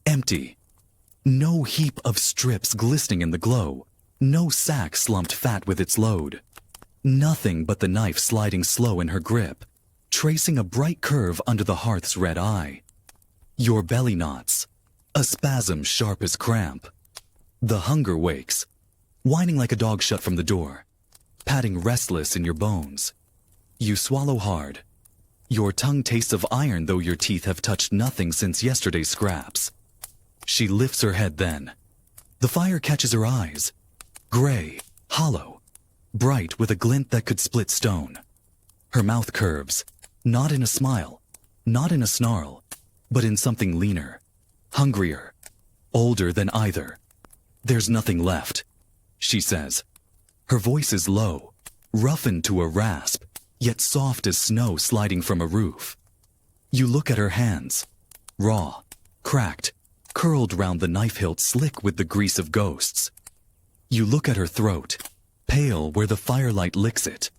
S1: Empty. No heap of strips glistening in the glow. No sack slumped fat with its load. Nothing but the knife sliding slow in her grip, tracing a bright curve under the hearth's red eye. Your belly knots, a spasm sharp as cramp. The hunger wakes, whining like a dog shut from the door, patting restless in your bones. You swallow hard. Your tongue tastes of iron though your teeth have touched nothing since yesterday's scraps. She lifts her head then. The fire catches her eyes. Gray, hollow, bright with a glint that could split stone. Her mouth curves, not in a smile, not in a snarl, but in something leaner, hungrier, older than either. There's nothing left, she says. Her voice is low, roughened to a rasp, yet soft as snow sliding from a roof. You look at her hands, raw, cracked, curled round the knife hilt slick with the grease of ghosts. You look at her throat, pale where the firelight licks it,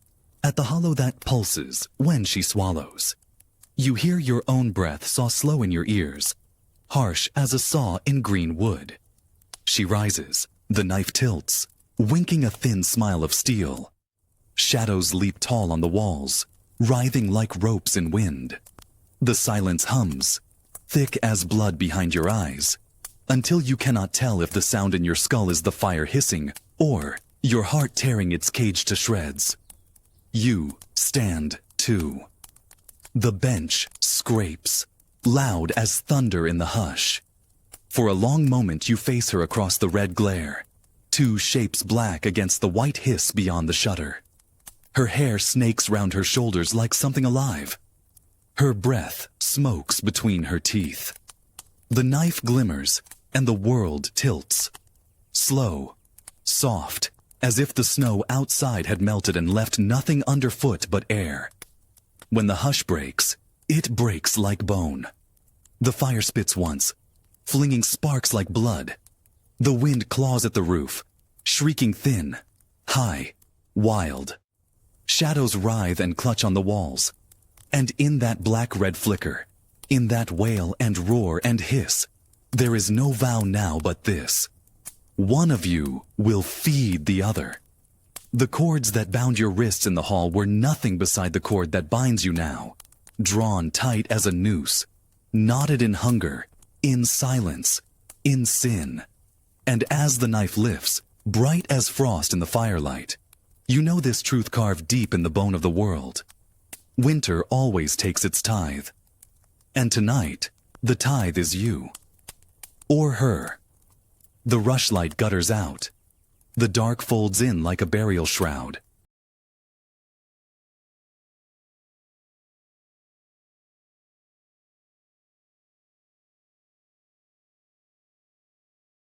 S1: at the hollow that pulses when she swallows. You hear your own breath saw slow in your ears, harsh as a saw in green wood. She rises, the knife tilts, winking a thin smile of steel. Shadows leap tall on the walls, writhing like ropes in wind. The silence hums, thick as blood behind your eyes, until you cannot tell if the sound in your skull is the fire hissing or your heart tearing its cage to shreds. You stand too. The bench scrapes, loud as thunder in the hush. For a long moment you face her across the red glare, two shapes black against the white hiss beyond the shutter. Her hair snakes round her shoulders like something alive. Her breath smokes between her teeth. The knife glimmers, and the world tilts. Slow, soft, as if the snow outside had melted and left nothing underfoot but air. When the hush breaks, it breaks like bone. The fire spits once, flinging sparks like blood. The wind claws at the roof, shrieking thin, high, wild. Shadows writhe and clutch on the walls. And in that black-red flicker, in that wail and roar and hiss, there is no vow now but this. One of you will feed the other. The cords that bound your wrists in the hall were nothing beside the cord that binds you now, drawn tight as a noose, knotted in hunger, in silence, in sin. And as the knife lifts, bright as frost in the firelight, you know this truth carved deep in the bone of the world. Winter always takes its tithe. And tonight, the tithe is you. Or her. The rushlight gutters out. The dark folds in like a burial shroud.